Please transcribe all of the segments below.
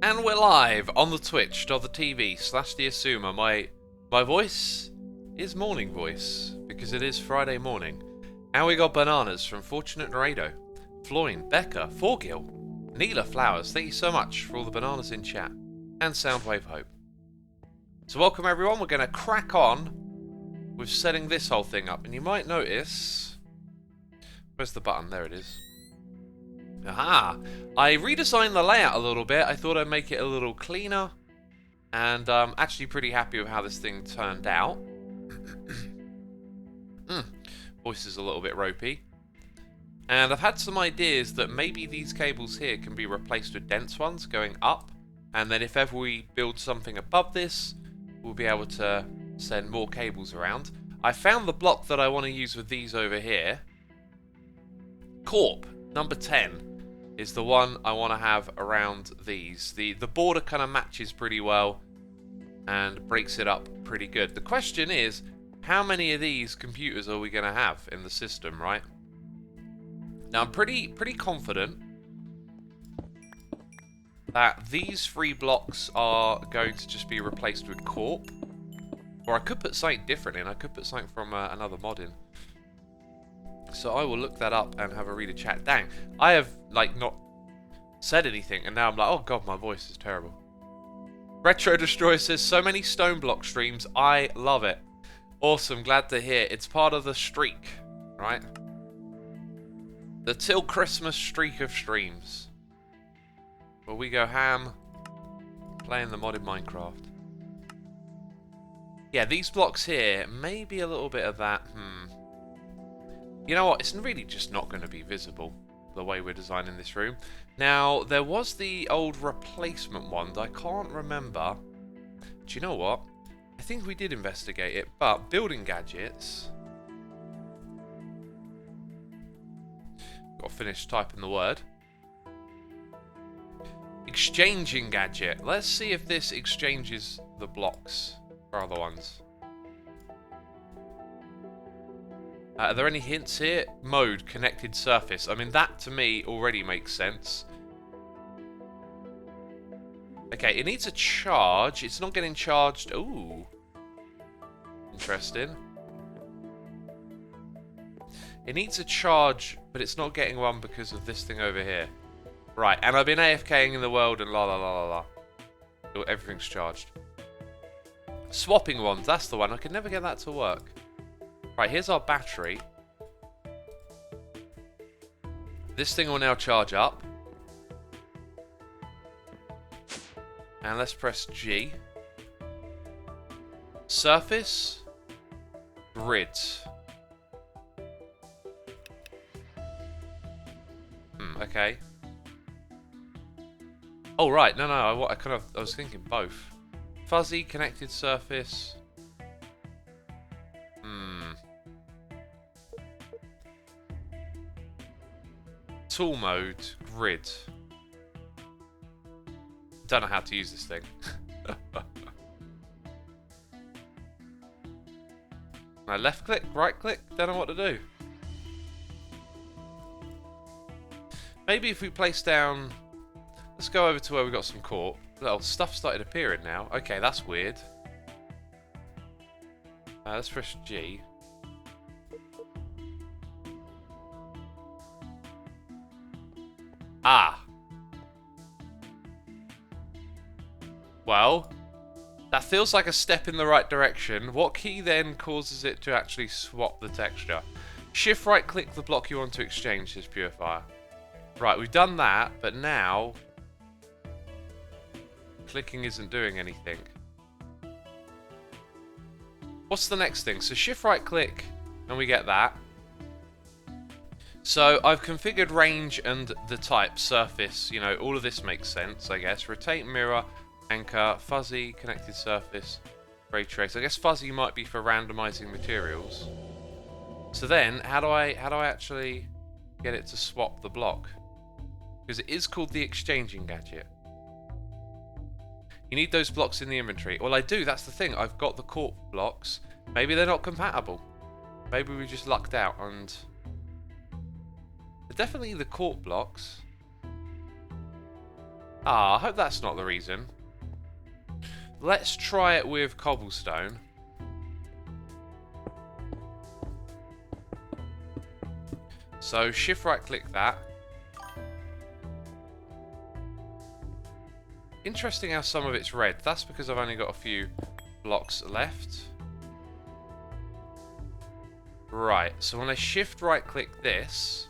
And we're live on the twitch.tv/the Xisuma. My voice is morning voice, because it is Friday morning. And we got bananas from Fortunate Narado, Floyne, Becca, Forgil, Neela Flowers, thank you so much for all the bananas in chat, and Soundwave Hope. So welcome everyone, we're going to crack on with setting this whole thing up. And you might notice... Where's the button? There it is. Aha! I redesigned the layout a little bit. I thought I'd make it a little cleaner. And I'm actually pretty happy with how this thing turned out. Voice is a little bit ropey. And I've had some ideas that maybe these cables here can be replaced with dense ones going up. And then if ever we build something above this, we'll be able to send more cables around. I found the block that I want to use with these over here. Corp, number 10. Is the one I want to have around these. The border kind of matches pretty well and breaks it up pretty good. The question is, how many of these computers are we going to have in the system, right? Now, I'm pretty confident that these 3 blocks are going to just be replaced with Corp. Or I could put something different in. I could put something from another mod in. So I will look that up and have a read of chat. Dang, I have like not said anything and now I'm like, oh god, my voice is terrible. Retro Destroyer says, so many Stoneblock streams, I love it. Awesome, glad to hear. It's part of the streak, right? The till Christmas streak of streams. Where we go ham, playing the modded Minecraft. Yeah, these blocks here, maybe a little bit of that, You know what, it's really just not going to be visible, the way we're designing this room. Now, there was the old replacement one, I can't remember. Do you know what? I think we did investigate it, but building gadgets... Got to finish typing the word. Exchanging gadget. Let's see if this exchanges the blocks for other ones. Are there any hints here? Mode, connected surface. I mean, that to me already makes sense. Okay, it needs a charge. It's not getting charged. Ooh. Interesting. It needs a charge, but it's not getting one because of this thing over here. Right, and I've been AFKing in the world and la la la la la. Oh, everything's charged. Swapping ones, that's the one. I can never get that to work. Right, here's our battery. This thing will now charge up. And let's press G. Surface. Grid. Okay. Oh, right. No, I was thinking both. Fuzzy, connected surface. Tool mode, grid. Don't know how to use this thing. Now left click, right click, don't know what to do. Maybe if we place down... Let's go over to where we got some corp. Little stuff started appearing now. Okay, that's weird. Let's press G. Ah. Well, that feels like a step in the right direction. What key then causes it to actually swap the texture? Shift right click the block you want to exchange, says Purifier. Right, we've done that, but now clicking isn't doing anything. What's the next thing? So shift right click and we get that. So I've configured range and the type, surface, you know, all of this makes sense, I guess. Rotate, mirror, anchor, fuzzy, connected surface, ray trace. I guess fuzzy might be for randomizing materials. So then, how do I actually get it to swap the block? Because it is called the exchanging gadget. You need those blocks in the inventory. Well, I do, that's the thing. I've got the corp blocks. Maybe they're not compatible. Maybe we just lucked out and... Definitely the corp blocks. Ah, I hope that's not the reason. Let's try it with cobblestone. So shift right click that. Interesting how some of it's red. That's because I've only got a few blocks left. Right, so when I shift right click this...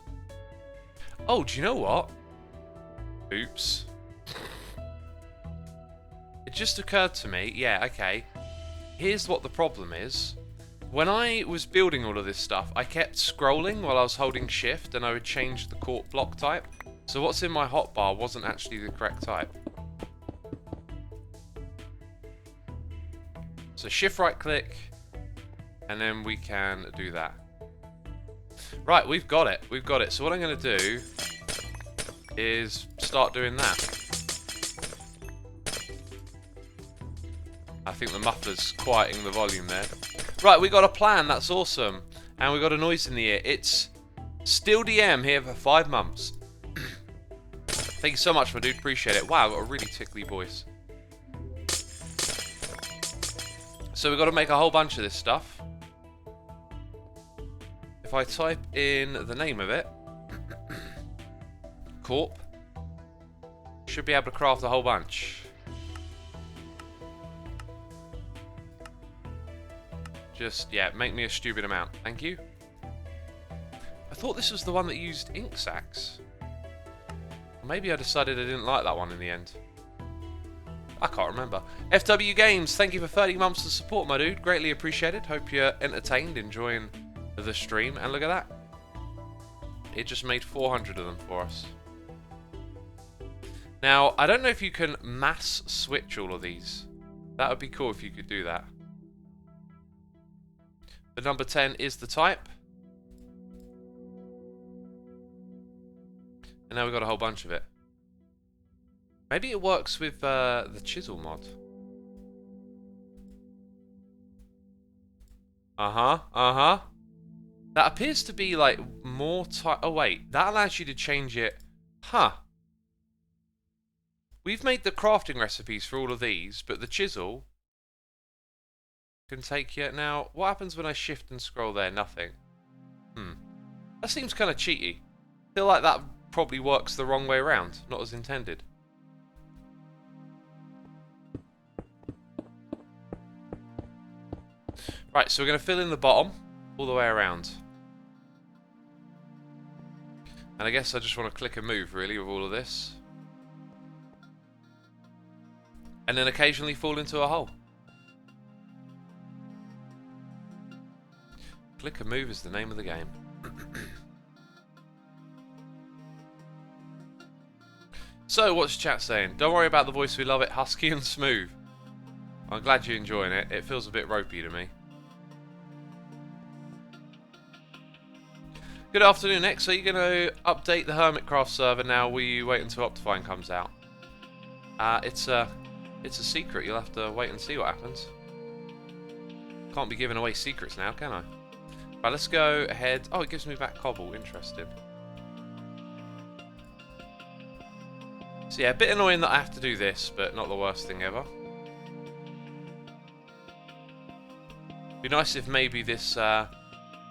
Oh, do you know what? Oops. It just occurred to me, yeah, okay. Here's what the problem is. When I was building all of this stuff, I kept scrolling while I was holding shift and I would change the cork block type. So what's in my hotbar wasn't actually the correct type. So shift right click, and then we can do that. Right, we've got it. We've got it. So what I'm going to do is start doing that. I think the muffler's quieting the volume there. Right, we got a plan. That's awesome. And we got a noise in the ear. It's still DM here for 5 months. Thank you so much, my dude. Appreciate it. Wow, I've got a really tickly voice. So we've got to make a whole bunch of this stuff. If I type in the name of it, Corp, should be able to craft a whole bunch. Just, yeah, make me a stupid amount. Thank you. I thought this was the one that used ink sacs. Maybe I decided I didn't like that one in the end. I can't remember. FW Games, thank you for 30 months of support, my dude. Greatly appreciated. Hope you're entertained, enjoying the stream. And look at that. It just made 400 of them for us. Now, I don't know if you can mass switch all of these. That would be cool if you could do that. The number 10 is the type. And now we've got a whole bunch of it. Maybe it works with the chisel mod. Uh-huh. That appears to be like more type. Oh wait, that allows you to change it. Huh. We've made the crafting recipes for all of these, but the chisel can take you. Now, what happens when I shift and scroll there? Nothing. That seems kind of cheaty. I feel like that probably works the wrong way around, not as intended. Right, so we're going to fill in the bottom all the way around. And I guess I just want to click and move, really, with all of this. And then occasionally fall into a hole. Click and move is the name of the game. So, what's chat saying? Don't worry about the voice, we love it. Husky and smooth. I'm glad you're enjoying it. It feels a bit ropey to me. Good afternoon, X. Are you going to update the Hermitcraft server now? Will you wait until Optifine comes out? It's a secret. You'll have to wait and see what happens. Can't be giving away secrets now, can I? Right, let's go ahead. Oh, it gives me back cobble. Interesting. So yeah, a bit annoying that I have to do this, but not the worst thing ever. Be nice if maybe this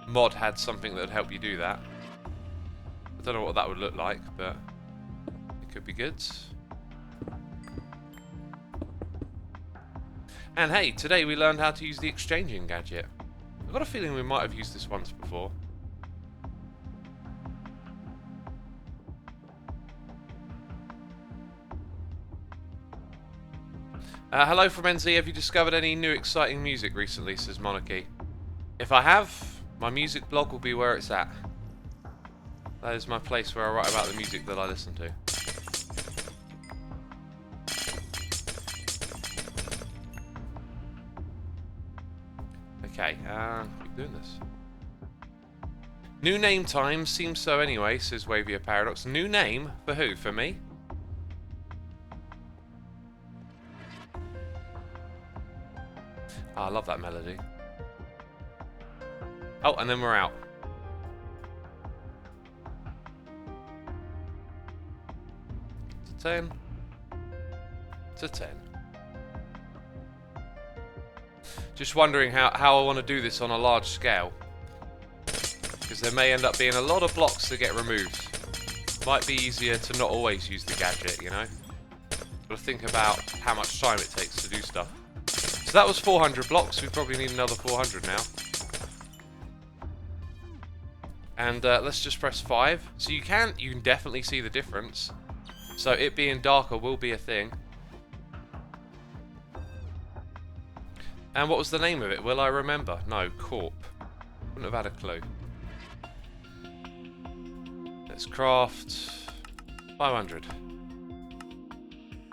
mod had something that would help you do that. I don't know what that would look like, but it could be good. And hey, today we learned how to use the exchanging gadget. I've got a feeling we might have used this once before. Hello from NZ, have you discovered any new exciting music recently, says Monarchy. If I have, my music blog will be where it's at. That is my place where I write about the music that I listen to. Okay, keep doing this. New name time, seems so anyway, says Wavia Paradox. New name? For who? For me? Oh, I love that melody. Oh, and then we're out. To 10. to 10. Just wondering how I want to do this on a large scale. Because there may end up being a lot of blocks that get removed. Might be easier to not always use the gadget, you know? Got to think about how much time it takes to do stuff. So that was 400 blocks. We probably need another 400 now. And let's just press 5. So you can definitely see the difference. So it being darker will be a thing. And what was the name of it? Will I remember? No, Corp. Wouldn't have had a clue. Let's craft 500.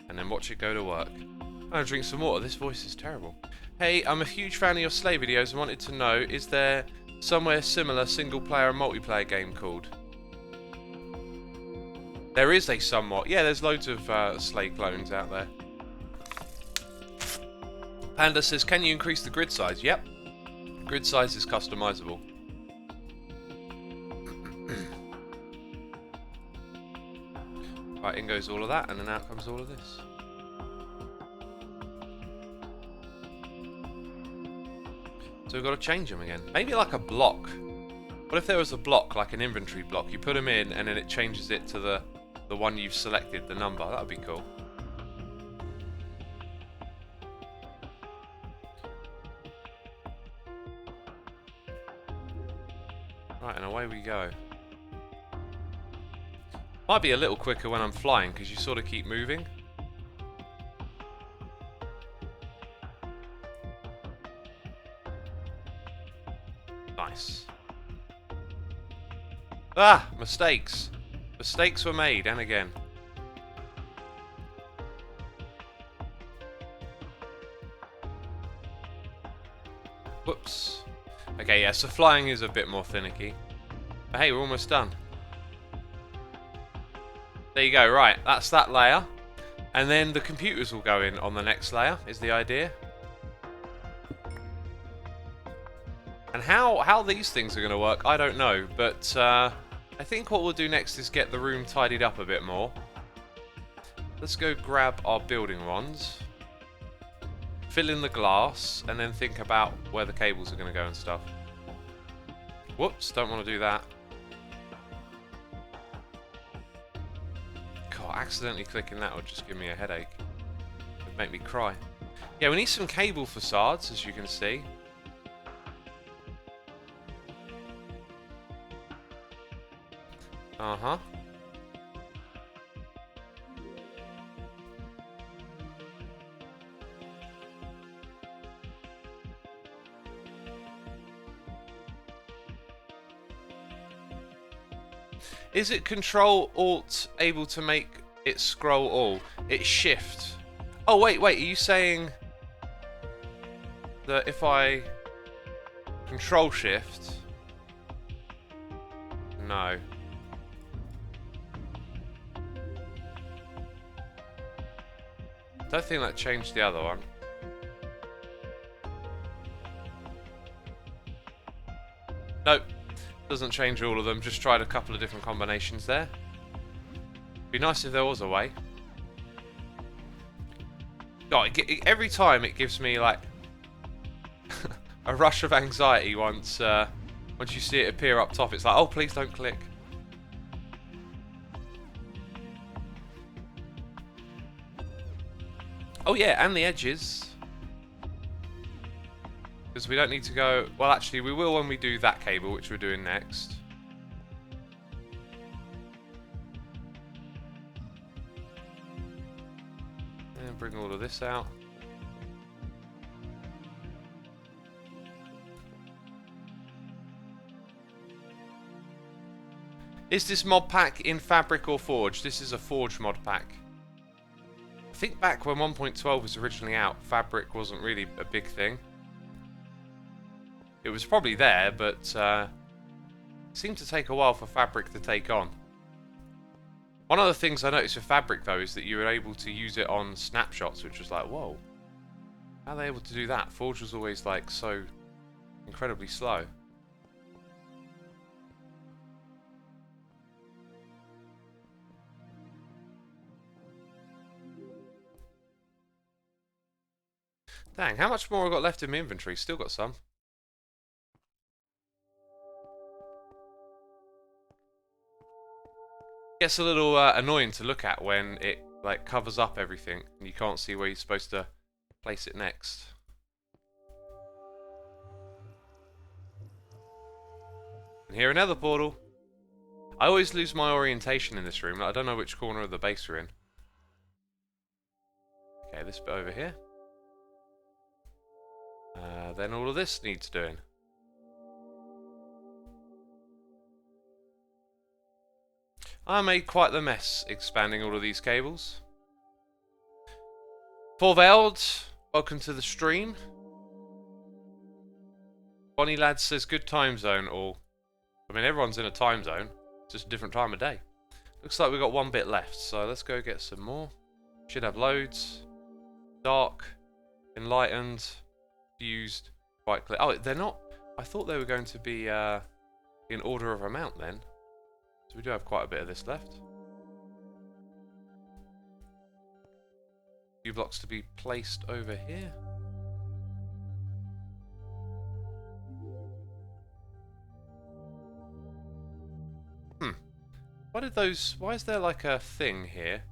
And then watch it go to work. I'm gonna drink some water. This voice is terrible. Hey, I'm a huge fan of your sleigh videos and wanted to know, is there somewhere similar single-player and multiplayer game called? There is a somewhat. Yeah, there's loads of sleigh clones out there. Panda says, can you increase the grid size? Yep. Grid size is customizable. Right, in goes all of that, and then out comes all of this. So we've got to change them again. Maybe like a block. What if there was a block, like an inventory block? You put them in, and then it changes it to the one you've selected, the number. That would be cool. Right, and away we go. Might be a little quicker when I'm flying, because you sort of keep moving. Nice. Ah! Mistakes. Mistakes were made, and again. Whoops. Okay, yeah, so flying is a bit more finicky. But hey, we're almost done. There you go, right, that's that layer. And then the computers will go in on the next layer, is the idea. And how these things are going to work, I don't know. But I think what we'll do next is get the room tidied up a bit more. Let's go grab our building wands. Fill in the glass, and then think about where the cables are going to go and stuff. Whoops, don't want to do that. God, accidentally clicking that would just give me a headache. It'd make me cry. Yeah, we need some cable facades, as you can see. Uh-huh. Is it Control-Alt able to make it scroll all? It's Shift. Oh, wait, are you saying that if I Control-Shift... No. Don't think that changed the other one. Nope. Doesn't change all of them, just tried a couple of different combinations there. Be nice if there was a way. God, every time it gives me like a rush of anxiety once you see it appear up top. It's like, oh, please don't click. Oh yeah, and the edges. Because we don't need to go... Well, actually, we will when we do that cable, which we're doing next. And bring all of this out. Is this mod pack in Fabric or Forge? This is a Forge mod pack. I think back when 1.12 was originally out, Fabric wasn't really a big thing. It was probably there, but it seemed to take a while for Fabric to take on. One of the things I noticed with Fabric, though, is that you were able to use it on snapshots, which was like, whoa. How are they able to do that? Forge was always, like, so incredibly slow. Dang, how much more I got left in my inventory? Still got some. Gets a little annoying to look at when it like covers up everything and you can't see where you're supposed to place it next. And here another portal. I always lose my orientation in this room. I don't know which corner of the base we're in. Okay, this bit over here. Then all of this needs doing. I made quite the mess expanding all of these cables. Forveld, welcome to the stream. Bonnie Lad says good time zone, or I mean everyone's in a time zone, it's just a different time of day. Looks like we've got one bit left, so let's go get some more. Should have loads. Dark, enlightened, fused, quite clear. Oh, they're not. I thought they were going to be in order of amount then. So we do have quite a bit of this left. Few blocks to be placed over here. Why is there like a thing here?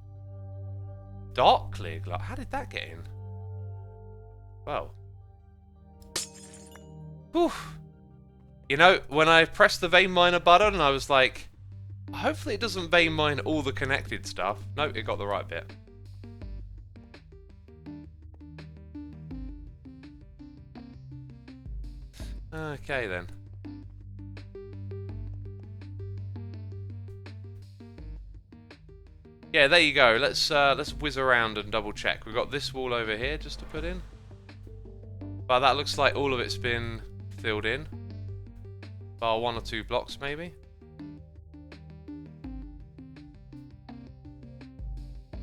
Dark clear glass. How did that get in? Well. Whew. You know, when I pressed the vein miner button, I was like, hopefully it doesn't vein mine all the connected stuff. No, it got the right bit. Okay then. Yeah, there you go. Let's whiz around and double check. We've got this wall over here just to put in. But that looks like all of it's been filled in. Bar 1 or 2 blocks maybe.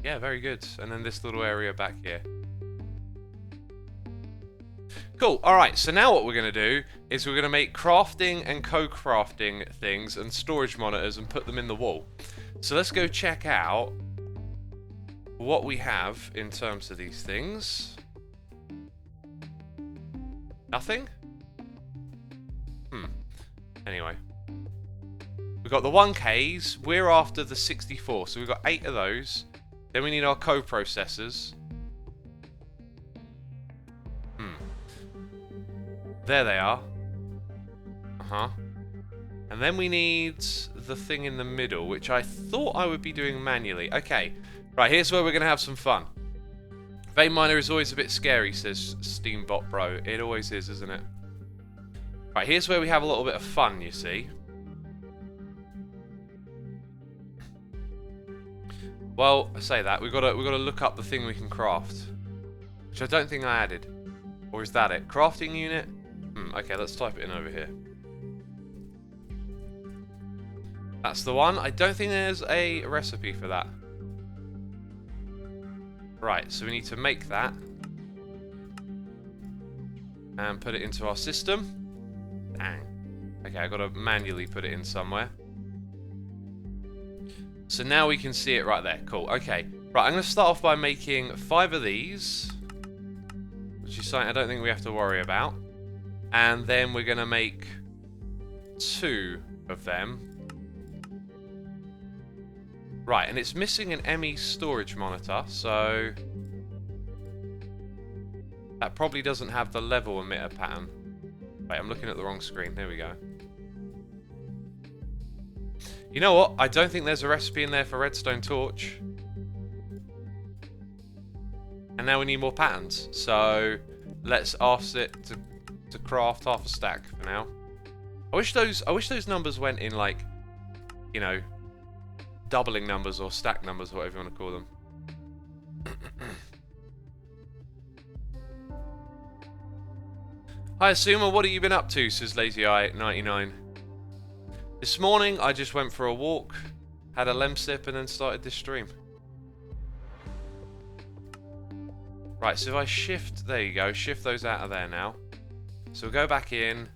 Yeah, very good. And then this little area back here. Cool. Alright, so now what we're going to do is we're going to make crafting and co-crafting things and storage monitors and put them in the wall. So let's go check out what we have in terms of these things. Nothing? Anyway. We've got the 1Ks. We're after the 64. So we've got 8 of those. Then we need our co-processors. There they are. And then we need the thing in the middle, which I thought I would be doing manually. Okay, right, here's where we're going to have some fun. Vein miner is always a bit scary, says Steambot Bro. It always is, isn't it? Right, here's where we have a little bit of fun, you see. Well, I say that, we've got to look up the thing we can craft. Which I don't think I added. Or is that it? Crafting unit? Okay, let's type it in over here. That's the one. I don't think there's a recipe for that. Right, so we need to make that. And put it into our system. Dang. Okay, I've got to manually put it in somewhere. So now we can see it right there. Cool, okay. Right, I'm going to start off by making 5 of these. Which is something I don't think we have to worry about. And then we're going to make 2 of them. Right, and it's missing an ME storage monitor, so that probably doesn't have the level emitter pattern. Wait, I'm looking at the wrong screen. There we go. You know what? I don't think there's a recipe in there for redstone torch. And now we need more patterns, so let's ask it to craft half a stack for now. I wish those numbers went in, like, you know, doubling numbers or stack numbers, whatever you want to call them. Hi Xisuma, what have you been up to, says LazyEye99. This morning I just went for a walk, had a lem sip and then started this stream. Right, so if I shift, there you go, shift those out of there now. So we'll go back in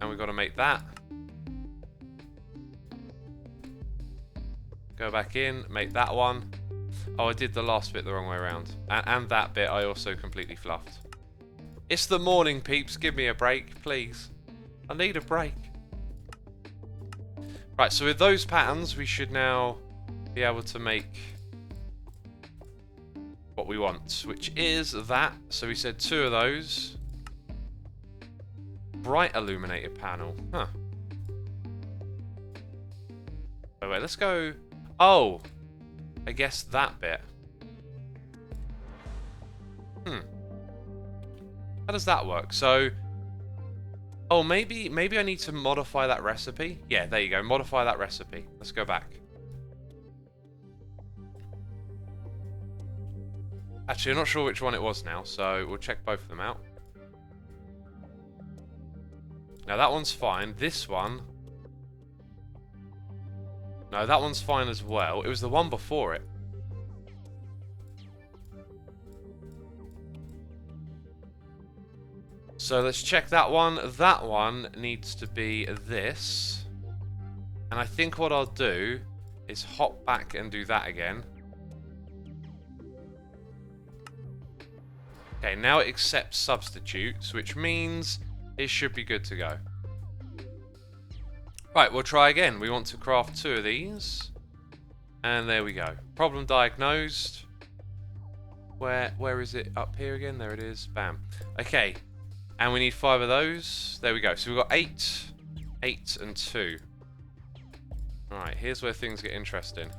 and we've got to make that. Go back in, make that one. Oh, I did the last bit the wrong way around. And that bit I also completely fluffed. It's the morning, peeps. Give me a break, please. I need a break. Right, so with those patterns, we should now be able to make what we want, which is that. So we said 2 of those. Bright illuminated panel. Huh. Wait, let's go... Oh! I guess that bit. How does that work? So... Oh, maybe I need to modify that recipe? Yeah, there you go. Modify that recipe. Let's go back. Actually, I'm not sure which one it was now, so we'll check both of them out. Now, that one's fine. This one... No, that one's fine as well. It was the one before it. So let's check that one. That one needs to be this. And I think what I'll do is hop back and do that again. Okay, now it accepts substitutes, which means it should be good to go. Right, we'll try again. We want to craft 2 of these. And there we go. Problem diagnosed. Where is it? Up here again? There it is. Bam. Okay. And we need 5 of those. There we go. So we've got 8, 8, and 2. Alright, here's where things get interesting.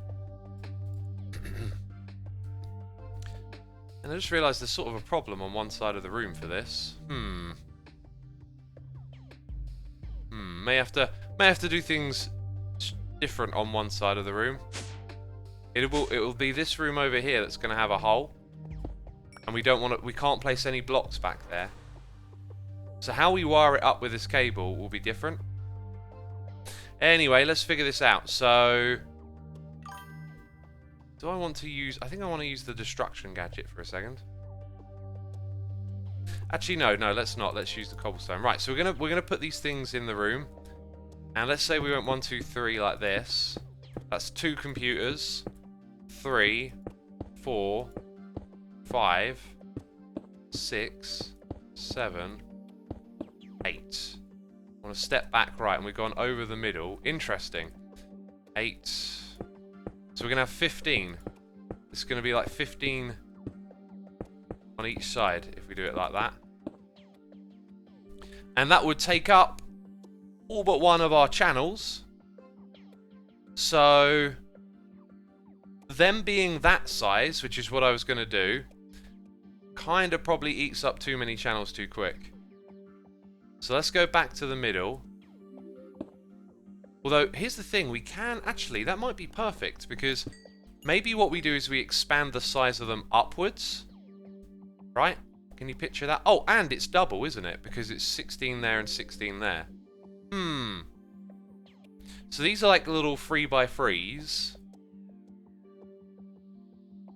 And I just realised there's sort of a problem on one side of the room for this. May have to do things different on one side of the room. It will be this room over here that's going to have a hole. And we can't place any blocks back there. So how we wire it up with this cable will be different. Anyway, let's figure this out. So, do I want to use... I think I want to use the destruction gadget for a second. Actually, no, let's not. Let's use the cobblestone. Right, so we're gonna put these things in the room. And let's say we went 1, 2, 3 like this. That's 2 computers. 3, 4, 5, 6, 7... 8. I want to step back, right, and we've gone over the middle. Interesting. 8. So we're going to have 15. It's going to be like 15 on each side if we do it like that. And that would take up all but one of our channels. So, them being that size, which is what I was going to do, kind of probably eats up too many channels too quick. So let's go back to the middle. Although, here's the thing, we can actually, that might be perfect, because maybe what we do is we expand the size of them upwards. Right? Can you picture that? Oh, and it's double, isn't it? Because it's 16 there and 16 there. So these are like little 3x3s.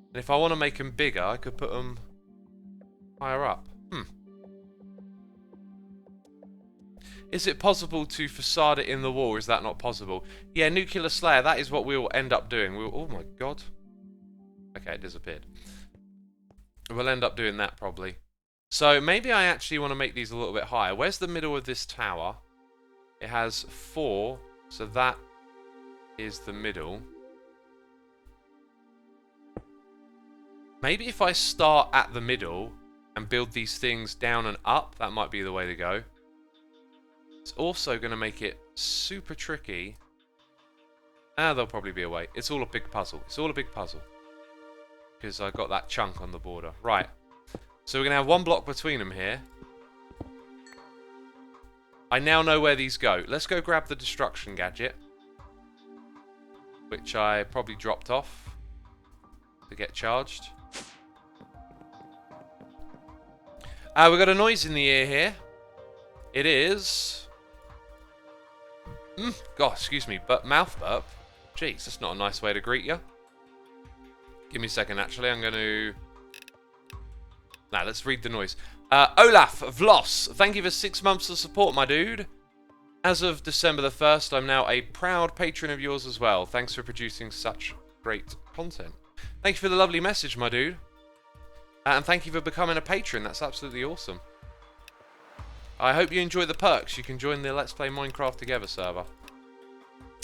And if I want to make them bigger, I could put them higher up. Is it possible to facade it in the wall, or is that not possible? Yeah, Nuclear Slayer, that is what we'll end up doing. Oh my god. Okay, it disappeared. We'll end up doing that probably. So maybe I actually want to make these a little bit higher. Where's the middle of this tower? It has 4, so that is the middle. Maybe if I start at the middle and build these things down and up, that might be the way to go. It's also going to make it super tricky. There'll probably be a way. It's all a big puzzle. It's all a big puzzle. Because I got that chunk on the border. Right. So we're going to have 1 block between them here. I now know where these go. Let's go grab the destruction gadget. Which I probably dropped off to get charged. We've got a noise in the ear here. It is... God, excuse me, but mouth burp. Jeez, that's not a nice way to greet you. Give me a second, actually. I'm going to... Nah, let's read the noise. Olaf Vloss, thank you for 6 months of support, my dude. As of December the 1st, I'm now a proud patron of yours as well. Thanks for producing such great content. Thank you for the lovely message, my dude. And thank you for becoming a patron. That's absolutely awesome. I hope you enjoy the perks. You can join the Let's Play Minecraft Together server,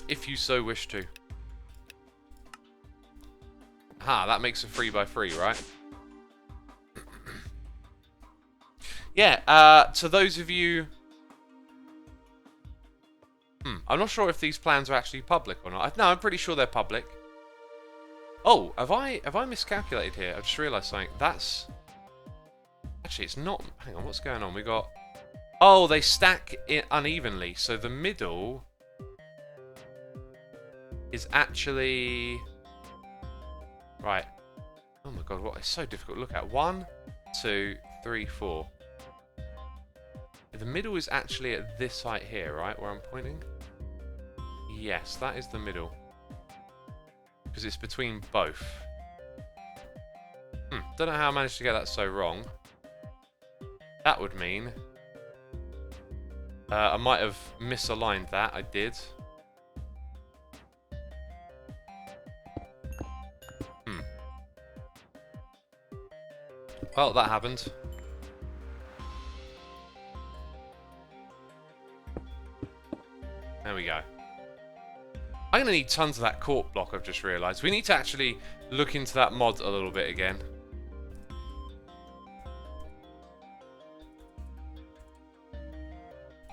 if you so wish to. Ah, that makes a 3x3, right? Yeah, to those of you... I'm not sure if these plans are actually public or not. No, I'm pretty sure they're public. Oh, have I miscalculated here? I've just realised something. That's... Actually, it's not... Hang on, what's going on? We got... Oh, they stack it unevenly. So the middle is actually... Right. Oh my god, what? It's so difficult to look at. 1, 2, 3, 4. The middle is actually at this height here, right? Where I'm pointing? Yes, that is the middle. Because it's between both. Don't know how I managed to get that so wrong. That would mean... I might have misaligned that. I did. Well, that happened. There we go. I'm going to need tons of that cork block, I've just realised. We need to actually look into that mod a little bit again.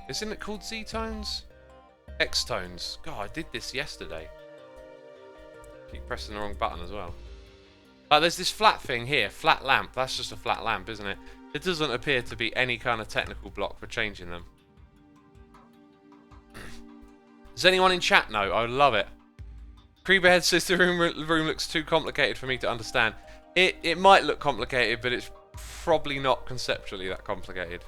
Isn't it called Z-tones? X-tones. God, I did this yesterday. Keep pressing the wrong button as well. There's this flat thing here, flat lamp. That's just a flat lamp, isn't it? It doesn't appear to be any kind of technical block for changing them. Does anyone in chat know? I would love it. Creeperhead says the room looks too complicated for me to understand. It might look complicated, but it's probably not conceptually that complicated.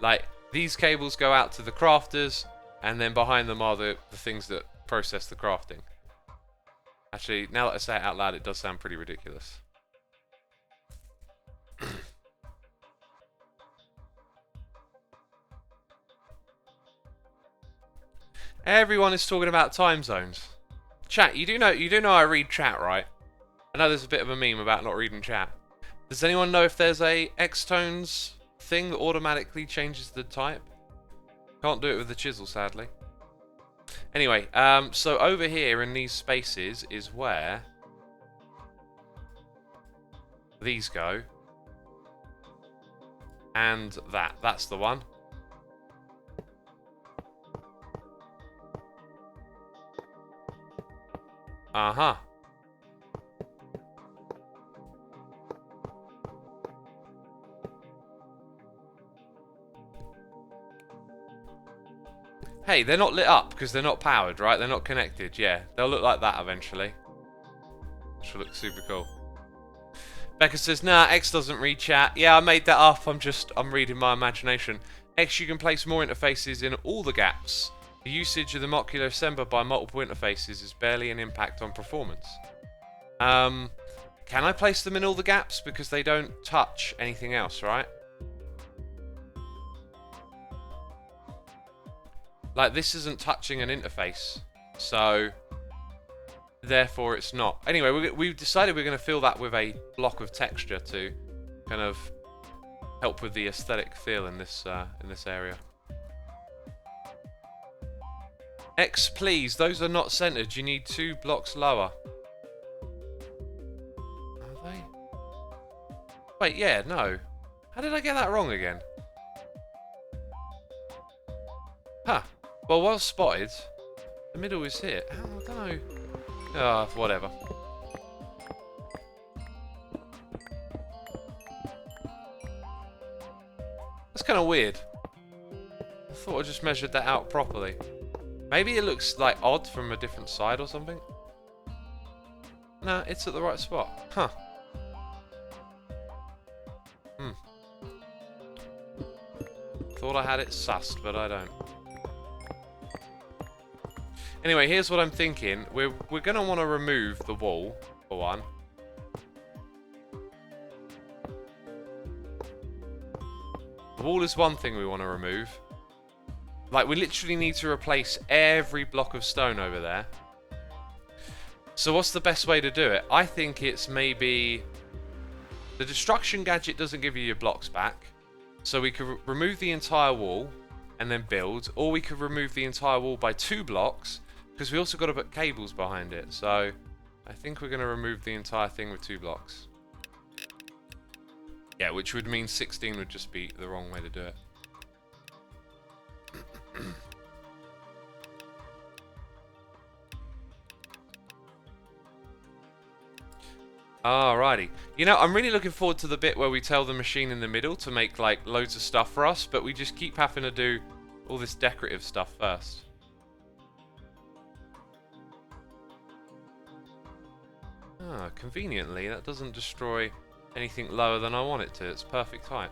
Like, these cables go out to the crafters, and then behind them are the things that process the crafting. Actually, now that I say it out loud, it does sound pretty ridiculous. Everyone is talking about time zones. Chat, you do know I read chat, right? I know there's a bit of a meme about not reading chat. Does anyone know if there's a X-tones thing that automatically changes the type? Can't do it with the chisel, sadly. Anyway, so over here in these spaces is where these go. And that's the one. Uh-huh. Hey, they're not lit up because they're not powered, right? They're not connected, yeah. They'll look like that eventually. Which will look super cool. Becca says, nah, X doesn't read chat. Yeah, I made that up. I'm reading my imagination. X, you can place more interfaces in all the gaps. The usage of the modular assembler by multiple interfaces is barely an impact on performance. Can I place them in all the gaps? Because they don't touch anything else, right? Like, this isn't touching an interface. So, therefore it's not. Anyway, we've decided we're going to fill that with a block of texture to kind of help with the aesthetic feel in this area. X, please. Those are not centered. You need 2 blocks lower. Are they? Wait, yeah, no. How did I get that wrong again? Huh. Well, well spotted. The middle is here. I don't know. Ah, whatever. That's kind of weird. I thought I just measured that out properly. Maybe it looks like odd from a different side or something. Nah, it's at the right spot. Huh. Thought I had it sussed, but I don't. Anyway, here's what I'm thinking. We're going to want to remove the wall, for one. The wall is one thing we want to remove. Like, we literally need to replace every block of stone over there. So what's the best way to do it? I think it's maybe... The destruction gadget doesn't give you your blocks back. So we could remove the entire wall and then build, or we could remove the entire wall by 2 blocks, because we also got to put cables behind it. So I think we're going to remove the entire thing with 2 blocks. Yeah, which would mean 16 would just be the wrong way to do it. Alrighty. You know, I'm really looking forward to the bit where we tell the machine in the middle to make like loads of stuff for us, but we just keep having to do all this decorative stuff first. Ah, conveniently, that doesn't destroy anything lower than I want it to. It's perfect height.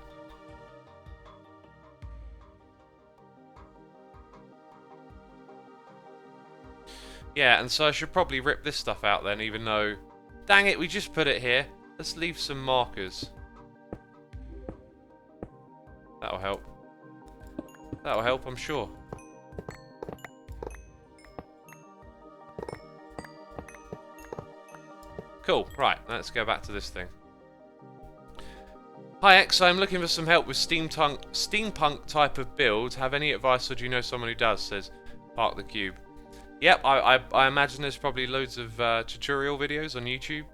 Yeah, and so I should probably rip this stuff out then, even though... Dang it, we just put it here. Let's leave some markers. That'll help. That'll help, I'm sure. Cool, right, let's go back to this thing. Hi X, I'm looking for some help with steampunk type of build. Have any advice, or do you know someone who does? Says Park the Cube. Yep, I imagine there's probably loads of tutorial videos on YouTube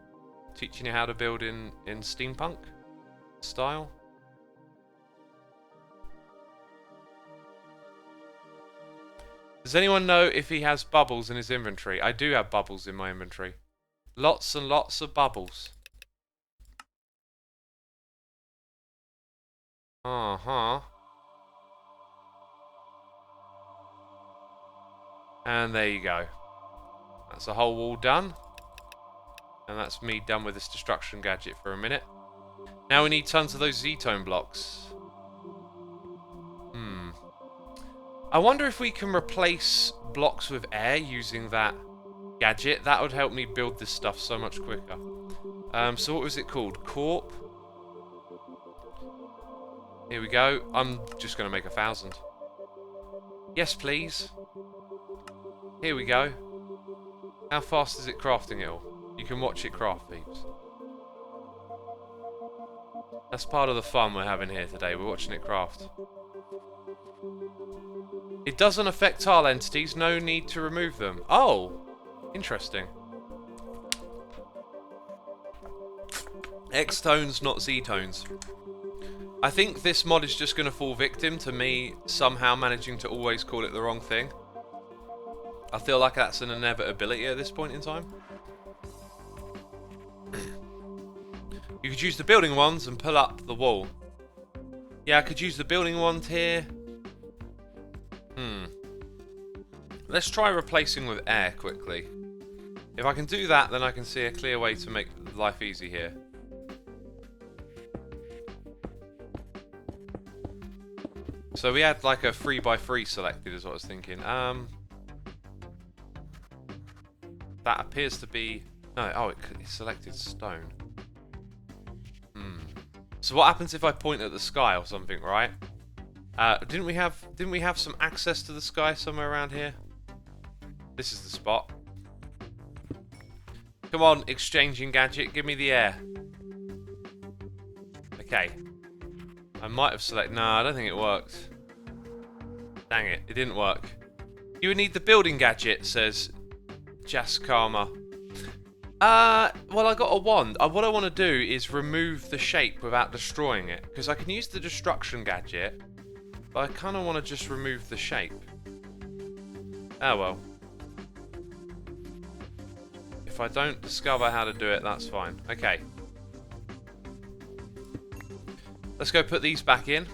teaching you how to build in steampunk style. Does anyone know if he has bubbles in his inventory? I do have bubbles in my inventory. Lots and lots of bubbles. Uh-huh. And there you go. That's the whole wall done. And that's me done with this destruction gadget for a minute. Now we need tons of those Z-tone blocks. I wonder if we can replace blocks with air using that gadget. That would help me build this stuff so much quicker. So what was it called? Corp. Here we go. I'm just going to make 1,000. Yes, please. Here we go. How fast is it crafting it all? You can watch it craft, peeps. That's part of the fun we're having here today. We're watching it craft. It doesn't affect tile entities. No need to remove them. Oh! Interesting. X-tones, not Z-tones. I think this mod is just going to fall victim to me somehow managing to always call it the wrong thing. I feel like that's an inevitability at this point in time. You could use the building ones and pull up the wall. Yeah, I could use the building ones here. Let's try replacing with air quickly. If I can do that, then I can see a clear way to make life easy here. So we had like a 3x3 selected is what I was thinking. That appears to be... No, oh, it selected stone. So what happens if I point at the sky or something, right? Didn't we have some access to the sky somewhere around here? This is the spot. Come on, exchanging gadget, give me the air. Okay. I might have selected... No, I don't think it worked. Dang it, it didn't work. You would need the building gadget, says Jaskama. Well, I got a wand. What I want to do is remove the shape without destroying it. Because I can use the destruction gadget, but I kind of want to just remove the shape. Oh well. If I don't discover how to do it, that's fine. Okay. Let's go put these back in.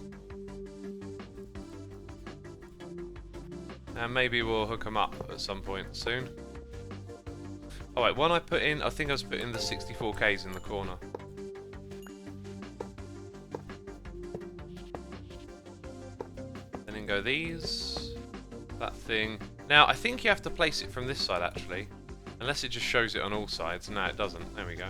And maybe we'll hook them up at some point soon. Oh wait, one I put in, I think I was putting the 64Ks in the corner. And then go these. That thing. Now, I think you have to place it from this side actually. Unless it just shows it on all sides. No, it doesn't. There we go.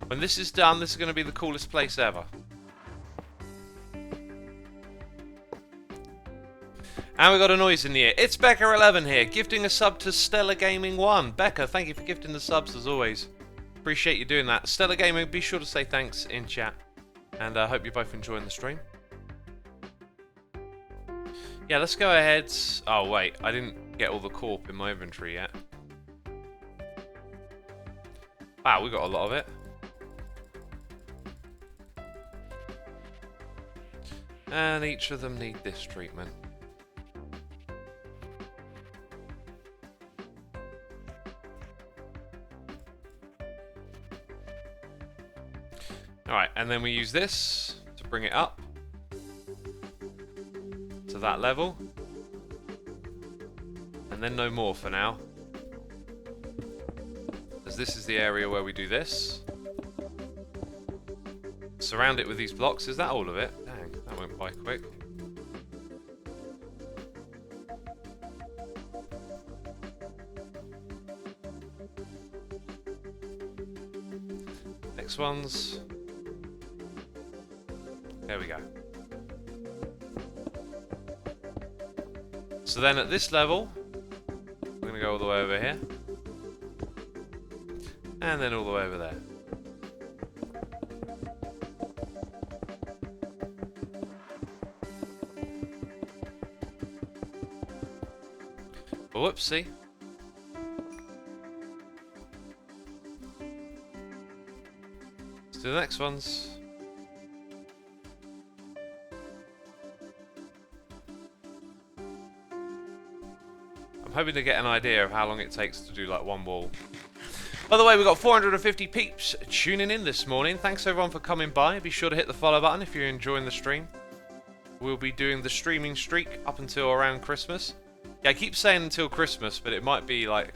When this is done, this is going to be the coolest place ever. And we got a noise in the air. It's Becca11 here, gifting a sub to Stellar Gaming 1. Becca, thank you for gifting the subs as always. Appreciate you doing that. Stellar Gaming, be sure to say thanks in chat. And I hope you're both enjoying the stream. Yeah, let's go ahead. Oh, wait. I didn't get all the corp in my inventory yet. Wow, we got a lot of it. And each of them need this treatment. Alright, and then we use this to bring it up to that level. And then no more for now. As this is the area where we do this. Surround it with these blocks. Is that all of it? Dang, that went by quick. Next ones. There we go. So then at this level, we're going to go all the way over here. And then all the way over there. Whoopsie. Let's do the next ones. I'm hoping to get an idea of how long it takes to do like one wall. By the way, we've got 450 peeps tuning in this morning. Thanks everyone for coming by. Be sure to hit the follow button if you're enjoying the stream. We'll be doing the streaming streak up until around Christmas. Yeah, I keep saying until Christmas, but it might be like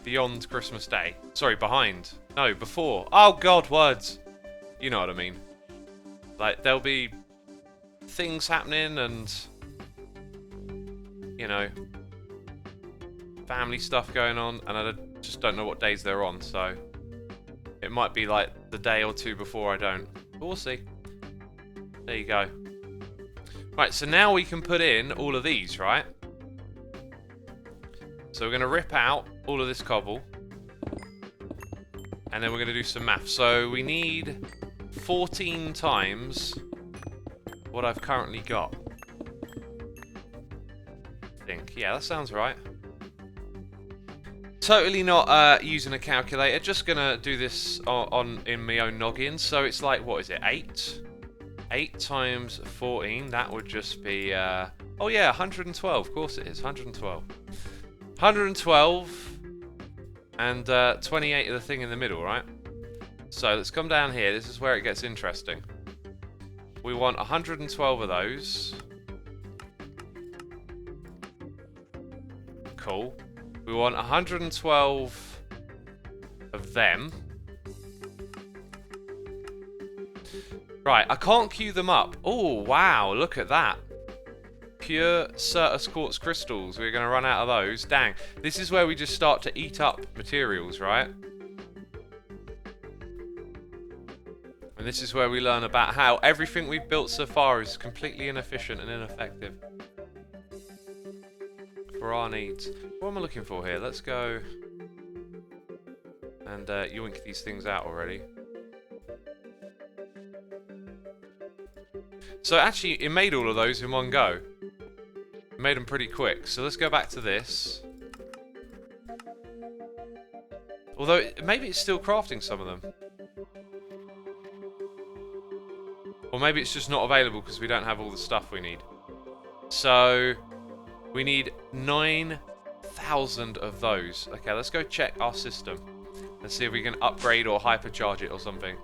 beyond Christmas Day. Sorry, behind. No, before. Oh God, words. You know what I mean. Like, there'll be things happening and, you know, family stuff going on, and I just don't know what days they're on, so it might be like the day or two before I don't. But we'll see. There you go. Right, so now we can put in all of these, right? So we're going to rip out all of this cobble. And then we're going to do some math. So we need 14 times what I've currently got. I think. Yeah, that sounds right. Totally not using a calculator. Just going to do this in my own noggin. So it's like, what is it? 8? 8 times 14. That would just be... oh yeah, 112. Of course it is. 112. 112 and 28 of the thing in the middle, right? So let's come down here. This is where it gets interesting. We want 112 of those. Cool. We want 112 of them. Right, I can't queue them up. Oh, wow, look at that. Pure Certus Quartz crystals. We're going to run out of those. Dang. This is where we just start to eat up materials, right? And this is where we learn about how everything we've built so far is completely inefficient and ineffective for our needs. What am I looking for here? Let's go and yoink these things out already. So actually, it made all of those in one go. It made them pretty quick. So let's go back to this. Although, maybe it's still crafting some of them. Or maybe it's just not available because we don't have all the stuff we need. So, we need 9,000 of those. Okay, let's go check our system. And see if we can upgrade or hypercharge it or something.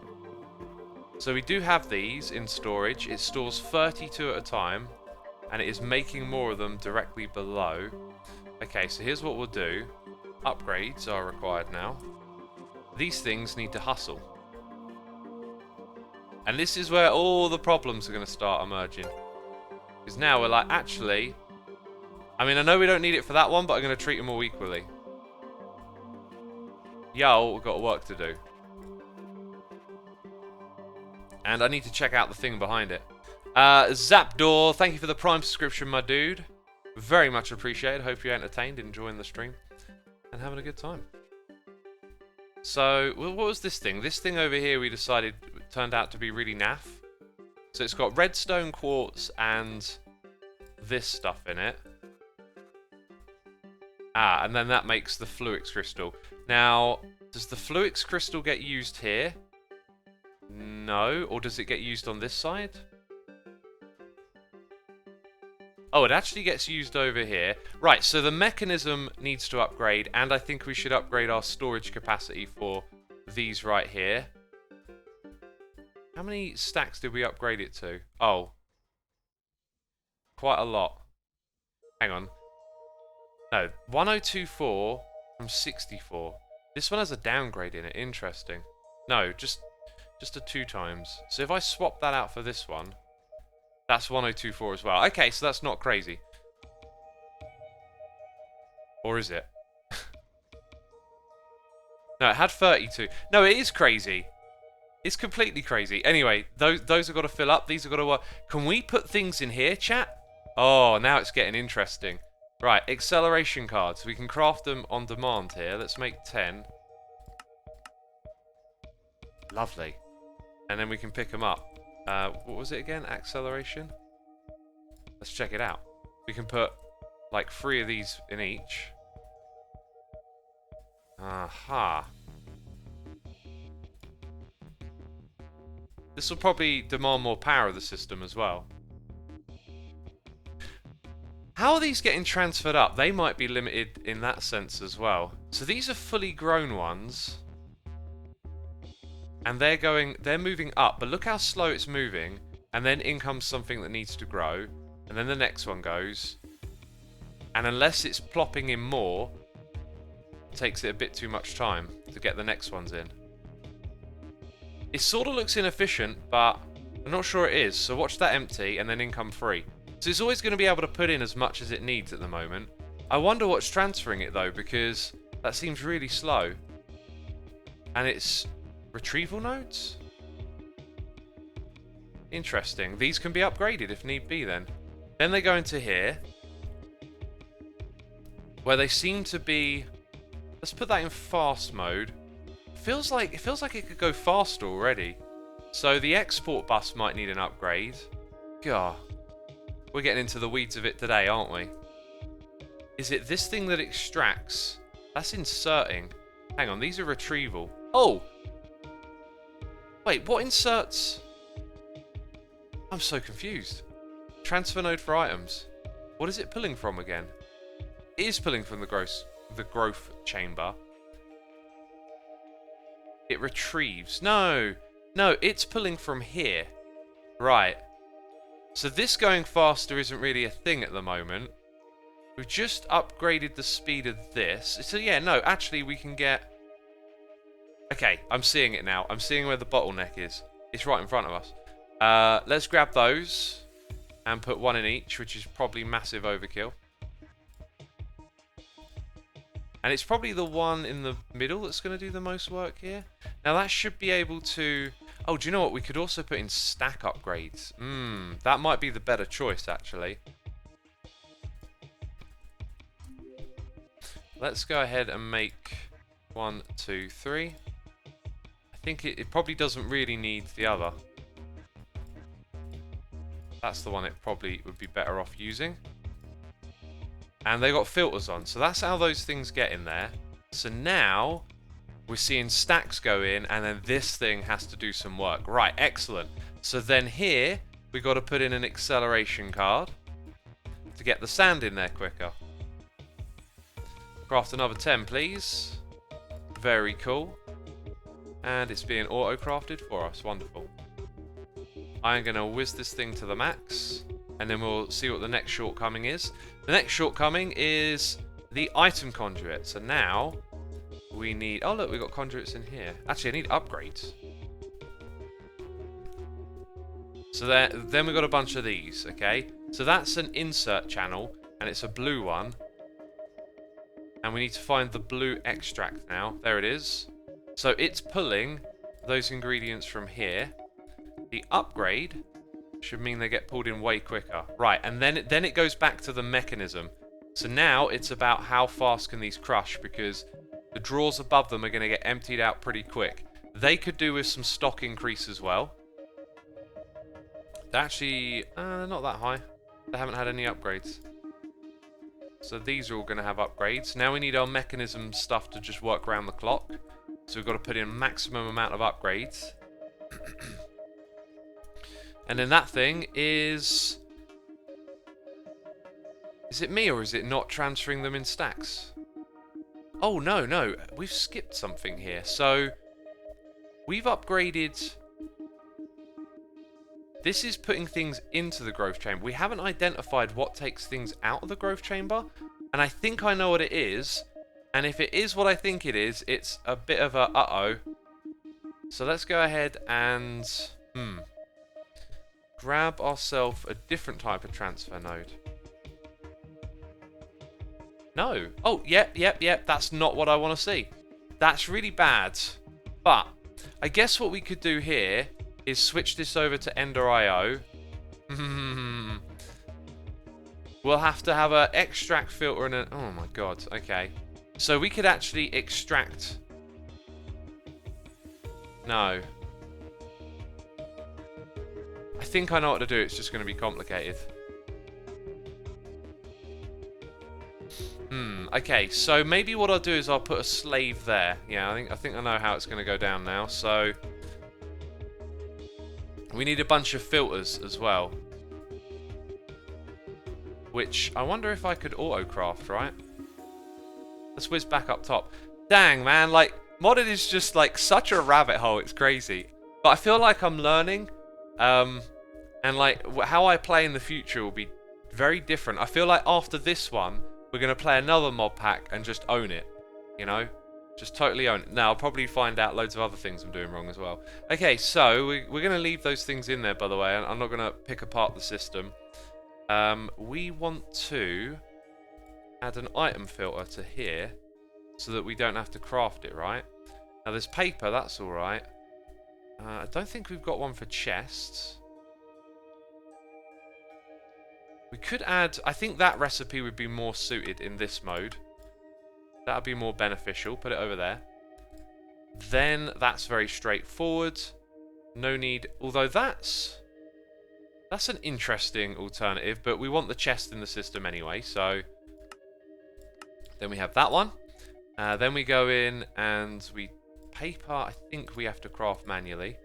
So we do have these in storage. It stores 32 at a time, and it is making more of them directly below. Okay, so here's what we'll do. Upgrades are required now. These things need to hustle. And this is where all the problems are going to start emerging. Because now we're like, actually, I mean, I know we don't need it for that one, but I'm going to treat them all equally. Yo, we've got work to do. And I need to check out the thing behind it. Zapdoor, thank you for the Prime subscription, my dude. Very much appreciated. Hope you're entertained, enjoying the stream, and having a good time. So, what was this thing? This thing over here we decided turned out to be really naff. So it's got redstone, quartz, and this stuff in it. Ah, and then that makes the fluix crystal. Now, does the fluix crystal get used here? No. Or does it get used on this side? Oh, it actually gets used over here. Right, so the Mekanism needs to upgrade, and I think we should upgrade our storage capacity for these right here. How many stacks did we upgrade it to? Oh. Quite a lot. Hang on. No, 1024 from 64. This one has a downgrade in it. Interesting. No, just a 2 times. So if I swap that out for this one, that's 1024 as well. Okay, so that's not crazy. Or is it? No, it had 32. No, it is crazy. It's completely crazy. Anyway, those have got to fill up. These have got to work. Can we put things in here, chat? Oh, now it's getting interesting. Right, acceleration cards. We can craft them on demand here. Let's make 10. Lovely. And then we can pick them up. What was it again? Acceleration? Let's check it out. We can put like 3 of these in each. Aha. This will probably demand more power of the system as well. How are these getting transferred up? They might be limited in that sense as well. So these are fully grown ones. And they're moving up, but look how slow it's moving. And then in comes something that needs to grow. And then the next one goes. And unless it's plopping in more, it takes it a bit too much time to get the next ones in. It sort of looks inefficient, but I'm not sure it is. So watch that empty and then in come 3. So it's always going to be able to put in as much as it needs at the moment. I wonder what's transferring it though, because that seems really slow. And it's retrieval nodes? Interesting. These can be upgraded if need be then. Then they go into here, where they seem to be... Let's put that in fast mode. It feels like it could go faster already. So the export bus might need an upgrade. Gah. We're getting into the weeds of it today, aren't we? Is it this thing that extracts? That's inserting. Hang on, these are retrieval. Oh! Wait, what inserts? I'm so confused. Transfer node for items. What is it pulling from again? It is pulling from the growth chamber. It retrieves. No, it's pulling from here. Right. So this going faster isn't really a thing at the moment. We've just upgraded the speed of this. So yeah, no, actually we can get... Okay, I'm seeing it now. I'm seeing where the bottleneck is. It's right in front of us. Let's grab those and put 1 in each, which is probably massive overkill. And it's probably the one in the middle that's going to do the most work here. Now that should be able to... Oh, do you know what? We could also put in stack upgrades. That might be the better choice, actually. Let's go ahead and make 1, 2, 3. I think it probably doesn't really need the other. That's the one it probably would be better off using. And they got filters on, so that's how those things get in there. So now we're seeing stacks go in, and then this thing has to do some work. Right, excellent. So then here we got to put in an acceleration card to get the sand in there quicker. Craft another 10, please. Very cool. And it's being auto-crafted for us. Wonderful. I'm going to whiz this thing to the max, and then we'll see what the next shortcoming is. The next shortcoming is the item conduit. So now we need... Oh, look, we've got conduits in here. Actually, I need upgrades. So then we've got a bunch of these, okay? So that's an insert channel, and it's a blue one. And we need to find the blue extract now. There it is. So it's pulling those ingredients from here. The upgrade should mean they get pulled in way quicker. Right, and then it goes back to the Mekanism. So now it's about how fast can these crush, because the drawers above them are going to get emptied out pretty quick. They could do with some stock increase as well. They're actually, they're not that high. They haven't had any upgrades. So these are all going to have upgrades. Now we need our mechanism stuff to just work around the clock. So we've got to put in maximum amount of upgrades. And then that thing is... Is it me or is it not transferring them in stacks? Oh, no, no. We've skipped something here. So we've upgraded... This is putting things into the growth chamber. We haven't identified what takes things out of the growth chamber. And I think I know what it is. And if it is what I think it is, it's a bit of a uh-oh. So let's go ahead and... grab ourselves a different type of transfer node. No. Oh, yep. That's not what I want to see. That's really bad. But I guess what we could do here is switch this over to Ender.io. We'll have to have an extract filter and a... Oh my god, okay. So we could actually extract... No. I think I know what to do, it's just going to be complicated. Okay, so maybe what I'll do is I'll put a slave there. Yeah, I think I know how it's going to go down now, so... We need a bunch of filters as well. Which, I wonder if I could auto-craft, right? Let's whiz back up top. Dang, man, like, modded is just, like, such a rabbit hole, it's crazy. But I feel like I'm learning, and, like, how I play in the future will be very different. I feel like after this one, we're going to play another mod pack and just own it, you know? Just totally own it. Now, I'll probably find out loads of other things I'm doing wrong as well. Okay, so we're going to leave those things in there, by the way. I'm not going to pick apart the system. We want to add an item filter to here so that we don't have to craft it, right? Now, there's paper. That's all right. I don't think we've got one for chests. We could add... I think that recipe would be more suited in this mode. That would be more beneficial. Put it over there. Then that's very straightforward. No need... Although that's an interesting alternative, but we want the chest in the system anyway, so... Then we have that one. Then we go in and we... Paper, I think we have to craft manually.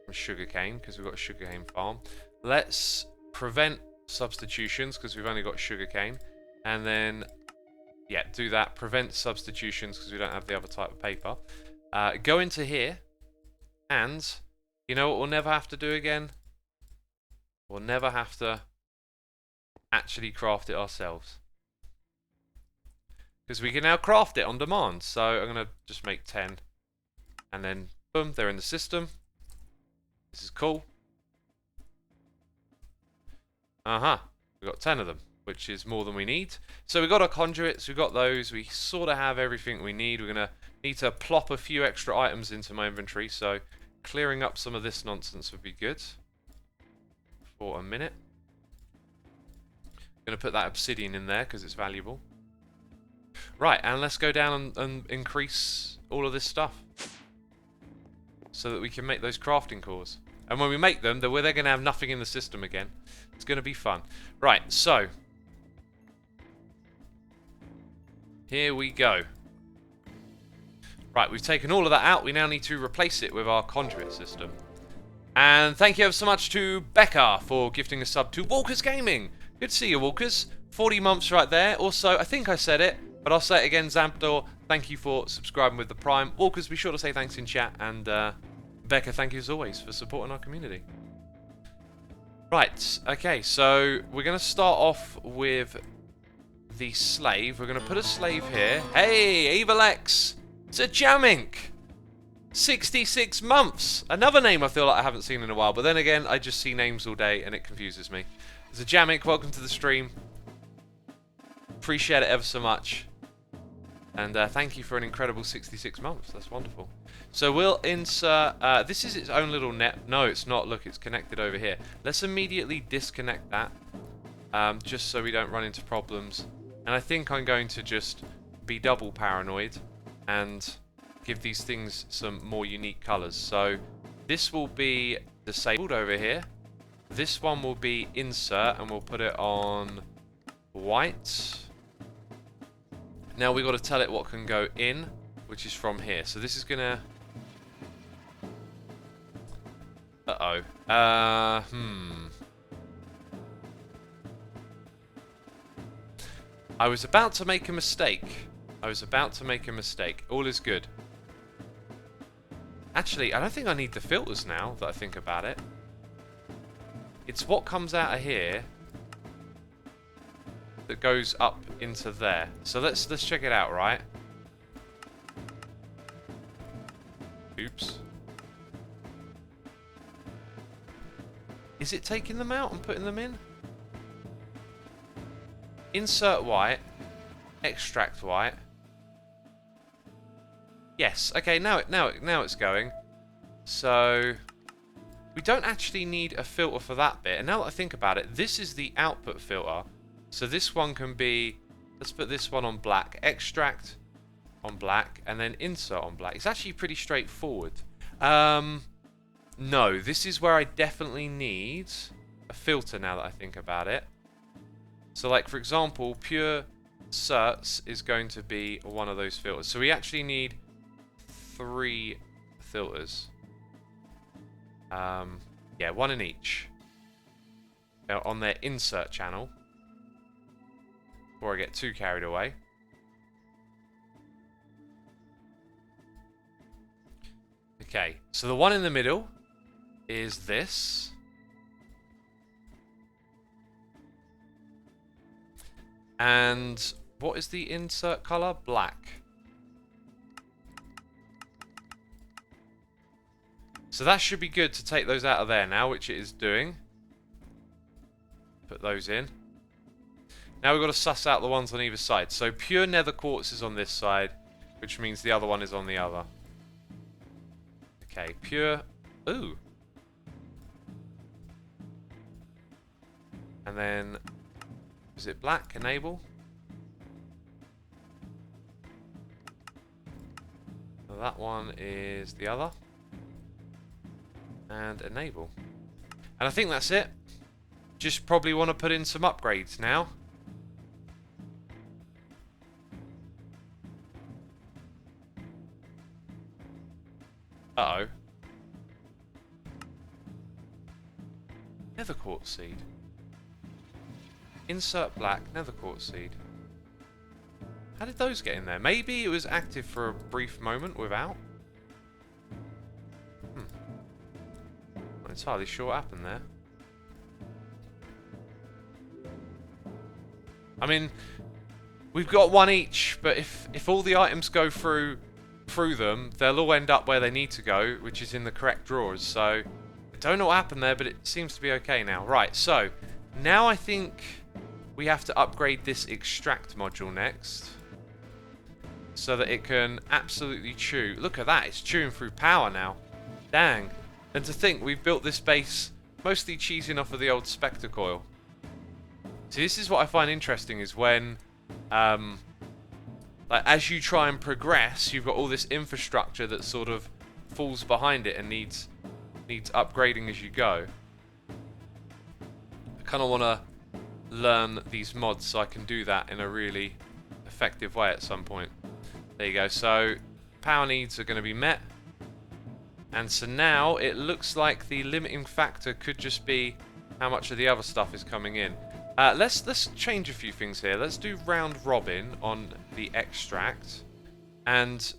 From sugarcane, because we've got a sugarcane farm. Let's prevent substitutions, because we've only got sugarcane. And then... Yeah, do that. Prevent substitutions because we don't have the other type of paper. Go into here. And, you know what we'll never have to do again? We'll never have to actually craft it ourselves. Because we can now craft it on demand. So I'm going to just make 10. And then, boom, they're in the system. This is cool. We've got 10 of them, which is more than we need. So we've got our conduits, we've got those, we sort of have everything we need. We're going to need to plop a few extra items into my inventory, so clearing up some of this nonsense would be good. For a minute. Going to put that obsidian in there because it's valuable. Right, and let's go down and increase all of this stuff. So that we can make those crafting cores. And when we make them, they're going to have nothing in the system again. It's going to be fun. Right, so... Here we go. Right, we've taken all of that out. We now need to replace it with our conduit system. And thank you ever so much to Becca for gifting a sub to Walkers Gaming. Good to see you, Walkers. 40 months right there. Also, I think I said it, but I'll say it again, Zampdor. Thank you for subscribing with the Prime. Walkers, be sure to say thanks in chat. And Becca, thank you as always for supporting our community. Right, okay, so we're going to start off with the slave. We're going to put a slave here. Hey, Evil-X! It's a Jamink! 66 months! Another name I feel like I haven't seen in a while, but then again, I just see names all day and it confuses me. It's a Jamink, welcome to the stream. Appreciate it ever so much. And thank you for an incredible 66 months. That's wonderful. So we'll insert... this is its own little net. No, it's not. Look, it's connected over here. Let's immediately disconnect that. Just so we don't run into problems. And I think I'm going to just be double paranoid. and give these things some more unique colours. So this will be disabled over here. This one will be insert, and we'll put it on white. Now we've got to tell it what can go in, which is from here. So this is gonna... Uh-oh. I was about to make a mistake. All is good. Actually, I don't think I need the filters now that I think about it. It's what comes out of here that goes up into there. So let's check it out, right? Oops. Is it taking them out and putting them in? Insert white. Extract white. Yes. Okay, now it's going. So we don't actually need a filter for that bit. And now that I think about it, this is the output filter. So this one can be, let's put this one on black, extract on black, and then insert on black. It's actually pretty straightforward. No, this is where I definitely need a filter now that I think about it. So like, for example, pure certs is going to be one of those filters. So we actually need 3 filters. Yeah, 1 in each. Now, on their insert channel. Before I get too carried away. Okay, so the one in the middle is this. And what is the insert color? Black. So that should be good to take those out of there now, which it is doing. Put those in. Now we've got to suss out the ones on either side. So pure nether quartz is on this side, which means the other one is on the other. Okay, pure... Ooh. And then... Is it black? Enable? So that one is the other. And enable. And I think that's it. Just probably want to put in some upgrades now. Uh-oh. Nether quartz seed. Insert black, nether quartz seed. How did those get in there? Maybe it was active for a brief moment without. Not entirely sure what happened there. I mean, we've got 1 each, but if all the items go through them, they'll all end up where they need to go, which is in the correct drawers. So I don't know what happened there, but it seems to be okay now. Right, so now I think we have to upgrade this extract module next so that it can absolutely chew. Look at that, it's chewing through power now. Dang. And to think we've built this base mostly cheesing off of the old Spectre coil. See, this is what I find interesting, is when like, as you try and progress, you've got all this infrastructure that sort of falls behind it and needs upgrading as you go. I kind of want to learn these mods so I can do that in a really effective way at some point. There you go. So power needs are going to be met, and so now it looks like the limiting factor could just be how much of the other stuff is coming in. Let's change a few things here. Let's do round robin on the extract. And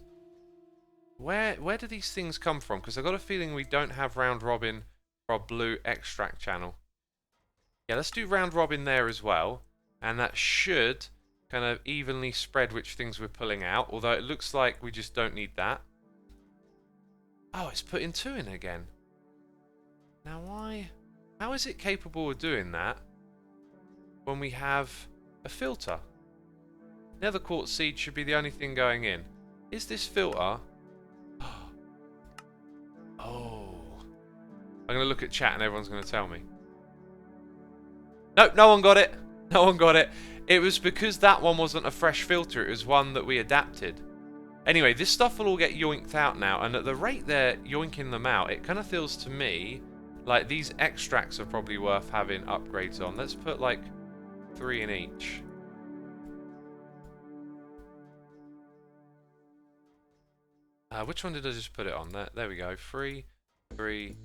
where do these things come from? Because I've got a feeling we don't have round robin for our blue extract channel. Yeah, let's do round robin there as well. And that should kind of evenly spread which things we're pulling out. Although it looks like we just don't need that. Oh, it's putting 2 in again. Now why? How is it capable of doing that when we have a filter? Nether quartz seed should be the only thing going in. Is this filter? Oh. I'm going to look at chat and everyone's going to tell me. Nope, no one got it. No one got it. It was because that one wasn't a fresh filter. It was one that we adapted. Anyway, this stuff will all get yoinked out now, and at the rate they're yoinking them out, it kind of feels to me like these extracts are probably worth having upgrades on. Let's put like 3 in each. Which one did I just put it on? There we go. 3, 3,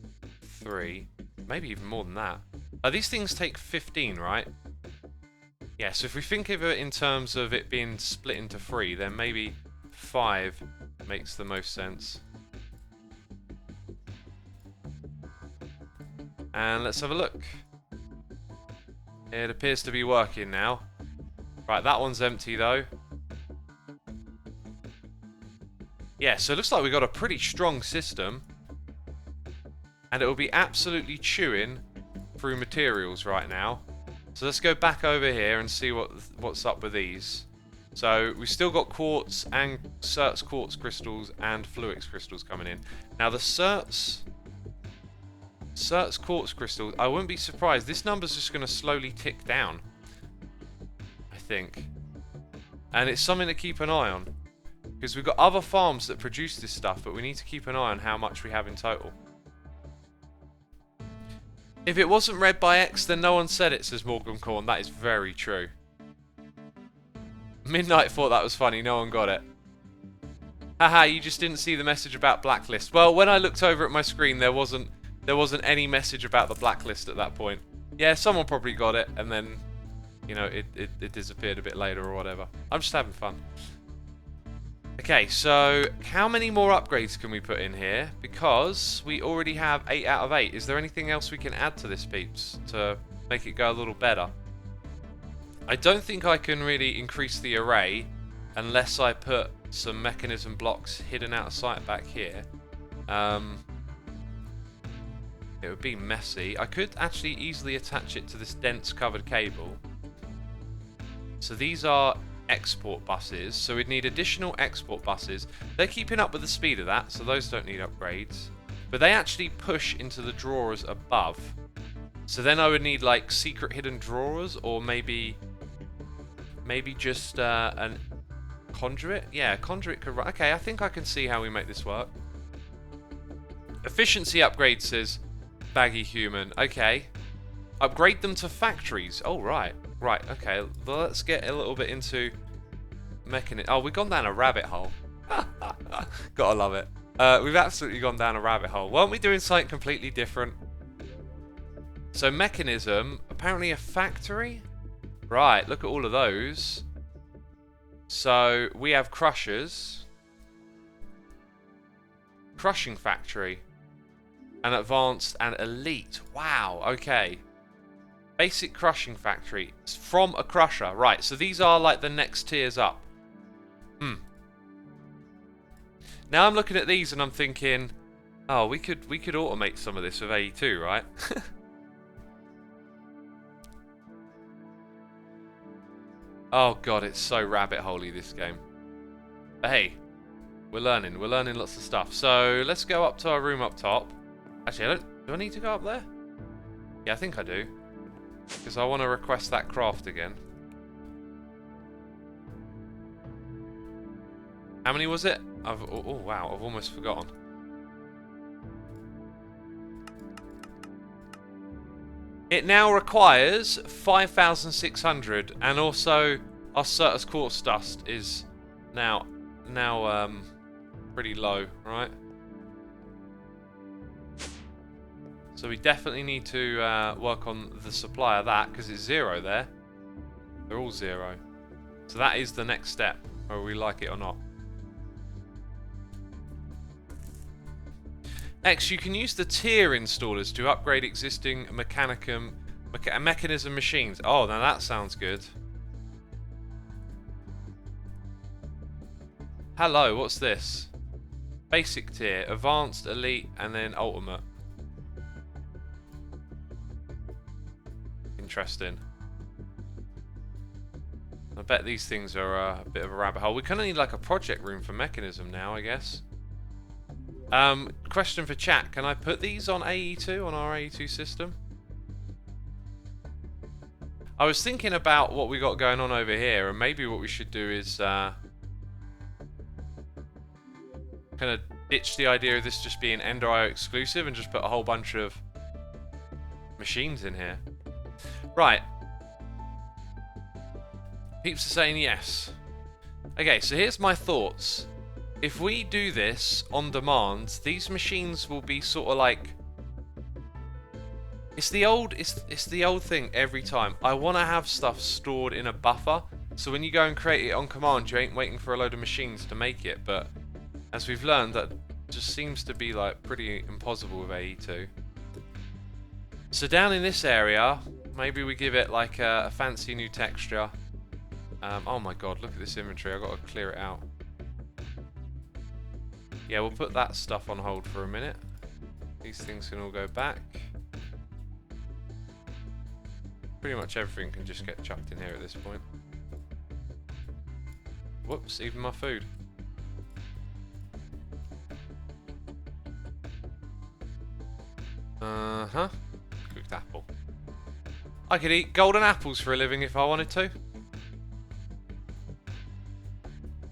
3. Maybe even more than that. These things take 15, right? Yeah, so if we think of it in terms of it being split into 3, then maybe 5 makes the most sense. And let's have a look. It appears to be working now. Right, that one's empty though. Yeah, so it looks like we've got a pretty strong system. And it will be absolutely chewing through materials right now. So let's go back over here and see what's up with these. So we've still got quartz and certs quartz crystals and fluix crystals coming in. Now the certs quartz crystals, I wouldn't be surprised. This number's just going to slowly tick down, I think. And it's something to keep an eye on. Because we've got other farms that produce this stuff, but we need to keep an eye on how much we have in total. If it wasn't read by X, then no one said it, says Morgan Corn. That is very true. Midnight thought that was funny, no one got it. Haha, you just didn't see the message about blacklist. Well, when I looked over at my screen, there wasn't any message about the blacklist at that point. Yeah, someone probably got it, and then, you know, it disappeared a bit later or whatever. I'm just having fun. Okay, so how many more upgrades can we put in here? Because we already have 8 out of 8. Is there anything else we can add to this, peeps, to make it go a little better? I don't think I can really increase the array unless I put some mechanism blocks hidden out of sight back here. It would be messy. I could actually easily attach it to this dense covered cable. So these are export buses, so we'd need additional export buses. They're keeping up with the speed of that, so those don't need upgrades. But they actually push into the drawers above. So then I would need like secret hidden drawers, or maybe just a conduit. Yeah, a conduit could run. Okay, I think I can see how we make this work. Efficiency upgrade, says Baggy Human. Okay. Upgrade them to factories. Oh, right. Right, okay. Well, let's get a little bit into mechanism. Oh, we've gone down a rabbit hole. Gotta love it. We've absolutely gone down a rabbit hole. Weren't we doing something completely different? So, mechanism. Apparently a factory? Right, look at all of those. So, we have crushers. Crushing factory. An advanced and elite. Wow, okay. Basic crushing factory. It's from a crusher. Right, so these are like the next tiers up. Now I'm looking at these and I'm thinking, oh, we could automate some of this with AE2, right? Oh god, it's so rabbit holey, this game. But hey, we're learning lots of stuff. So let's go up to our room up top. Actually, do I need to go up there? Yeah, I think I do. Because I want to request that craft again. How many was it? Oh wow, I've almost forgotten. It now requires 5,600, and also our Certus Quartz dust is now pretty low, right? So we definitely need to work on the supply of that, because it's 0 there. They're all 0. So that is the next step, whether we like it or not. X, you can use the tier installers to upgrade existing mechanism machines. Oh, now that sounds good. Hello, what's this? Basic tier, advanced, elite, and then ultimate. Interesting. I bet these things are a bit of a rabbit hole. We kind of need like a project room for mechanism now, I guess. Question for chat. Can I put these on AE2, on our AE2 system? I was thinking about what we got going on over here, and maybe what we should do is kind of ditch the idea of this just being Ender.io exclusive and just put a whole bunch of machines in here. Right. Peeps are saying yes. Okay, so here's my thoughts. If we do this on demand, these machines will be sort of like... It's the old thing every time. I want to have stuff stored in a buffer, so when you go and create it on command, you ain't waiting for a load of machines to make it. But as we've learned, that just seems to be like pretty impossible with AE2. So down in this area, maybe we give it like a fancy new texture. Oh my god, look at this inventory. I've got to clear it out. Yeah, we'll put that stuff on hold for a minute. These things can all go back. Pretty much everything can just get chucked in here at this point. Whoops, even my food. Uh-huh. Cooked apple. I could eat golden apples for a living if I wanted to.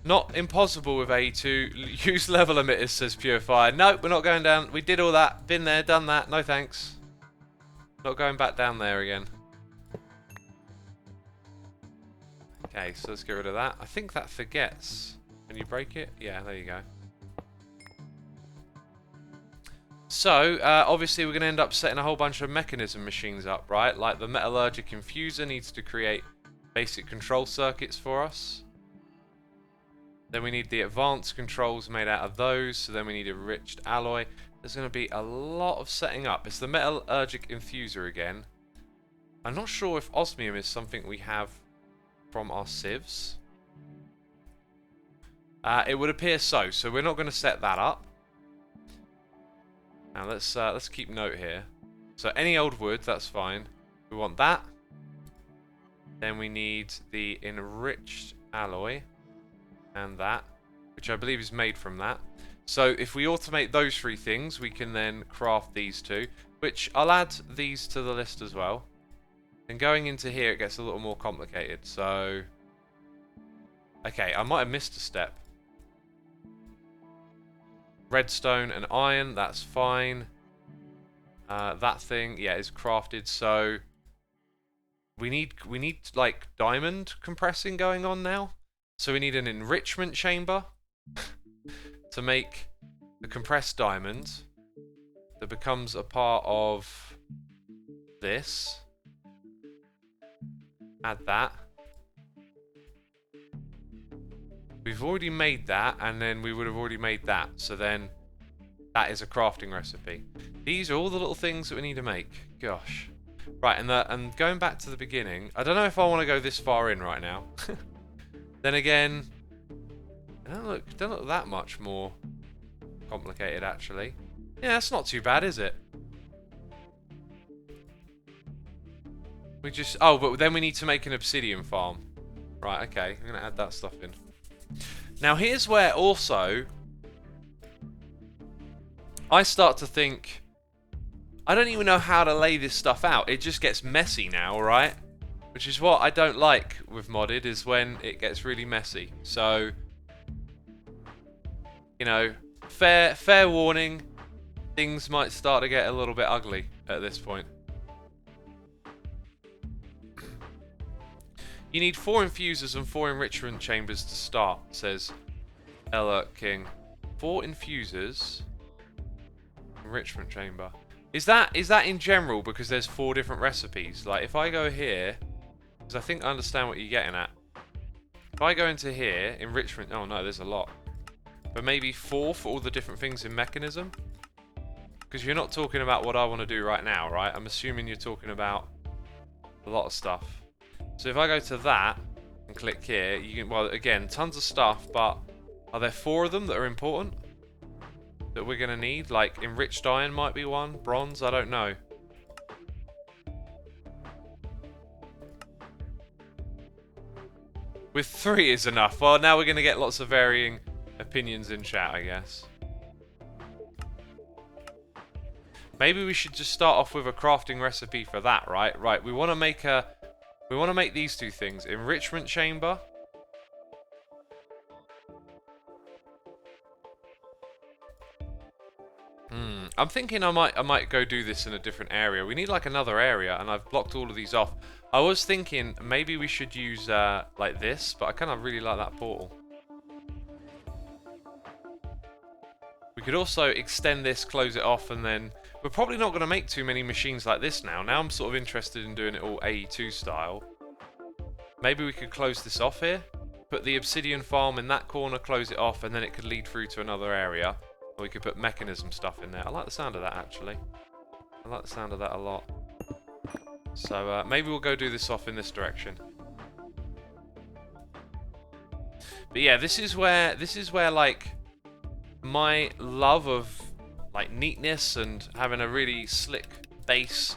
Not impossible with A2. Use level emitters, says Purifier. No, we're not going down. We did all that. Been there, done that. No thanks. Not going back down there again. Okay, so let's get rid of that. I think that forgets. Can you break it? Yeah, there you go. So, obviously we're going to end up setting a whole bunch of Mekanism machines up, right? Like the metallurgic infuser needs to create basic control circuits for us. Then we need the advanced controls made out of those. So then we need enriched alloy. There's going to be a lot of setting up. It's the metallurgic infuser again. I'm not sure if osmium is something we have from our sieves. It would appear so. So we're not going to set that up. Now let's keep note here. So any old wood, that's fine. We want that. Then we need the enriched alloy. And that, which I believe is made from that. So if we automate those three things, we can then craft these two, which I'll add these to the list as well. And going into here, it gets a little more complicated. So, okay, I might have missed a step. Redstone and iron, that's fine. That thing, yeah, is crafted. So we need like diamond compressing going on now. So we need an enrichment chamber to make the compressed diamond that becomes a part of this. Add that. We've already made that, and then we would have already made that. So then that is a crafting recipe. These are all the little things that we need to make. Gosh. Right, and going back to the beginning, I don't know if I want to go this far in right now. Then again, it don't look that much more complicated, actually. Yeah, that's not too bad, is it? We just... Oh, but then we need to make an obsidian farm. Right, okay. I'm going to add that stuff in. Now, here's where also I start to think... I don't even know how to lay this stuff out. It just gets messy now, right? Which is what I don't like with modded, is when it gets really messy. So, you know, fair warning, things might start to get a little bit ugly at this point. You need 4 infusers and 4 enrichment chambers to start, says Ella King. 4 infusers, enrichment chamber. Is that in general because there's 4 different recipes? Like if I go here, because I think I understand what you're getting at. If I go into here, enrichment... Oh no, there's a lot. But maybe 4 for all the different things in Mekanism? Because you're not talking about what I want to do right now, right? I'm assuming you're talking about a lot of stuff. So if I go to that and click here, you can... Well, again, tons of stuff, but are there 4 of them that are important? That we're going to need? Like, enriched iron might be one. Bronze, I don't know. With 3 is enough. Well, now we're going to get lots of varying opinions in chat, I guess. Maybe we should just start off with a crafting recipe for that, right? Right, we want to make these 2 things. Enrichment chamber. I'm thinking I might go do this in a different area. We need like another area, and I've blocked all of these off. I was thinking maybe we should use like this, but I kind of really like that portal. We could also extend this, close it off, and then we're probably not going to make too many machines like this now. Now I'm sort of interested in doing it all AE2 style. Maybe we could close this off here, put the obsidian farm in that corner, close it off, and then it could lead through to another area. Or we could put Mekanism stuff in there. I like the sound of that, actually. I like the sound of that a lot. So maybe we'll go do this off in this direction. But yeah, this is where like my love of like neatness and having a really slick base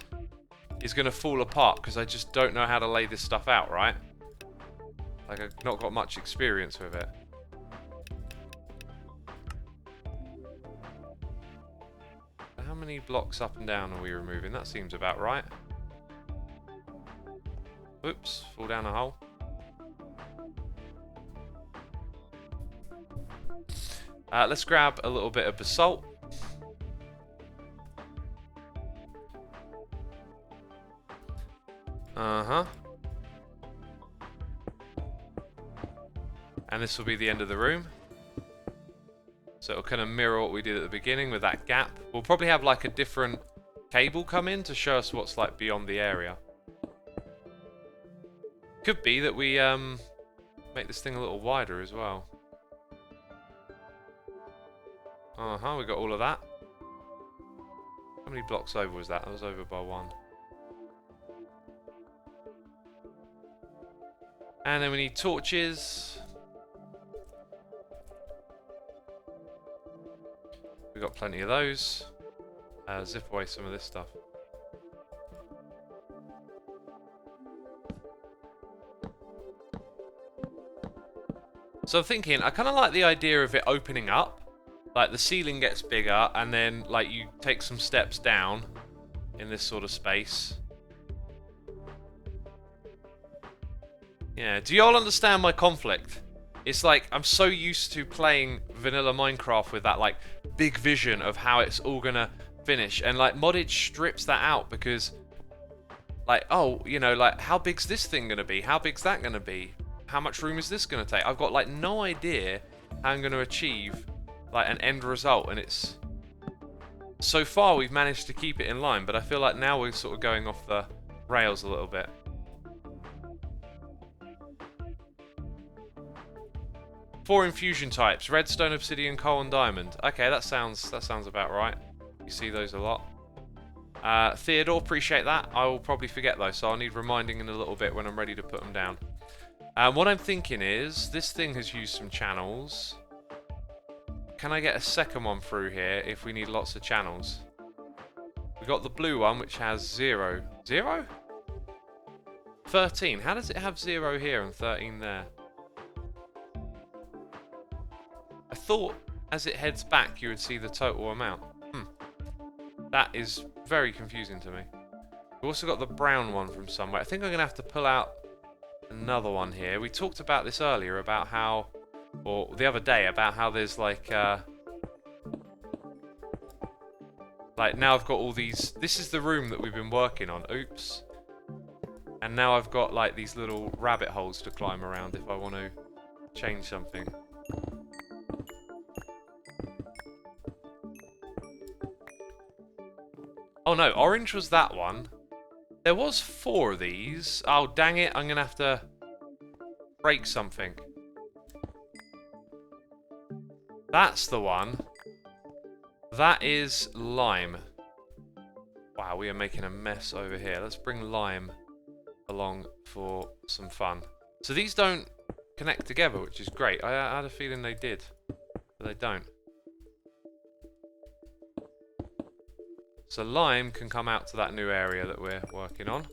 is going to fall apart because I just don't know how to lay this stuff out, right? Like, I've not got much experience with it. How many blocks up and down are we removing? That seems about right. Oops, fall down a hole. Let's grab a little bit of basalt. And this will be the end of the room. So it'll kind of mirror what we did at the beginning with that gap. We'll probably have like a different cable come in to show us what's like beyond the area. Could be that we make this thing a little wider as well. We got all of that. How many blocks over was that? That was over by 1. And then we need torches. We've got plenty of those. Zip away some of this stuff. So I'm thinking, I kind of like the idea of it opening up. Like the ceiling gets bigger and then like you take some steps down in this sort of space. Yeah, do y'all understand my conflict? It's like I'm so used to playing vanilla Minecraft with that like big vision of how it's all gonna finish, and like modded strips that out because like, oh, you know, like how big's this thing gonna be? How big's that gonna be? How much room is this gonna take? I've got like no idea how I'm gonna achieve like an end result, and it's so far we've managed to keep it in line, but I feel like now we're sort of going off the rails a little bit. Four infusion types: redstone, obsidian, coal, and diamond. Okay, that sounds about right. You see those a lot. Theodore, appreciate that. I will probably forget those, so I'll need reminding in a little bit when I'm ready to put them down. What I'm thinking is, this thing has used some channels. Can I get a second one through here if we need lots of channels? We got the blue one, which has 0. 0? 13. How does it have 0 here and 13 there? I thought as it heads back you would see the total amount. That is very confusing to me. We've also got the brown one from somewhere. I think I'm going to have to pull out another one here. We talked about this earlier about how, or the other day, about how there's like now I've got all these, this is the room that we've been working on. Oops. And now I've got like these little rabbit holes to climb around if I want to change something. Oh no, orange was that one. There was 4 of these. Oh dang it, I'm gonna have to break something. That's the one. That is lime. Wow, we are making a mess over here. Let's bring lime along for some fun. So these don't connect together, which is great. I had a feeling they did, but they don't. So lime can come out to that new area that we're working on.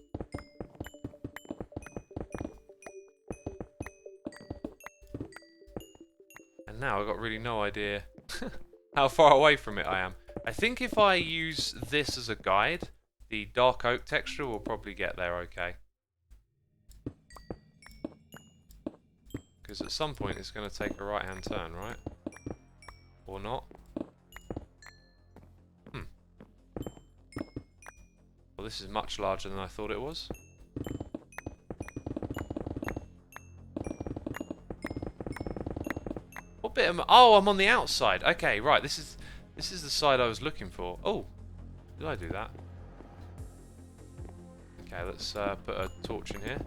And now I've got really no idea how far away from it I am. I think if I use this as a guide, the dark oak texture will probably get there okay. Because at some point it's going to take a right hand turn, right? Or not. this is much larger than I thought it was. What bit am I? Oh, I'm on the outside. Okay, right. This is the side I was looking for. Oh, did I do that? Okay, let's put a torch in here.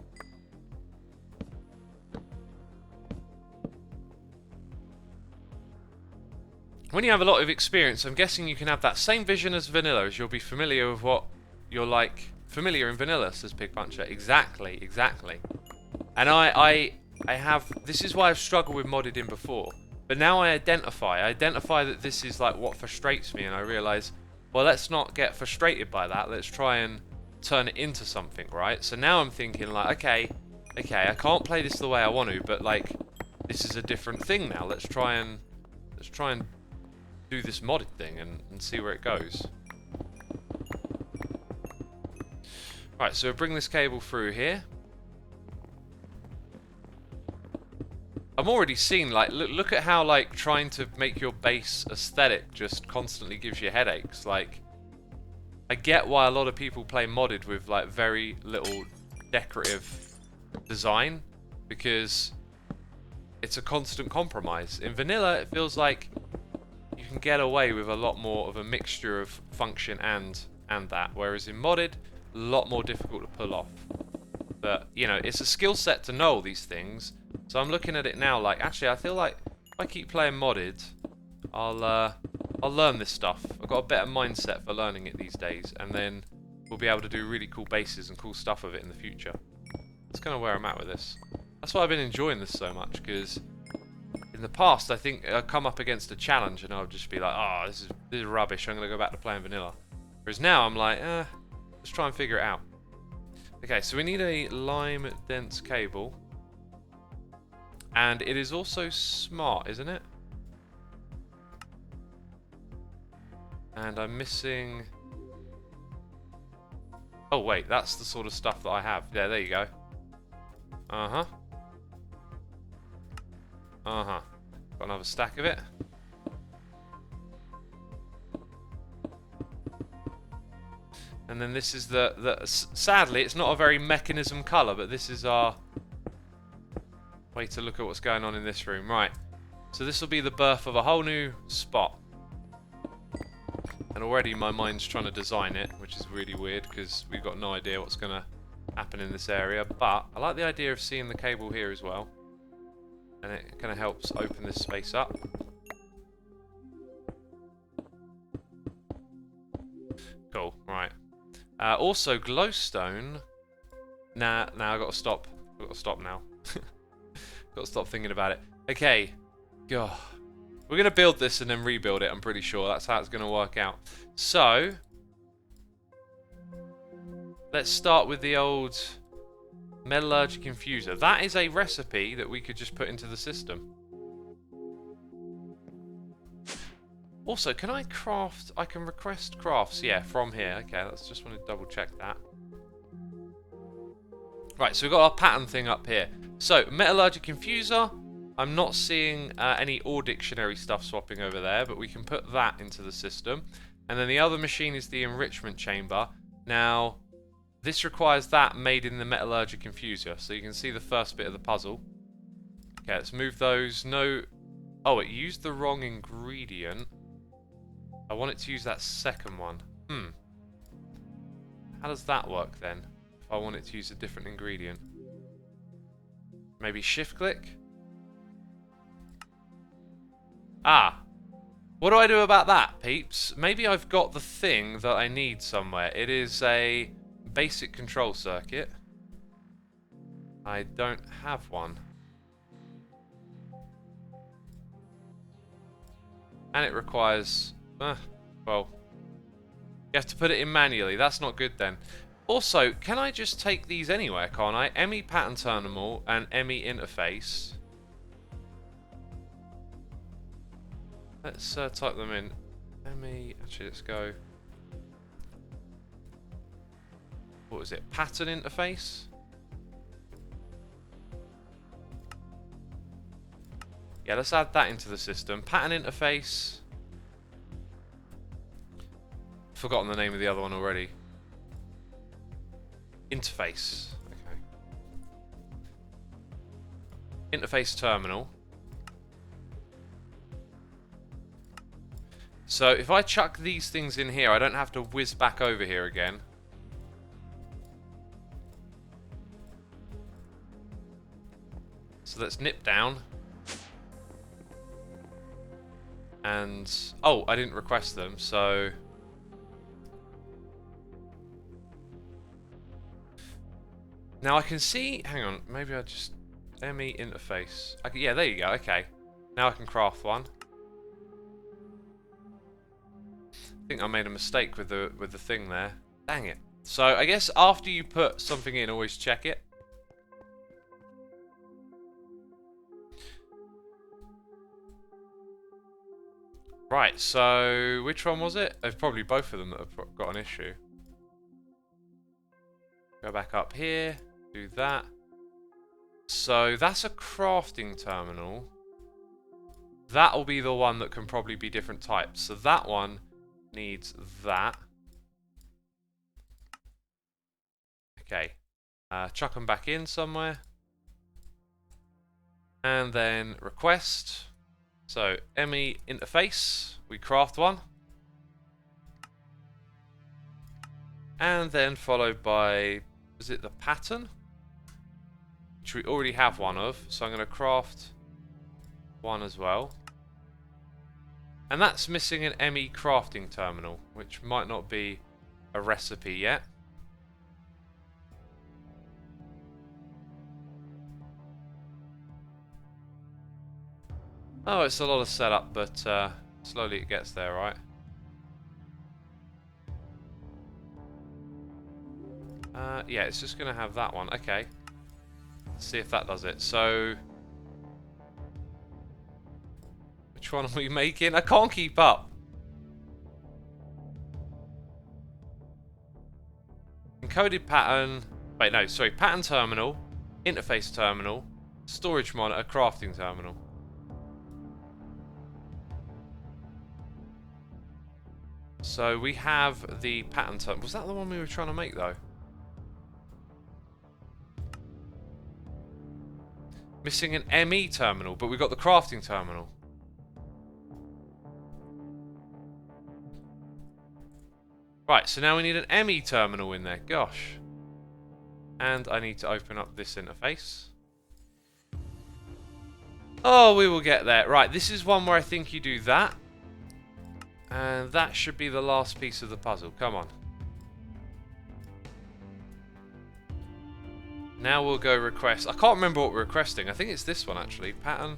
When you have a lot of experience, I'm guessing you can have that same vision as vanilla, as you'll be familiar with what you're like. Familiar in vanilla, says Pig Puncher. Exactly, exactly. And I have, this is why I've struggled with modded in before. But now I identify that this is like what frustrates me, and I realise, well, let's not get frustrated by that. Let's try and turn it into something, right? So now I'm thinking like, okay, I can't play this the way I want to, but like, this is a different thing now. Let's try and do this modded thing and see where it goes. Right, so we'll bring this cable through here. I'm already seeing, like, look at how, like, trying to make your base aesthetic just constantly gives you headaches. Like, I get why a lot of people play modded with, like, very little decorative design, because it's a constant compromise. In vanilla, it feels like you can get away with a lot more of a mixture of function and that, whereas in modded, a lot more difficult to pull off. But, you know, it's a skill set to know all these things. So I'm looking at it now like, actually, I feel like if I keep playing modded, I'll learn this stuff. I've got a better mindset for learning it these days, and then we'll be able to do really cool bases and cool stuff with it in the future. That's kind of where I'm at with this. That's why I've been enjoying this so much, because in the past, I think I'll come up against a challenge and I'll just be like, oh, this is rubbish, I'm going to go back to playing vanilla. Whereas now I'm like, let's try and figure it out. Okay, so we need a lime dense cable. And it is also smart, isn't it? And I'm missing... Oh wait, that's the sort of stuff that I have. Yeah, there you go. Uh-huh. Uh-huh. Got another stack of it. And then this is sadly, it's not a very Mekanism colour, but this is our way to look at what's going on in this room. Right. So this will be the birth of a whole new spot. And already my mind's trying to design it, which is really weird because we've got no idea what's going to happen in this area. But I like the idea of seeing the cable here as well. And it kind of helps open this space up. Cool. Right. Also, glowstone. Nah, I've got to stop. I've got to stop now. Got to stop thinking about it. Okay. God. We're going to build this and then rebuild it, I'm pretty sure. That's how it's going to work out. So, let's start with the old metallurgic infuser. That is a recipe that we could just put into the system. Also, can I craft... I can request crafts, yeah, from here. Okay, let's just want to double check that. Right, so we've got our pattern thing up here. So, metallurgic infuser. I'm not seeing any ore dictionary stuff swapping over there, but we can put that into the system. And then the other machine is the enrichment chamber. Now, this requires that made in the metallurgic infuser. So you can see the first bit of the puzzle. Okay, let's move those. No... Oh, it used the wrong ingredient. I want it to use that second one. How does that work then? If I want it to use a different ingredient. Maybe shift click? Ah. What do I do about that, peeps? Maybe I've got the thing that I need somewhere. It is a basic control circuit. I don't have one. And it requires... well, you have to put it in manually. That's not good then. Also, can I just take these anywhere, can't I? ME pattern terminal and ME interface. Let's type them in. ME, actually, let's go. What was it? Pattern interface? Yeah, let's add that into the system. Pattern interface. Forgotten the name of the other one already. interface. Okay. Interface terminal. So if I chuck these things in here, I don't have to whiz back over here again. So let's nip down. And, oh, I didn't request them, so... Now I can see, hang on, maybe I just, ME interface. Yeah, there you go, okay. Now I can craft one. I think I made a mistake with the thing there. Dang it. So I guess after you put something in, always check it. Right, so which one was it? It's probably both of them that have got an issue. Go back up here, do that. So that's a crafting terminal. That'll be the one that can probably be different types. So that one needs that. Okay. Chuck them back in somewhere. And then request. So ME interface. We craft one. And then followed by, is it the pattern? Which we already have one of. So I'm going to craft one as well. And that's missing an ME crafting terminal, which might not be a recipe yet. Oh, it's a lot of setup, but slowly it gets there, right? Yeah, it's just going to have that one. Okay. Let's see if that does it. So... which one are we making? I can't keep up. Encoded pattern. Wait, no, sorry. Pattern terminal, interface terminal, storage monitor, crafting terminal. So we have the pattern terminal. Was that the one we were trying to make though? Missing an ME terminal, but we got the crafting terminal. Right, so now we need an ME terminal in there. Gosh. And I need to open up this interface. Oh, we will get there. Right, this is one where I think you do that. And that should be the last piece of the puzzle. Come on. Now we'll go request. I can't remember what we're requesting. I think it's this one, actually. Pattern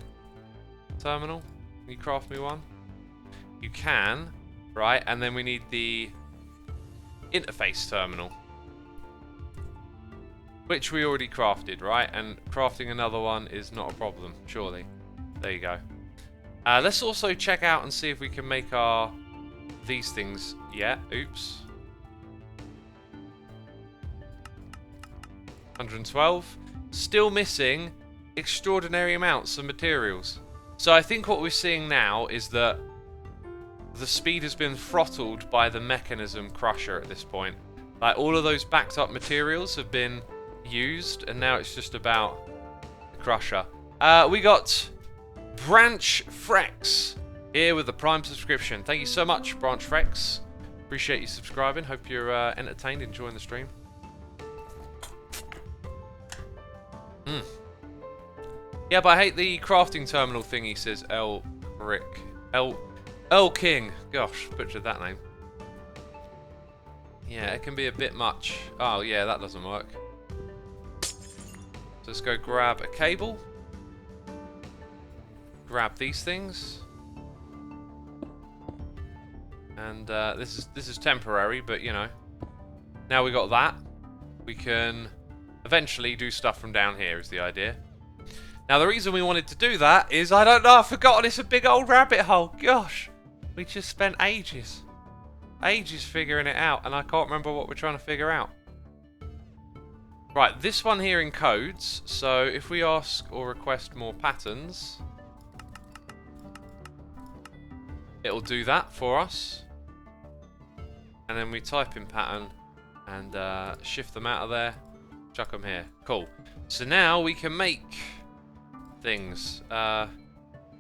terminal. Can you craft me one? You can. Right, and then we need the... interface terminal, which we already crafted, right? And crafting another one is not a problem, surely. There you go. Let's also check out and see if we can make these things. Yeah, oops. 112. Still missing extraordinary amounts of materials. So I think what we're seeing now is that the speed has been throttled by the Mekanism crusher at this point. Like, all of those backed up materials have been used, and now it's just about the crusher. We got Branch Frex here with the Prime subscription. Thank you so much, Branch Frex. Appreciate you subscribing. Hope you're entertained, enjoying the stream. Yeah, but I hate the crafting terminal thing, he says. L King. Gosh, butchered that name. Yeah, it can be a bit much. Oh, yeah, that doesn't work. So let's go grab a cable. Grab these things. And this is temporary, but you know. Now we got that. We can eventually do stuff from down here is the idea. Now the reason we wanted to do that is, I don't know, I've forgotten, it's a big old rabbit hole. Gosh. We just spent ages figuring it out, and I can't remember what we're trying to figure out. Right, this one here encodes, so if we ask or request more patterns, it'll do that for us. And then we type in pattern and shift them out of there. Chuck them here. Cool. So now we can make things.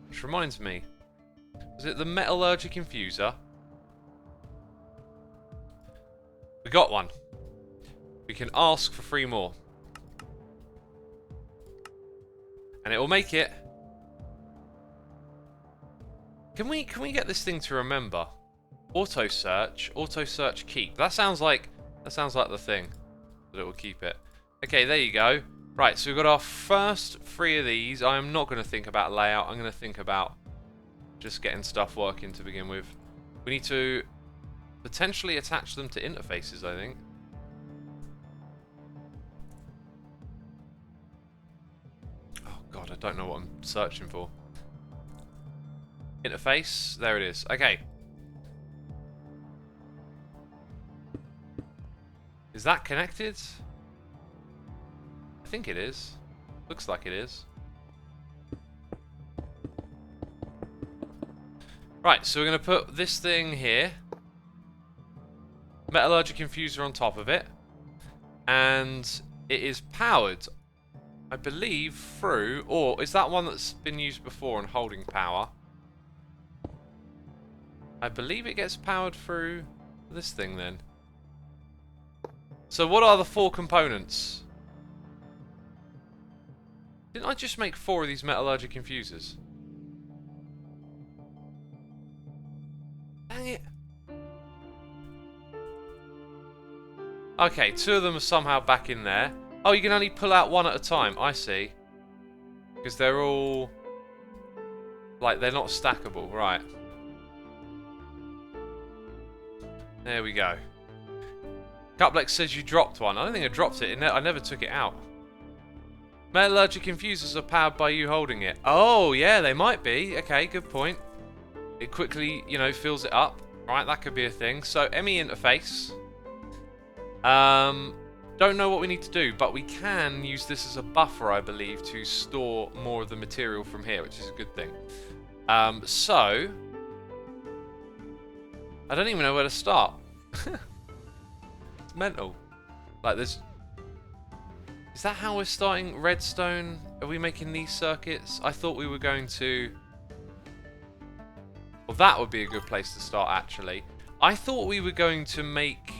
Which reminds me. Was it the metallurgic infuser? We got one. We can ask for 3 more. And it will make it. Can we get this thing to remember? Auto search keep. That sounds like the thing that it will keep it. Okay, there you go. Right, so we've got our first 3 of these. I am not going to think about layout. I'm going to think about just getting stuff working to begin with. We need to potentially attach them to interfaces, I think. Oh god, I don't know what I'm searching for. Interface, there it is. Okay. Is that connected? I think it is. Looks like it is. Right, so we're going to put this thing here. Metallurgic infuser on top of it. And it is powered, I believe, through... Or is that one that's been used before and holding power? I believe it gets powered through this thing then. So what are the 4 components? Didn't I just make 4 of these metallurgic infusers? Dang it. Okay, 2 of them are somehow back in there. Oh, you can only pull out 1 at a time. I see. Because they're all... Like, they're not stackable. Right. There we go. Cuplex says you dropped one. I don't think I dropped it. I never took it out. Metallurgic infusers are powered by you holding it. Oh, yeah, they might be. Okay, good point. It quickly, you know, fills it up. Right, that could be a thing. So, ME interface. Don't know what we need to do, but we can use this as a buffer, I believe, to store more of the material from here, which is a good thing. So... I don't even know where to start. It's mental. Like, there's... Is that how we're starting redstone? Are we making these circuits? I thought we were going to... Well, that would be a good place to start, actually. I thought we were going to make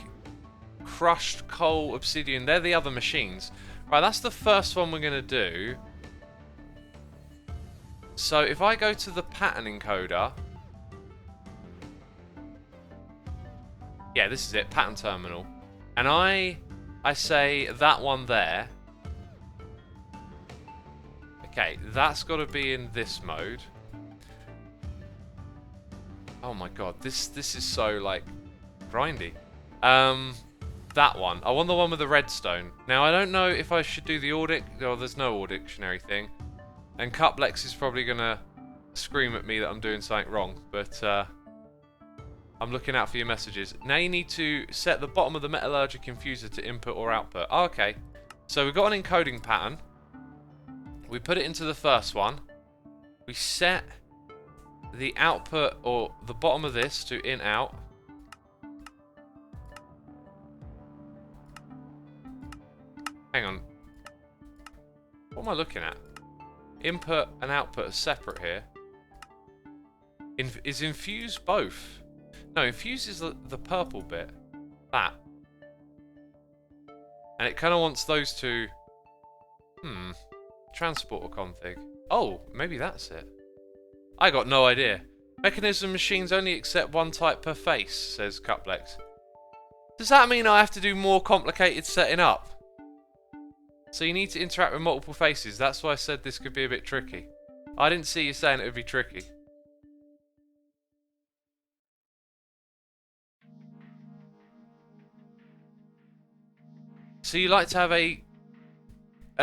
crushed coal, obsidian. They're the other machines. Right, that's the first one we're going to do. So, if I go to the pattern encoder... Yeah, this is it, pattern terminal. And I say that one there. Okay, that's got to be in this mode. Oh my god, this is so, like, grindy. That one. I want the one with the redstone. Now, I don't know if I should do the audit. Oh, there's no audit dictionary thing. And Cuplex is probably going to scream at me that I'm doing something wrong. But, I'm looking out for your messages. Now you need to set the bottom of the metallurgic infuser to input or output. Oh, okay. So we've got an encoding pattern. We put it into the first one. We set the output or the bottom of this to in out. Hang on. What am I looking at? Input and output are separate here. Is infuse both? No, infuse is the purple bit. That. And it kind of wants those two... Transporter config. Oh, maybe that's it. I got no idea. Mekanism machines only accept 1 type per face, says Cuplex. Does that mean I have to do more complicated setting up? So you need to interact with multiple faces. That's why I said this could be a bit tricky. I didn't see you saying it would be tricky. So you like to have a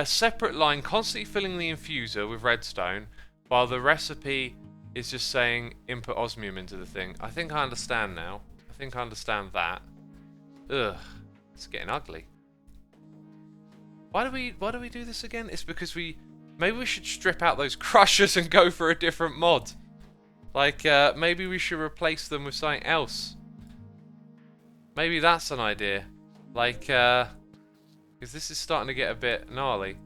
separate line constantly filling the infuser with redstone, while the recipe is just saying input osmium into the thing. I think I understand now. I think I understand that. Ugh, it's getting ugly. Why do we do this again? It's because maybe we should strip out those crushers and go for a different mod. Like maybe we should replace them with something else. Maybe that's an idea. Like Because this is starting to get a bit gnarly.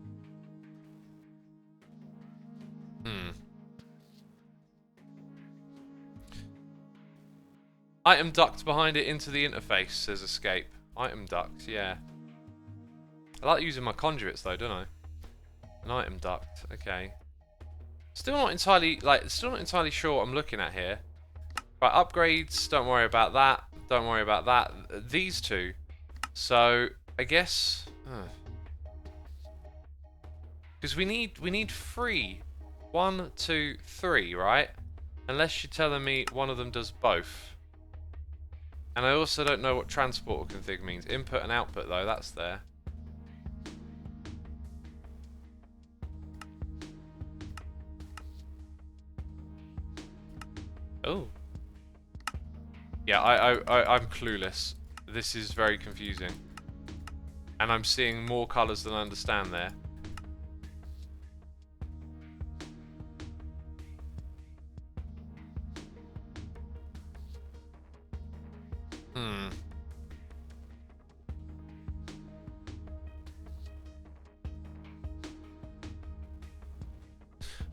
Item duct behind it into the interface, says escape. Item duct, yeah. I like using my conduits though, don't I? An item duct, okay. Still not entirely sure what I'm looking at here. Right, upgrades, don't worry about that. Don't worry about that. These two. So, I guess... Because we need 3. 1, 2, 3, right? Unless you're telling me one of them does both. And I also don't know what transporter config means. Input and output though, that's there. Oh. Yeah, I'm clueless. This is very confusing. And I'm seeing more colours than I understand there.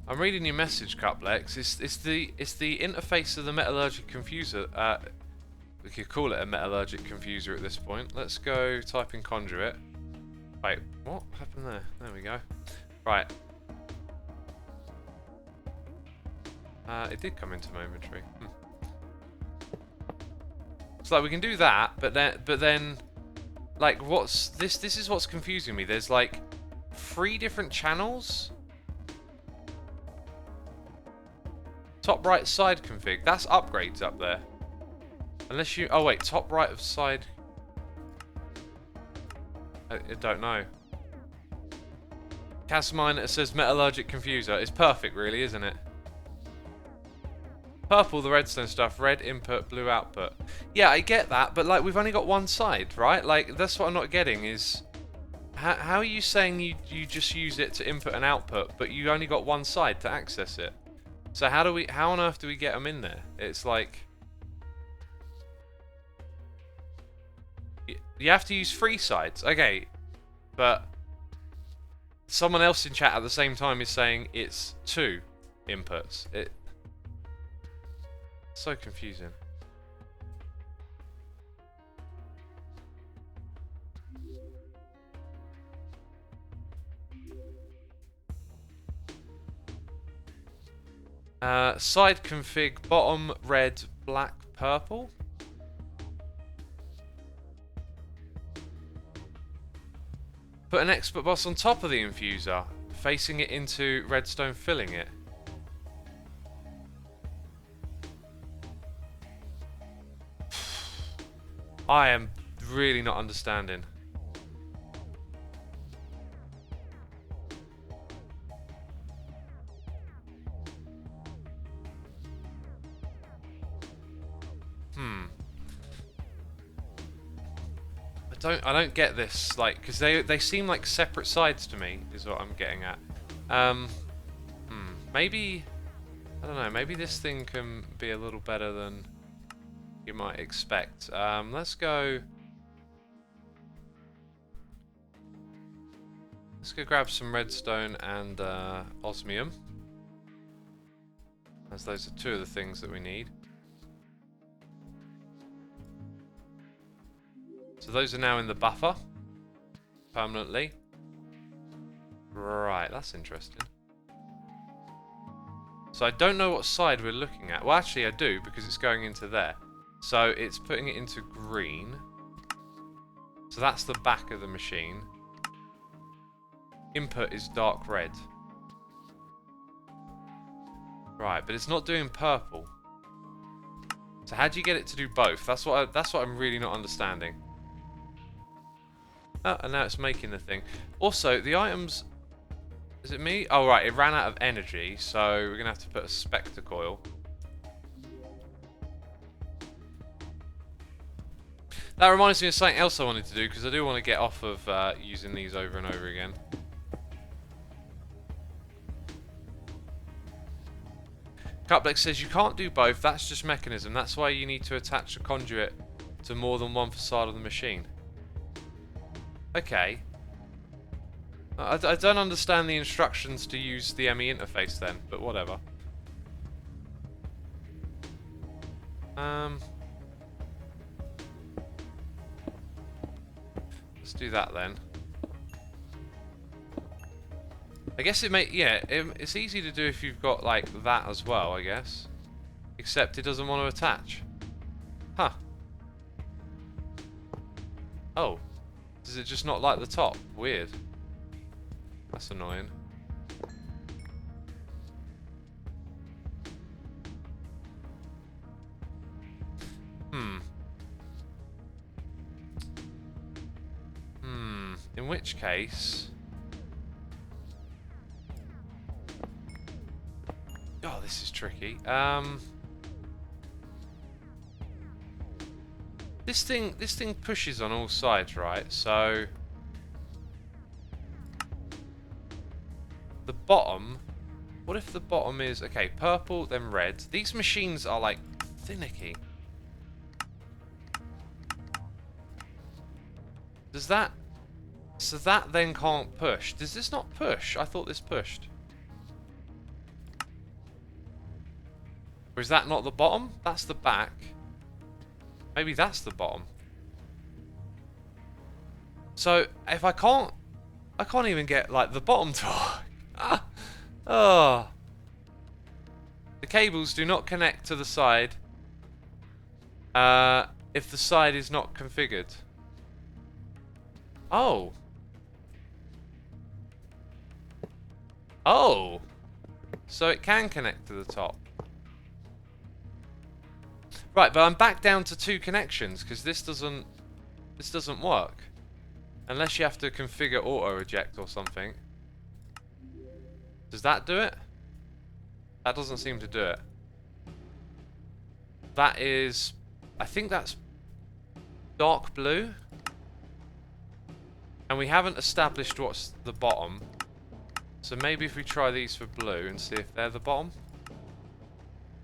I'm reading your message, Cuplex. It's the interface of the metallurgic confuser. We could call it a metallurgic confuser at this point. Let's go type in conduit. Wait, what happened there? There we go. Right. It did come into my inventory. So like we can do that, but then, like, what's this? This is what's confusing me. There's like 3 different channels. Top right side config. That's upgrades up there. Unless you... Oh, wait. Top right of side... I don't know. Casmine, it says metallurgic confuser. It's perfect, really, isn't it? Purple, the redstone stuff. Red input, blue output. Yeah, I get that, but, like, we've only got one side, right? Like, that's what I'm not getting is... How are you saying you just use it to input and output, but you only got one side to access it? So how on earth do we get them in there? It's like... You have to use 3 sides. Okay. But... Someone else in chat at the same time is saying it's 2 inputs. It's so confusing. Side config, bottom, red, black, purple. Put an expert boss on top of the infuser, facing it into redstone, filling it. I am really not understanding. I don't get this, like, because they seem like separate sides to me, is what I'm getting at. Maybe, I don't know, maybe this thing can be a little better than you might expect. Let's go grab some redstone and osmium, as those are 2 of the things that we need. So those are now in the buffer permanently. Right, that's interesting. So I don't know what side we're looking at. Well, actually I do, because it's going into there. So it's putting it into green. So that's the back of the machine. Input is dark red. Right, but it's not doing purple. So how do you get it to do both? That's what I'm really not understanding. Oh, and now it's making the thing. Also, the items... Is it me? Oh, right, it ran out of energy, so we're going to have to put a spectre coil. That reminds me of something else I wanted to do, because I do want to get off of using these over and over again. Cuplex says you can't do both, that's just Mekanism. That's why you need to attach a conduit to more than one facade of the machine. Okay. I don't understand the instructions to use the ME interface then, but whatever. Let's do that then. I guess it's easy to do if you've got like that as well, I guess. Except it doesn't want to attach. Huh. Oh. Does it just not like the top? Weird. That's annoying. In which case... Oh, this is tricky. This thing pushes on all sides, right? So the bottom. What if the bottom is okay? Purple, then red. These machines are like finicky. Does that? So that then can't push. Does this not push? I thought this pushed. Or is that not the bottom? That's the back. Maybe that's the bottom. So if I can't even get like the bottom to work. Oh. The cables do not connect to the side if the side is not configured. Oh. Oh. So it can connect to the top. Right, but I'm back down to 2 connections because this doesn't work. Unless you have to configure auto eject or something. Does that do it? That doesn't seem to do it. That is, I think that's dark blue. And we haven't established what's the bottom. So maybe if we try these for blue and see if they're the bottom.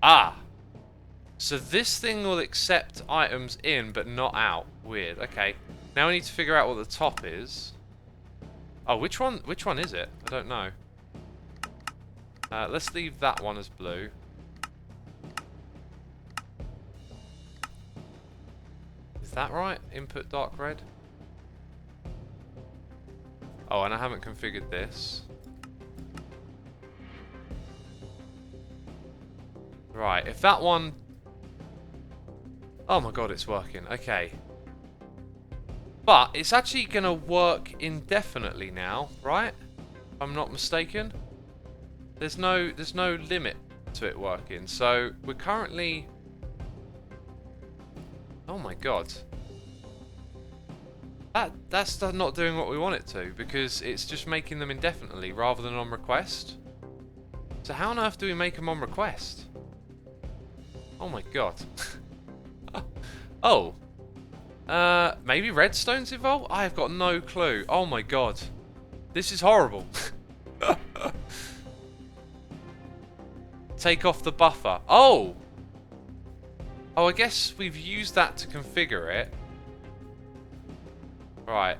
Ah! So this thing will accept items in, but not out. Weird. Okay. Now we need to figure out what the top is. Oh, which one is it? I don't know. Let's leave that one as blue. Is that right? Input dark red? Oh, and I haven't configured this. Right, if that one... Oh my god, it's working. Okay. But it's actually going to work indefinitely now, right? If I'm not mistaken. There's no limit to it working. So we're currently... Oh my god. That's not doing what we want it to, because it's just making them indefinitely rather than on request. So how on earth do we make them on request? Oh my god. Oh. Maybe redstone's involved? I have got no clue. Oh my god. This is horrible. Take off the buffer. Oh! Oh, I guess we've used that to configure it. Right.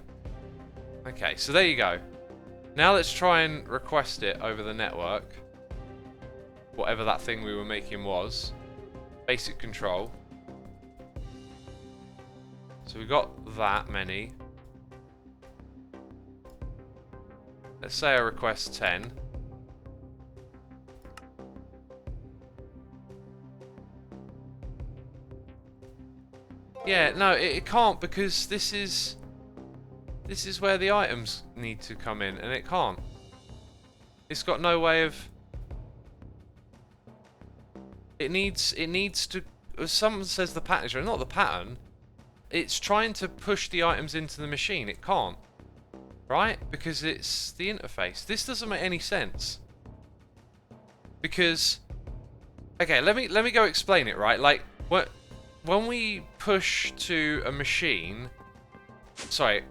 Okay, so there you go. Now let's try and request it over the network. Whatever that thing we were making was. Basic control. So we got that many. Let's say I request 10. Yeah, no, it can't, because this is where the items need to come in, and it can't. It's got no way of... It needs to... Someone says the pattern is right. Not the pattern. It's trying to push the items into the machine. It can't. Right? Because it's the interface. This doesn't make any sense. Because... Okay, let me go explain it, right? Like, when we push to a machine... Sorry,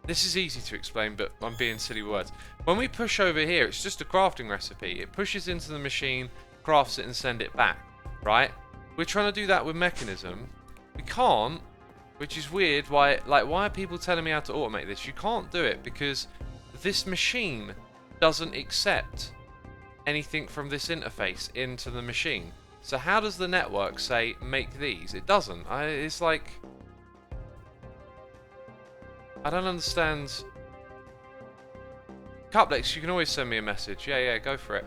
this is easy to explain, but I'm being silly words. When we push over here, it's just a crafting recipe. It pushes into the machine, crafts it, and send it back, right? We're trying to do that with Mekanism. We can't, which is weird. Why are people telling me how to automate this? You can't do it because this machine doesn't accept anything from this interface into the machine. So how does the network say make these? It doesn't. It's like, I don't understand. Cuplex, you can always send me a message. Yeah, go for it.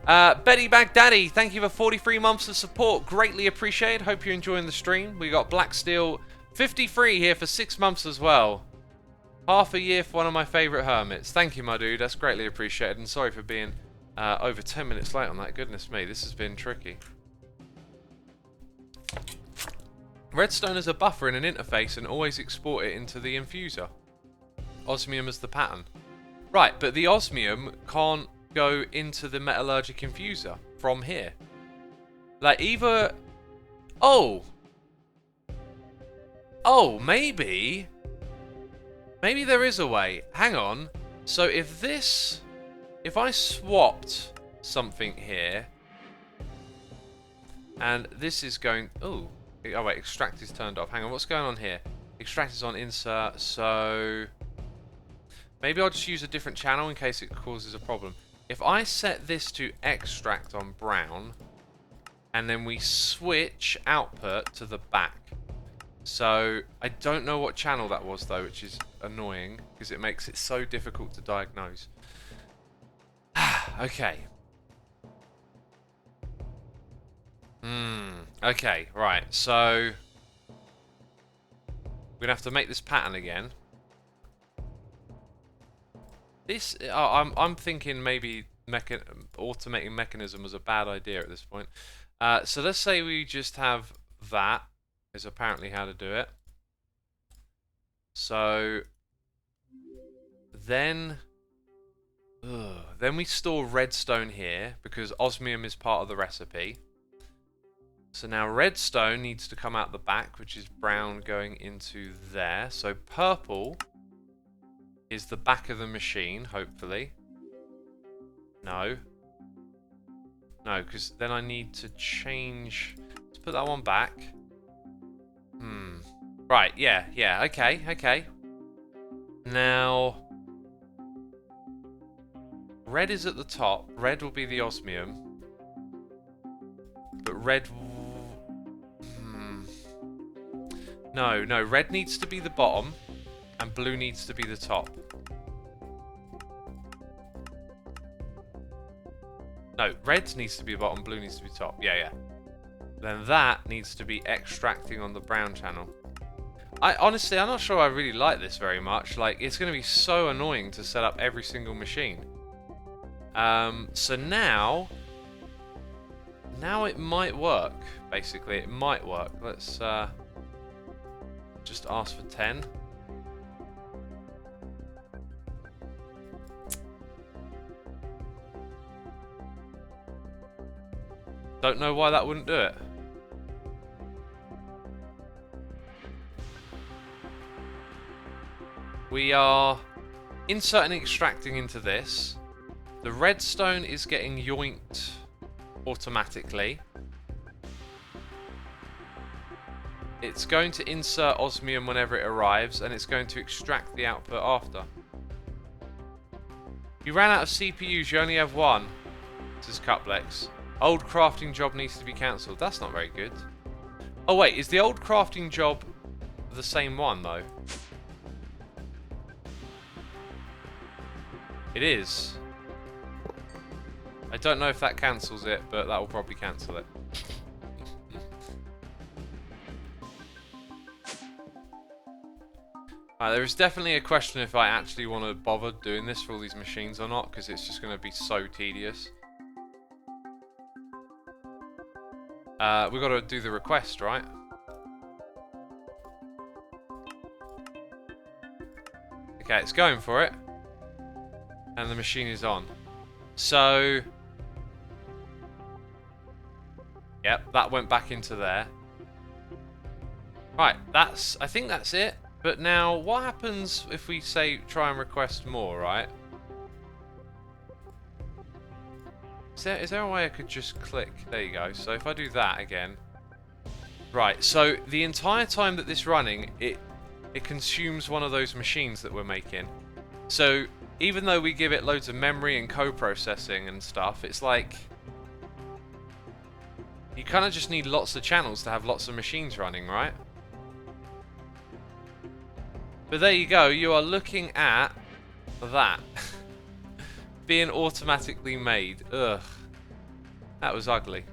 Betty Baghdadi, thank you for 43 months of support. Greatly appreciated. Hope you're enjoying the stream. We got Black Steel 53 here for 6 months as well. Half a year for one of my favourite hermits. Thank you, my dude. That's greatly appreciated. And sorry for being over 10 minutes late on that. Goodness me, this has been tricky. Redstone as a buffer in an interface and always export it into the infuser. Osmium as the pattern. Right, but the osmium can't go into the metallurgic infuser from here. Like either... Oh, maybe there is a way. Hang on. So if I swapped something here, and this is going... Oh wait, extract is turned off. Hang on, what's going on here? Extract is on insert, so... Maybe I'll just use a different channel in case it causes a problem. If I set this to extract on brown, and then we switch output to the back. So, I don't know what channel that was though, which is annoying, because it makes it so difficult to diagnose. Okay. Okay, right, so... We're going to have to make this pattern again. This, I'm thinking maybe automating Mekanism was a bad idea at this point. So let's say we just have that, is apparently how to do it. So then we store redstone here because osmium is part of the recipe. So now redstone needs to come out the back, which is brown going into there. So purple is the back of the machine, hopefully. No, because then I need to change. Let's put that one back. Right, yeah, okay. Now, red is at the top. Red will be the osmium. But red... No, red needs to be the bottom, and blue needs to be the top. No, red needs to be the bottom, blue needs to be top. Yeah. Then that needs to be extracting on the brown channel. Honestly, I'm not sure I really like this very much. Like, it's going to be so annoying to set up every single machine. So now it might work, basically. It might work. Let's just ask for 10. Don't know why that wouldn't do it. We are inserting and extracting into this. The redstone is getting yoinked automatically. It's going to insert osmium whenever it arrives, and it's going to extract the output after. You ran out of CPUs, you only have one, says Cuplex. Old crafting job needs to be cancelled. That's not very good. Oh wait, is the old crafting job the same one though? It is. I don't know if that cancels it, but that will probably cancel it. There is definitely a question if I actually want to bother doing this for all these machines or not, because it's just going to be so tedious. We've got to do the request, right? Okay, it's going for it. And the machine is on. So... Yep, that went back into there. Right, I think that's it. But now, what happens if we say try and request more, right? Is there a way I could just click? There you go. So if I do that again. Right, so the entire time that this is running, it consumes one of those machines that we're making. So even though we give it loads of memory and co-processing and stuff, it's like you kind of just need lots of channels to have lots of machines running, right? But there you go, you are looking at that being automatically made. Ugh, that was ugly.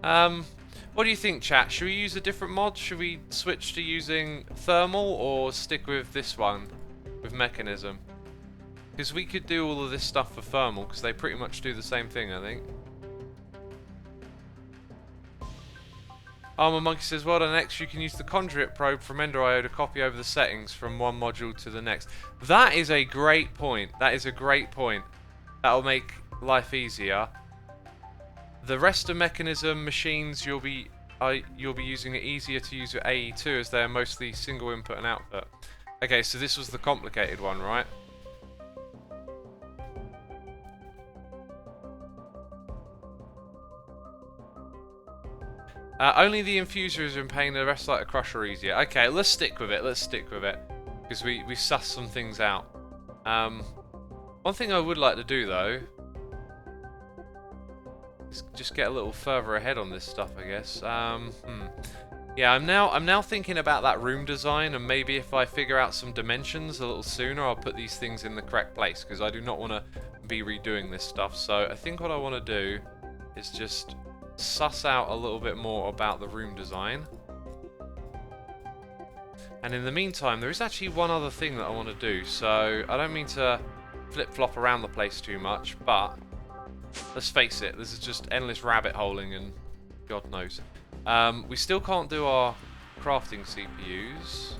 What do you think, chat? Should we use a different mod? Should we switch to using thermal or stick with this one, with Mekanism? Because we could do all of this stuff for thermal, because they pretty much do the same thing, I think. Armor Monkey says, well done, X, you can use the conduit probe from Ender.io to copy over the settings from one module to the next. That is a great point. That is a great point. That'll make life easier. The rest of Mekanism machines, you'll be using it easier to use with AE2 as they're mostly single input and output. Okay, so this was the complicated one, right? Only the infuser is in pain, the rest like a crusher are easier. Okay, let's stick with it, let's stick with it. Because we sussed some things out. One thing I would like to do though is just get a little further ahead on this stuff, I guess. Yeah, I'm now thinking about that room design, and maybe if I figure out some dimensions a little sooner, I'll put these things in the correct place, because I do not want to be redoing this stuff. So I think what I want to do is just suss out a little bit more about the room design. And in the meantime, there is actually one other thing that I want to do. So I don't mean to flip-flop around the place too much, but let's face it, this is just endless rabbit holing and God knows. We still can't do our crafting CPUs.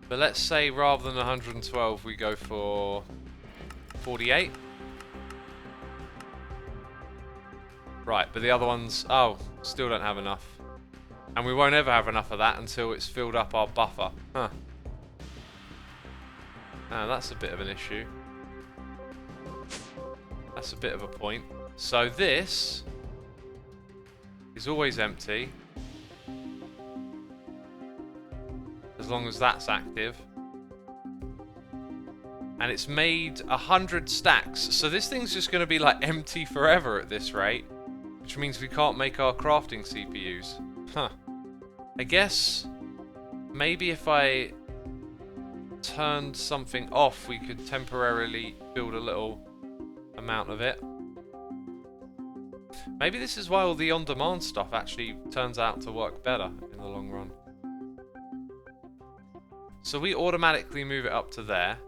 But let's say rather than 112 we go for 48. Right, but the other ones, oh, still don't have enough. And we won't ever have enough of that until it's filled up our buffer. Huh. Ah, that's a bit of an issue. That's a bit of a point. So this is always empty. As long as that's active. And it's made 100 stacks. So this thing's just going to be like empty forever at this rate. Which means we can't make our crafting CPUs. Huh. I guess maybe if I turned something off, we could temporarily build a little amount of it. Maybe this is why all the on-demand stuff actually turns out to work better in the long run. So we automatically move it up to there,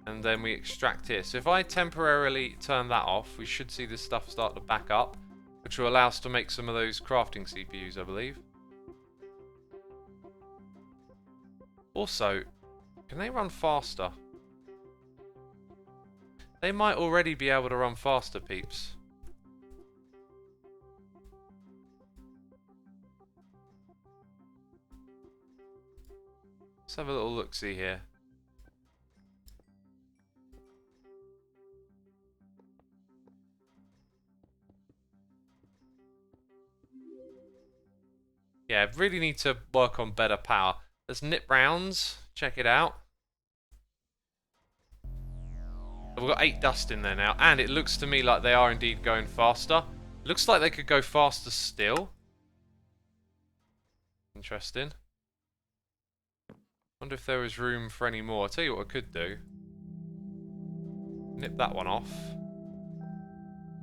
and then we extract here. So if I temporarily turn that off, we should see this stuff start to back up, which will allow us to make some of those crafting CPUs, I believe. Also, can they run faster? They might already be able to run faster, peeps. Let's have a little look-see here. Yeah, really need to work on better power. There's nip rounds. Check it out. We've got 8 dust in there now, and it looks to me like they are indeed going faster. Looks like they could go faster still. Interesting. Wonder if there was room for any more. I'll tell you what I could do. Nip that one off.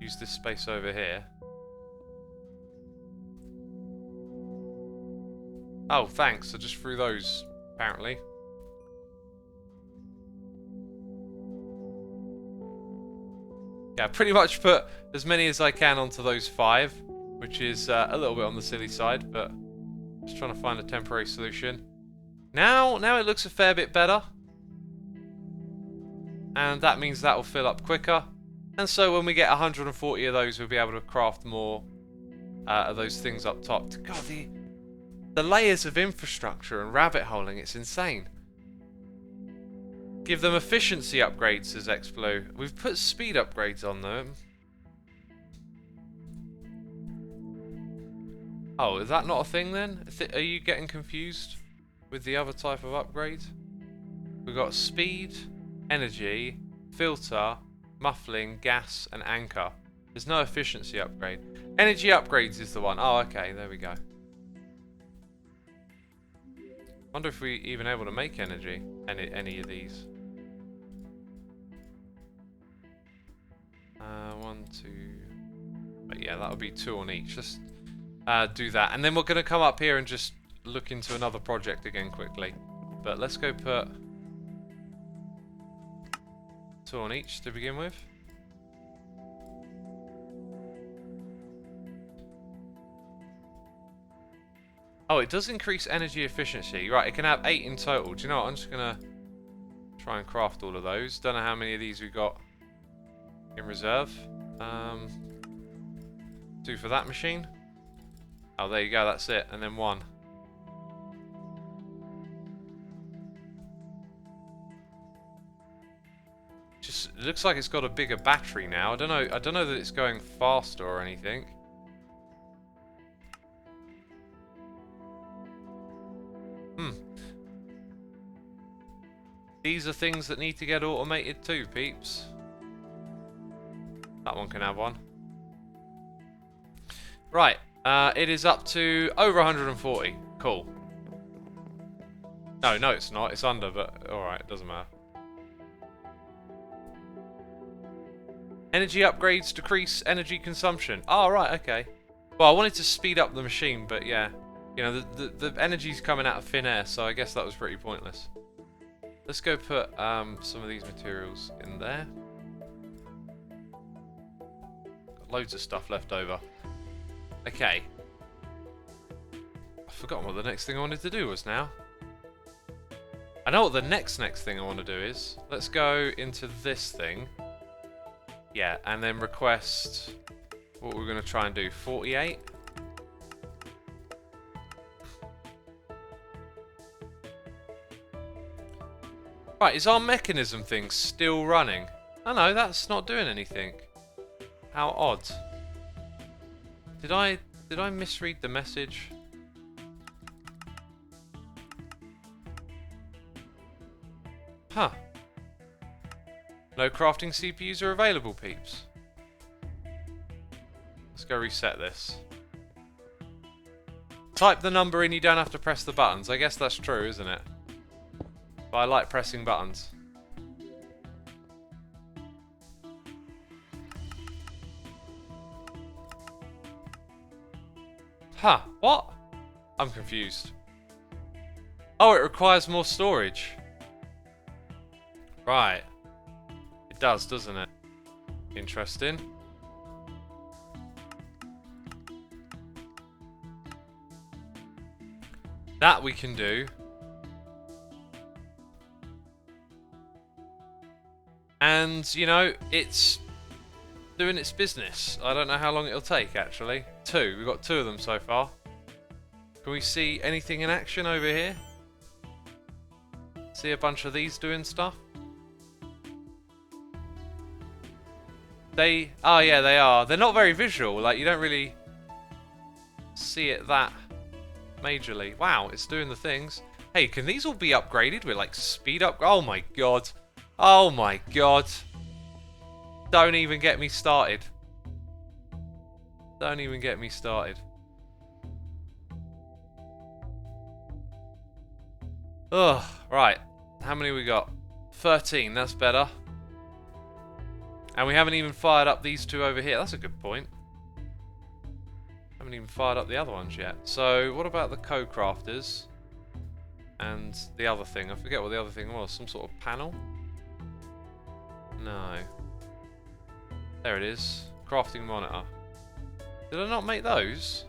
Use this space over here. Oh, thanks. I just threw those, apparently. Yeah, pretty much put as many as I can onto those 5, which is a little bit on the silly side, but just trying to find a temporary solution. Now it looks a fair bit better. And that means that will fill up quicker. And so when we get 140 of those, we'll be able to craft more of those things up top. God, the layers of infrastructure and rabbit holing, it's insane. Give them efficiency upgrades, says Xblue. We've put speed upgrades on them. Oh, is that not a thing then? Are you getting confused with the other type of upgrade? We've got speed, energy, filter, muffling, gas, and anchor. There's no efficiency upgrade. Energy upgrades is the one. Oh, okay, there we go. Wonder if we're even able to make energy. Any of these. 1, 2... But yeah, that'll be 2 on each. Just do that. And then we're going to come up here and just look into another project again quickly. But let's go put 2 on each to begin with. Oh, it does increase energy efficiency. Right, it can have 8 in total. Do you know what? I'm just going to try and craft all of those. Don't know how many of these we've got in reserve. 2 for that machine. Oh, there you go. That's it. And then 1. Just it looks like it's got a bigger battery now. I don't know that it's going faster or anything. These are things that need to get automated too, peeps. That one can have one. Right, it is up to over 140. Cool. No, it's not. It's under, but alright, it doesn't matter. Energy upgrades decrease energy consumption. Oh, right, okay. Well, I wanted to speed up the machine, but yeah. You know, the energy's coming out of thin air, so I guess that was pretty pointless. Let's go put some of these materials in there. Got loads of stuff left over. Okay. I've forgotten what the next thing I wanted to do was now. I know what the next thing I want to do is. Let's go into this thing. Yeah, and then request what we're going to try and do. 48. Right, is our mechanism thing still running? Oh no, that's not doing anything. How odd. Did I misread the message? Huh. No crafting CPUs are available, peeps. Let's go reset this. Type the number in, you don't have to press the buttons. I guess that's true, isn't it? But I like pressing buttons. Huh, what? I'm confused. Oh, it requires more storage. Right. It does, doesn't it? Interesting. That we can do. And, you know, it's doing its business. I don't know how long it'll take, actually. 2. We've got 2 of them so far. Can we see anything in action over here? See a bunch of these doing stuff? Oh yeah, they are. They're not very visual. Like, you don't really see it that majorly. Wow, it's doing the things. Hey, can these all be upgraded with, like, speed up? Oh my god. Oh my god. Don't even get me started. Don't even get me started. Ugh, right. How many we got? 13, that's better. And we haven't even fired up these 2 over here. That's a good point. Haven't even fired up the other ones yet. So, what about the co-crafters? And the other thing. I forget what the other thing was. Some sort of panel? No. There it is. Crafting monitor. Did I not make those?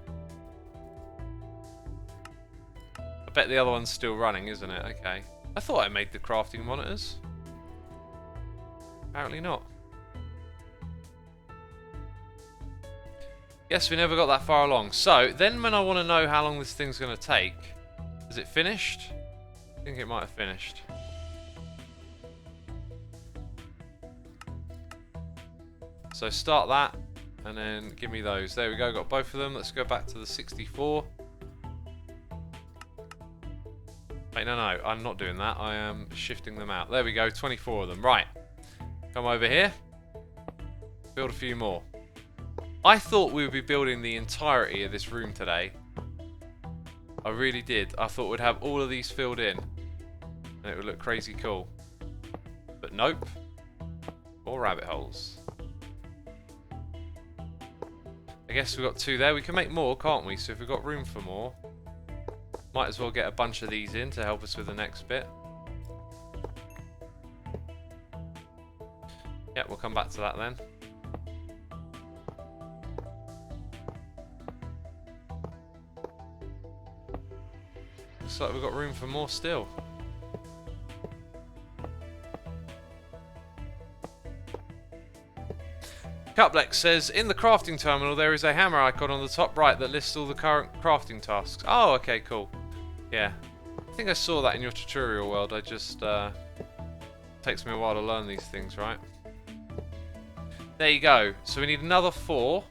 I bet the other one's still running, isn't it? Okay. I thought I made the crafting monitors. Apparently not. Yes, we never got that far along. So, then when I want to know how long this thing's going to take, is it finished? I think it might have finished. So start that, and then give me those. There we go, got both of them. Let's go back to the 64. Wait, no, I'm not doing that. I am shifting them out. There we go, 24 of them. Right. Come over here. Build a few more. I thought we would be building the entirety of this room today. I really did. I thought we'd have all of these filled in. And it would look crazy cool. But nope. More rabbit holes. I guess we've got 2 there. We can make more, can't we? So if we've got room for more, might as well get a bunch of these in to help us with the next bit. Yeah, we'll come back to that then. Looks like we've got room for more still. Cuplex says, in the crafting terminal there is a hammer icon on the top right that lists all the current crafting tasks. Oh, okay, cool. Yeah. I think I saw that in your tutorial world. I just, takes me a while to learn these things, right? There you go. So we need another 4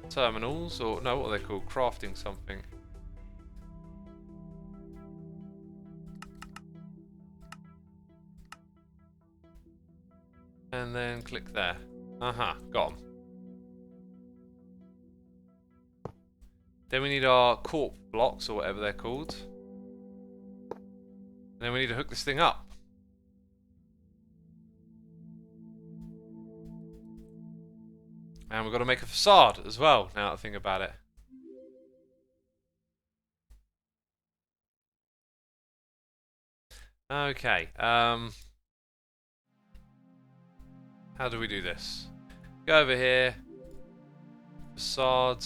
terminals, or no, what are they called? Crafting something. And then click there. Got 'em. Then we need our corp blocks, or whatever they're called. And then we need to hook this thing up. And we've got to make a facade as well, now that I think about it. Okay, how do we do this? Go over here, facade,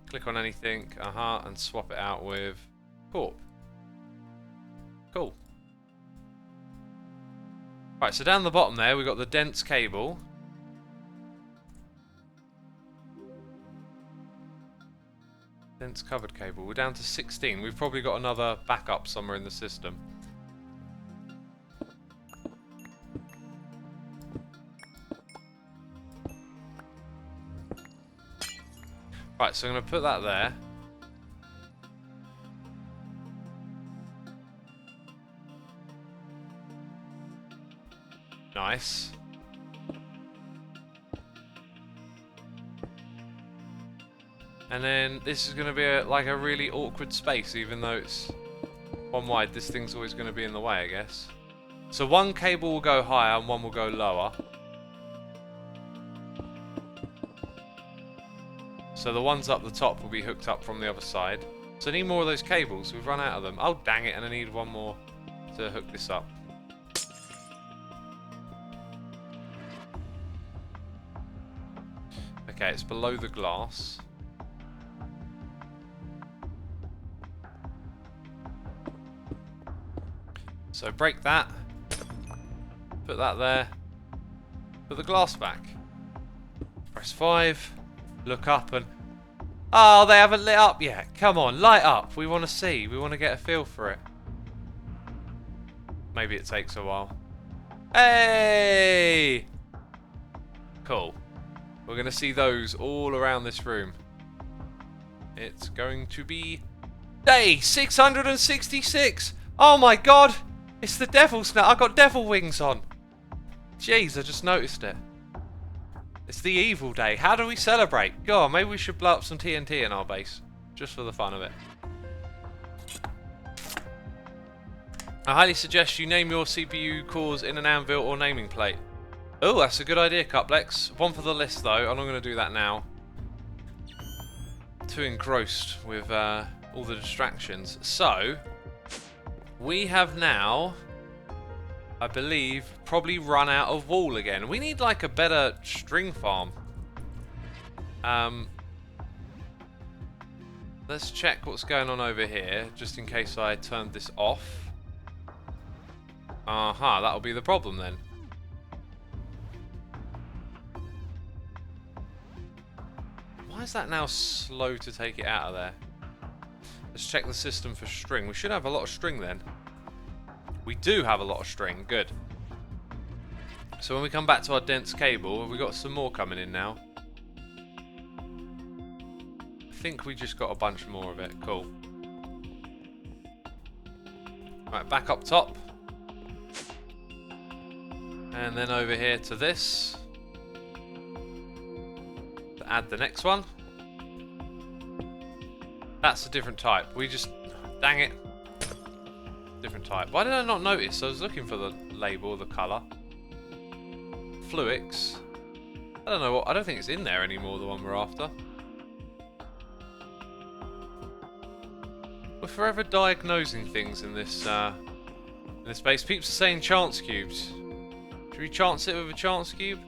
click on anything, and swap it out with corp. Cool. Right, so down the bottom there we've got the dense cable. Dense covered cable. We're down to 16. We've probably got another backup somewhere in the system. Right, so I'm going to put that there. Nice. And then this is going to be like a really awkward space, even though it's one wide. This thing's always going to be in the way, I guess. So one cable will go higher and one will go lower. So the ones up the top will be hooked up from the other side. So I need more of those cables. We've run out of them. Oh, dang it, and I need one more to hook this up. Okay, it's below the glass. So break that. Put that there. Put the glass back. Press 5. Look up and... Oh, they haven't lit up yet. Come on, light up. We want to see. We want to get a feel for it. Maybe it takes a while. Hey! Cool. We're going to see those all around this room. It's going to be day 666. Oh my god! It's the devil's now. I got devil wings on. Jeez, I just noticed it. It's the evil day. How do we celebrate? Go on, maybe we should blow up some TNT in our base. Just for the fun of it. I highly suggest you name your CPU cores in an anvil or naming plate. Oh, that's a good idea, Cuplex. One for the list, though. I'm not going to do that now. Too engrossed with all the distractions. So, we have now... I believe, probably run out of wool again. We need like a better string farm. Let's check what's going on over here, just in case I turned this off. That'll be the problem then. Why is that now slow to take it out of there? Let's check the system for string. We should have a lot of string then. We do have a lot of string, good. So when we come back to our dense cable, have we got some more coming in now? I think we just got a bunch more of it, cool. Right, back up top. And then over here to this. To add the next one. That's a different type. We just... Dang it. Different type. Why did I not notice? I was looking for the label, the colour. Fluix. I don't know what... I don't think it's in there anymore, the one we're after. We're forever diagnosing things in this space. Peeps are saying chance cubes. Should we chance it with a chance cube?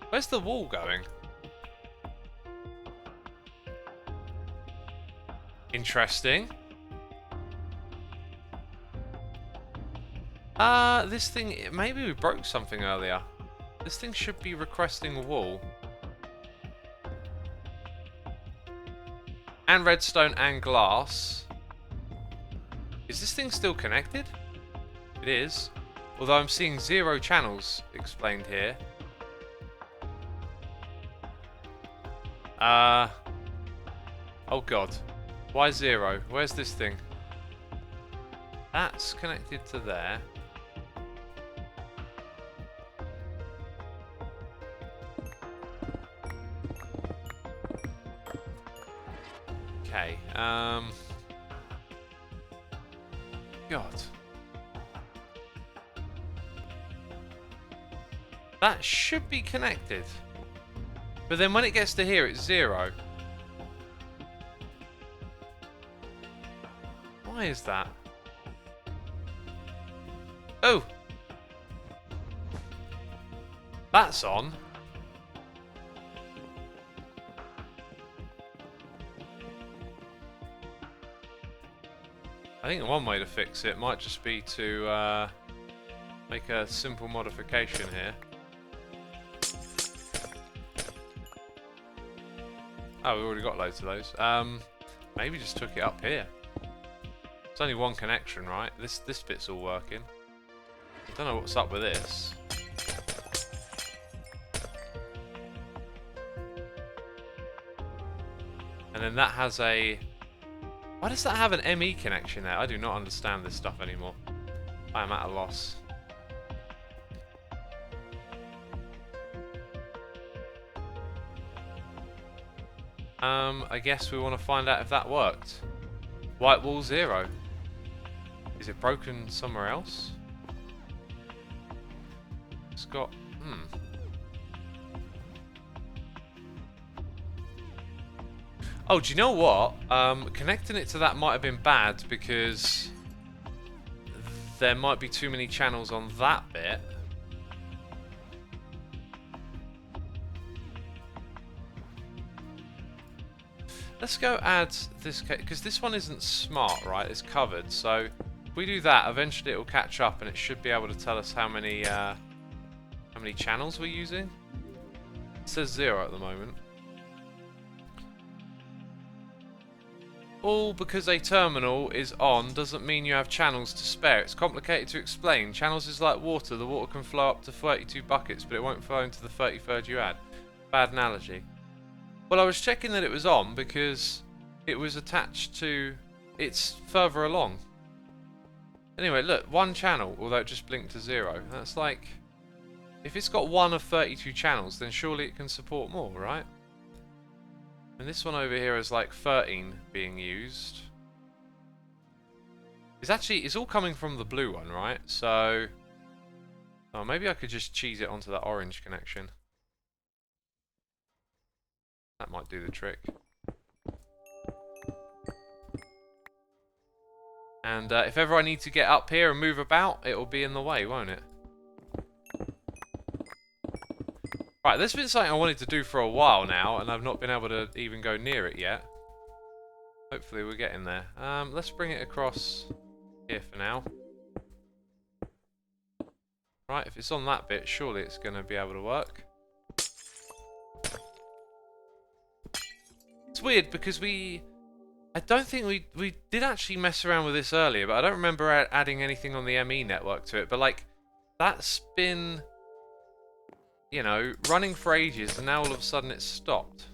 Where's the wall going? Interesting. This thing... Maybe we broke something earlier. This thing should be requesting a wall. And redstone and glass. Is this thing still connected? It is. Although I'm seeing 0 channels explained here. Oh god. Why 0? Where's this thing? That's connected to there. Okay, God. That should be connected. But then when it gets to here, it's 0. Why is that? Oh! That's on. I think one way to fix it might just be to make a simple modification here. Oh, we've already got loads of those. Maybe just took it up here. It's only one connection, right? This bit's all working. I don't know what's up with this. And then that has a... Why does that have an ME connection there? I do not understand this stuff anymore. I am at a loss. I guess we want to find out if that worked. White wall 0. Is it broken somewhere else? It's got... Oh, do you know what? Connecting it to that might have been bad because there might be too many channels on that bit. Let's go add this, because this one isn't smart, right? It's covered. So if we do that, eventually it will catch up and it should be able to tell us how many channels we're using. It says 0 at the moment. All because a terminal is on doesn't mean you have channels to spare. It's complicated to explain. Channels is like water. The water can flow up to 32 buckets, but it won't flow into the 33rd you add. Bad analogy. Well, I was checking that it was on because it was attached to... It's further along. Anyway, look, one channel, although it just blinked to 0. That's like... If it's got 1 of 32 channels, then surely it can support more, right? And this one over here is like 13 being used. It's all coming from the blue one, right? So... Oh, maybe I could just cheese it onto that orange connection. That might do the trick. And if ever I need to get up here and move about, it will be in the way, won't it? Right, this has been something I wanted to do for a while now, and I've not been able to even go near it yet. Hopefully we're getting there. Let's bring it across here for now. Right, if it's on that bit, surely it's going to be able to work. It's weird because I don't think we did actually mess around with this earlier, but I don't remember adding anything on the ME network to it. But like, that's been you know, running for ages and now all of a sudden it's stopped.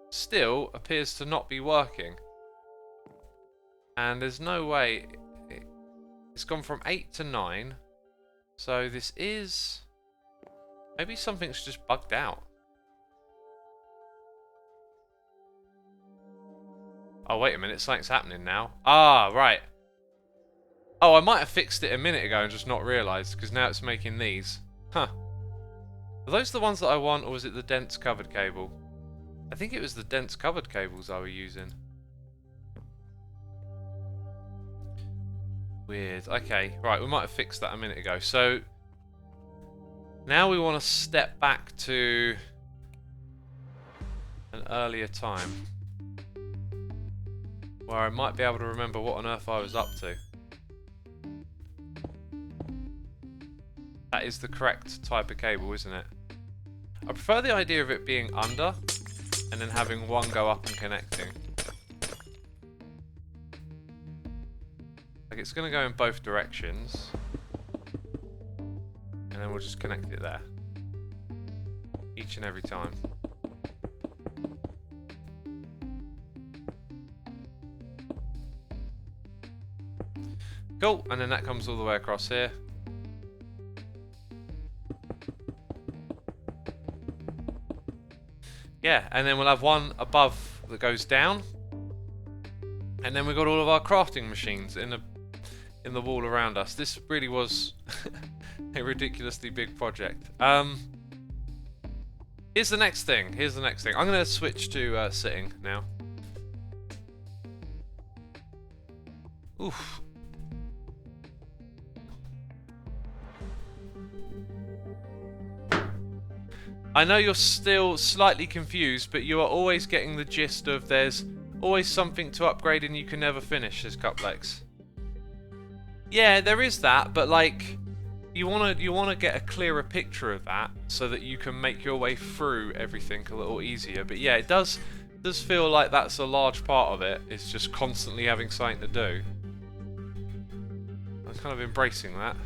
Still appears to not be working. And there's no way... It's gone from 8 to 9. So this is... Maybe something's just bugged out. Oh, wait a minute. Something's happening now. Ah, right. Oh, I might have fixed it a minute ago and just not realised, because now it's making these. Huh. Are those the ones that I want, or was it the dense covered cable? I think it was the dense covered cables I were using. Weird. Okay, right, we might have fixed that a minute ago. So, now we want to step back to an earlier time, where I might be able to remember what on earth I was up to. That is the correct type of cable, isn't it? I prefer the idea of it being under, and then having one go up and connecting. Like, it's going to go in both directions. And then we'll just connect it there. Each and every time. Cool, and then that comes all the way across here. Yeah, and then we'll have one above that goes down. And then we've got all of our crafting machines in the wall around us. This really was a ridiculously big project. Here's the next thing. I'm going to switch to sitting now. Oof. I know you're still slightly confused, but you are always getting the gist of there's always something to upgrade and you can never finish, says Cuplex. Yeah, there is that, but like you wanna get a clearer picture of that so that you can make your way through everything a little easier. But yeah, it does feel like that's a large part of it. It's just constantly having something to do. I'm kind of embracing that.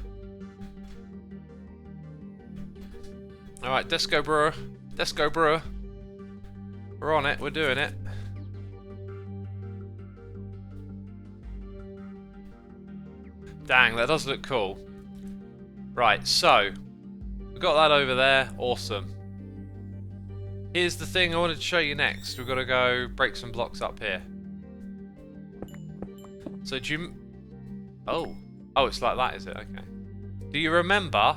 Alright, Desco Brewer. Desco Brewer. We're on it, we're doing it. Dang, that does look cool. Right, so we've got that over there. Awesome. Here's the thing I wanted to show you next. We've got to go break some blocks up here. So do you... Oh, it's like that, is it? Okay. Do you remember...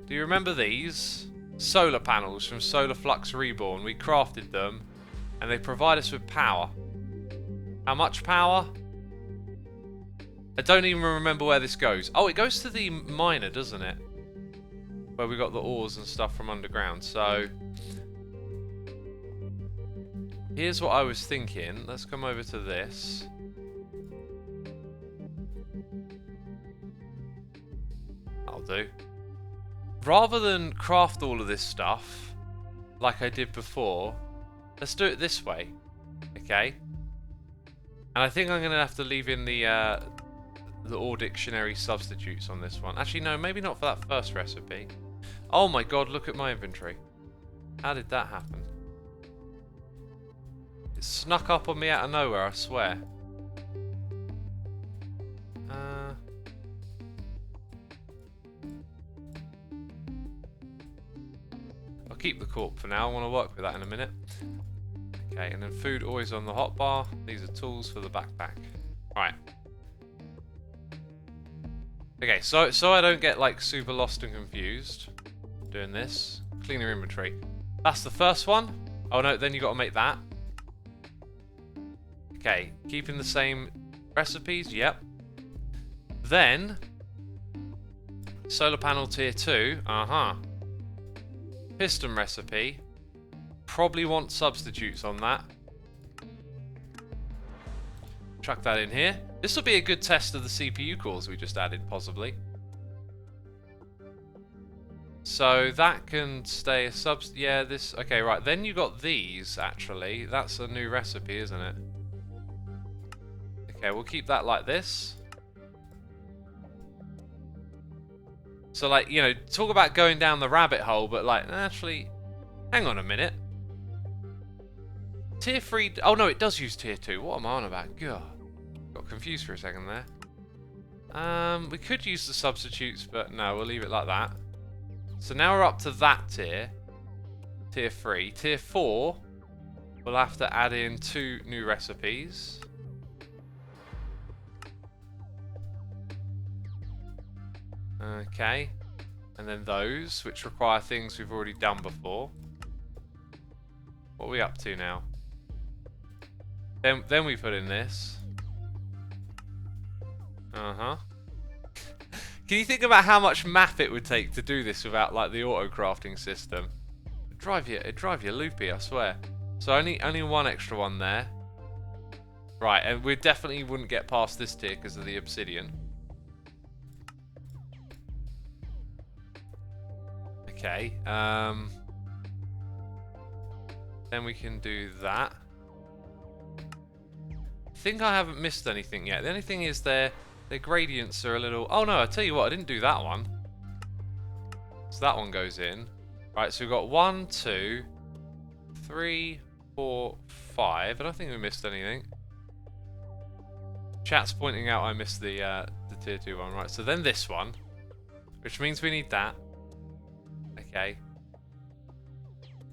Do you remember these? Solar panels from Solar Flux Reborn. We crafted them and they provide us with power. How much power? I don't even remember where this goes. Oh, it goes to the miner, doesn't it? Where we got the ores and stuff from underground. So here's what I was thinking. Let's come over to this. I'll do. Rather than craft all of this stuff like I did before, let's do it this way, okay? And I think I'm going to have to leave in the ore dictionary substitutes on this one. Actually, no, maybe not for that first recipe. Oh my god, look at my inventory. How did that happen? It snuck up on me out of nowhere, I swear. Keep the corp for now. I want to work with that in a minute. Okay, and then food always on the hotbar. These are tools for the backpack. Right. Okay, so I don't get like super lost and confused doing this. Clean your inventory. That's the first one. Oh no, then you got to make that. Okay, keeping the same recipes. Yep. Then solar panel tier 2. Piston recipe. Probably want substitutes on that. Chuck that in here. This will be a good test of the CPU cores we just added, possibly. So that can stay a yeah, this... Okay, right. Then you got these, actually. That's a new recipe, isn't it? Okay, we'll keep that like this. So, like, you know, talk about going down the rabbit hole, but, like, actually, hang on a minute. Tier 3... Oh, no, it does use Tier 2. What am I on about? God. Got confused for a second there. We could use the substitutes, but no, we'll leave it like that. So now we're up to that tier. Tier 3. Tier 4, we'll have to add in 2 new recipes. Okay. And then those, which require things we've already done before. What are we up to now? Then we put in this. Uh-huh. Can you think about how much math it would take to do this without, like, the auto-crafting it'd drive you loopy, I swear. So only one extra one there. Right, and we definitely wouldn't get past this tier because of the obsidian. Okay, then we can do that. I think I haven't missed anything yet. The only thing is their gradients are a little... Oh no, I tell you what, I didn't do that one. So that one goes in. Right, so we've got 1, 2, 3, 4, 5. I don't think we missed anything. Chat's pointing out I missed the tier 2 one. Right, so then this one, which means we need that. Okay.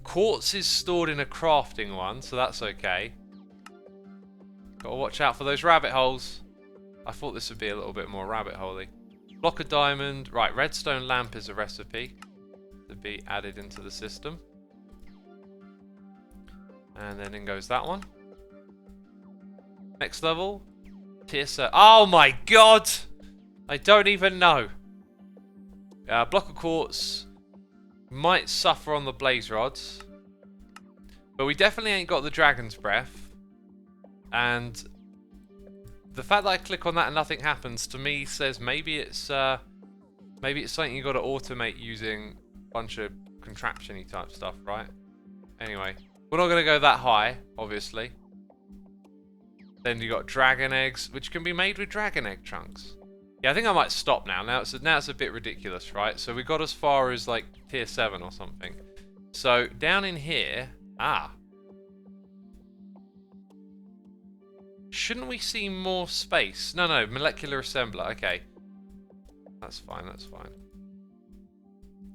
Quartz is stored in a crafting one, so that's okay. Gotta watch out for those rabbit holes. I thought this would be a little bit more rabbit holey. Block of diamond. Right, redstone lamp is a recipe to be added into the system. And then in goes that one. Next level. Tier 7. Oh my god! I don't even know. Block of quartz. Might suffer on the blaze rods. But we definitely ain't got the dragon's breath. And the fact that I click on that and nothing happens to me says maybe it's something you got to automate using a bunch of contraption-y type stuff, right? Anyway, we're not going to go that high, obviously. Then you got dragon eggs, which can be made with dragon egg chunks. Yeah, I think I might stop now. Now it's a bit ridiculous, right? So we got as far as like tier 7 or something. So down in here, shouldn't we see more space? No, molecular assembler. Okay, that's fine. That's fine.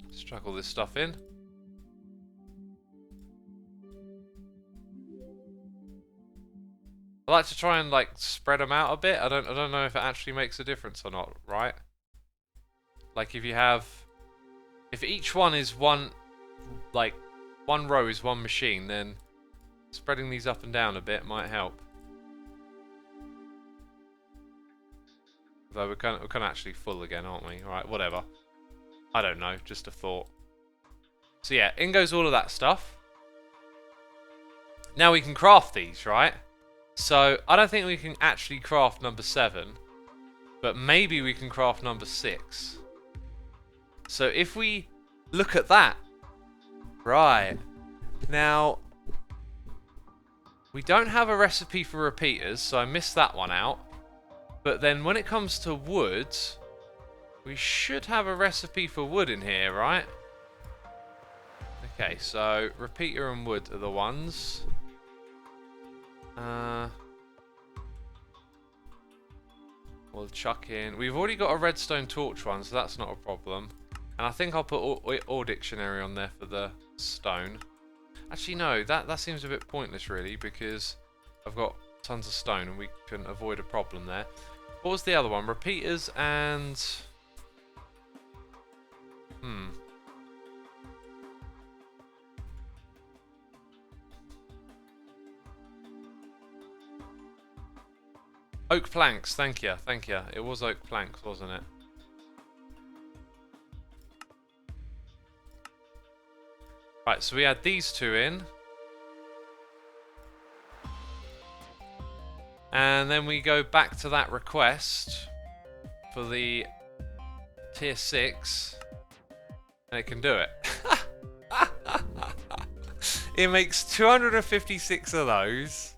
Let's chuck all this stuff in. I like to try and like spread them out a bit. I don't know if it actually makes a difference or not, right? Like if each one is one row is one machine, then spreading these up and down a bit might help. Though we're kind of actually full again, aren't we? Alright, whatever. I don't know, just a thought. So yeah, in goes all of that stuff. Now we can craft these, right? So, I don't think we can actually craft number 7. But maybe we can craft number 6. So if we look at that. Right. Now, we don't have a recipe for repeaters, so I missed that one out. But then when it comes to wood, we should have a recipe for wood in here, right? Okay, so repeater and wood are the ones. We'll chuck in. We've already got a redstone torch one, so that's not a problem. And I think I'll put ore dictionary on there for the stone. Actually, no, that seems a bit pointless, really, because I've got tons of stone and we can avoid a problem there. What was the other one? Repeaters and... Oak planks, thank you. It was oak planks, wasn't it? Right, so we add these 2 in. And then we go back to that request for the tier 6. And it can do it. It makes 256 of those.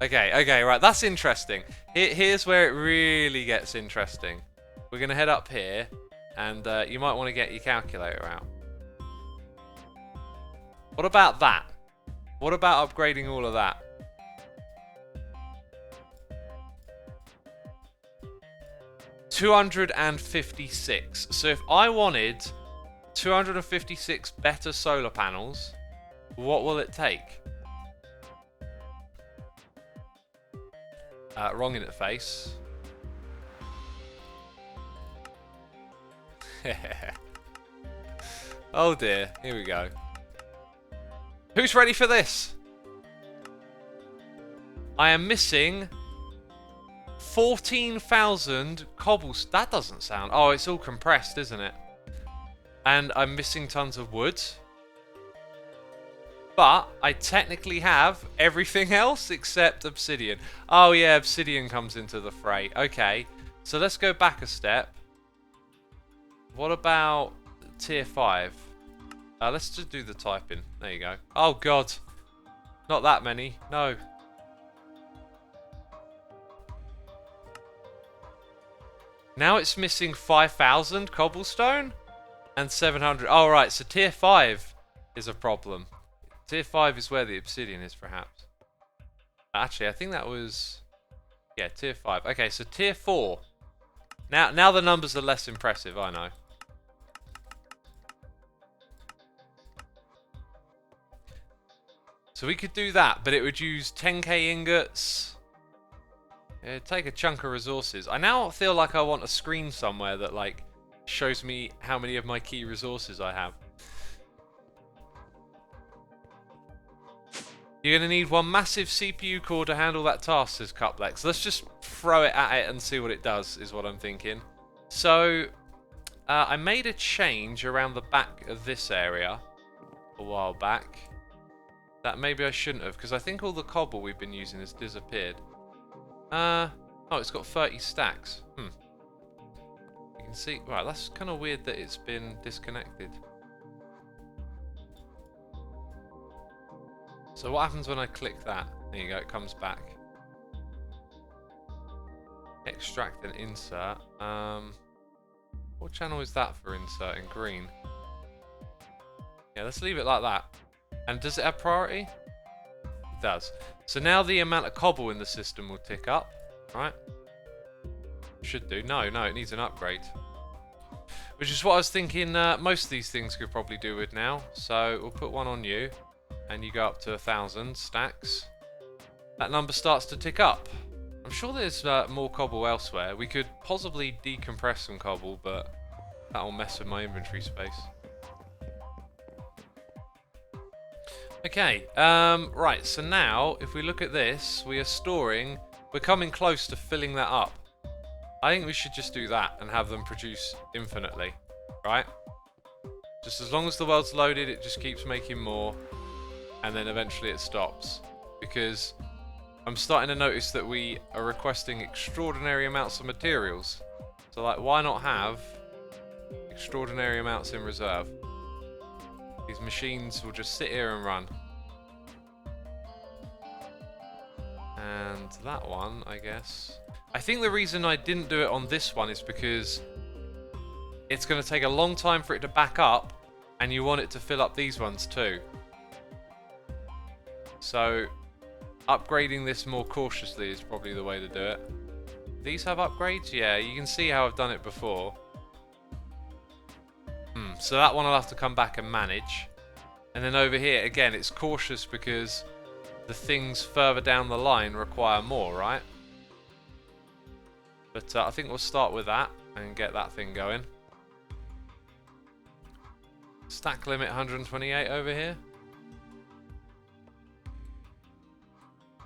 Okay, right, that's interesting. Here's where it really gets interesting. We're going to head up here, and you might want to get your calculator out. What about that? What about upgrading all of that? $256. So if I wanted 256 better solar panels, what will it take? Wrong interface. Oh dear, here we go. Who's ready for this? I am missing 14,000 cobbles. That doesn't sound... Oh, it's all compressed, isn't it? And I'm missing tons of wood. But I technically have everything else except obsidian. Oh yeah, obsidian comes into the fray. Okay, so let's go back a step. What about tier 5? Let's just do the typing. There you go. Oh god. Not that many. No. Now it's missing 5,000 cobblestone and 700. Oh right, so tier 5 is a problem. Tier 5 is where the obsidian is, perhaps. Actually, I think that was... Yeah, tier 5. Okay, so tier 4. Now the numbers are less impressive, I know. So we could do that, but it would use 10k ingots. It'd take a chunk of resources. I now feel like I want a screen somewhere that, like, shows me how many of my key resources I have. You're going to need one massive CPU core to handle that task, says Cuplex. Let's just throw it at it and see what it does, is what I'm thinking. So, I made a change around the back of this area a while back. That maybe I shouldn't have, because I think all the cobble we've been using has disappeared. Oh, it's got 30 stacks. You can see... Right, that's kind of weird that it's been disconnected. So what happens when I click that? There you go, it comes back. Extract and insert. What channel is that for insert in green? Yeah, let's leave it like that. And does it have priority? It does. So now the amount of cobble in the system will tick up, right? Should do. No, it needs an upgrade. Which is what I was thinking most of these things could probably do with now. So we'll put one on you. And you go up to 1,000 stacks. That number starts to tick up. I'm sure there's more cobble elsewhere. We could possibly decompress some cobble, but that'll mess with my inventory space. Okay, right, so now, if we look at this, we are storing... We're coming close to filling that up. I think we should just do that and have them produce infinitely, right? Just as long as the world's loaded, it just keeps making more. And then eventually it stops. Because I'm starting to notice that we are requesting extraordinary amounts of materials. So, like, why not have extraordinary amounts in reserve? These machines will just sit here and run. And that one, I guess. I think the reason I didn't do it on this one is because it's going to take a long time for it to back up, and you want it to fill up these ones too. So, upgrading this more cautiously is probably the way to do it. These have upgrades? Yeah, you can see how I've done it before. So that one I'll have to come back and manage. And then over here, again, it's cautious because the things further down the line require more, right? But I think we'll start with that and get that thing going. Stack limit 128 over here.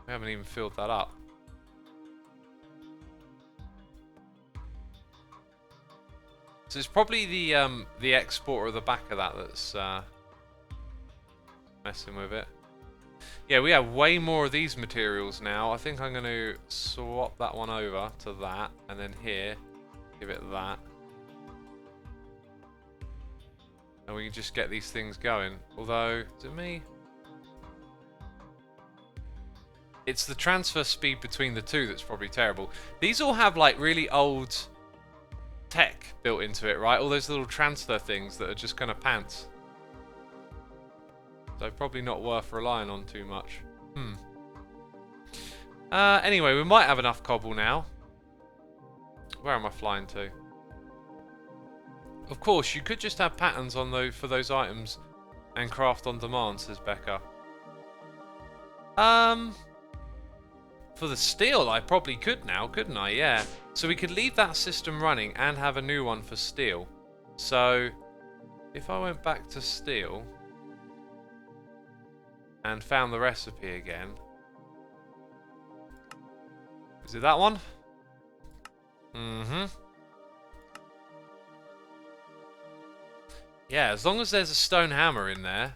We haven't even filled that up. So it's probably the exporter at the back of that that's messing with it. Yeah, we have way more of these materials now. I think I'm going to swap that one over to that, and then here, give it that. And we can just get these things going. Although, is it me? It's the transfer speed between the two that's probably terrible. These all have like really old tech built into it, right? All those little transfer things that are just kind of pants. So probably not worth relying on too much. Anyway, we might have enough cobble now. Where am I flying to? Of course, you could just have patterns on those for those items and craft on demand, says Becca. For the steel, I probably could now, couldn't I? Yeah. So we could leave that system running and have a new one for steel. So, if I went back to steel and found the recipe again. Is it that one? Yeah, as long as there's a stone hammer in there.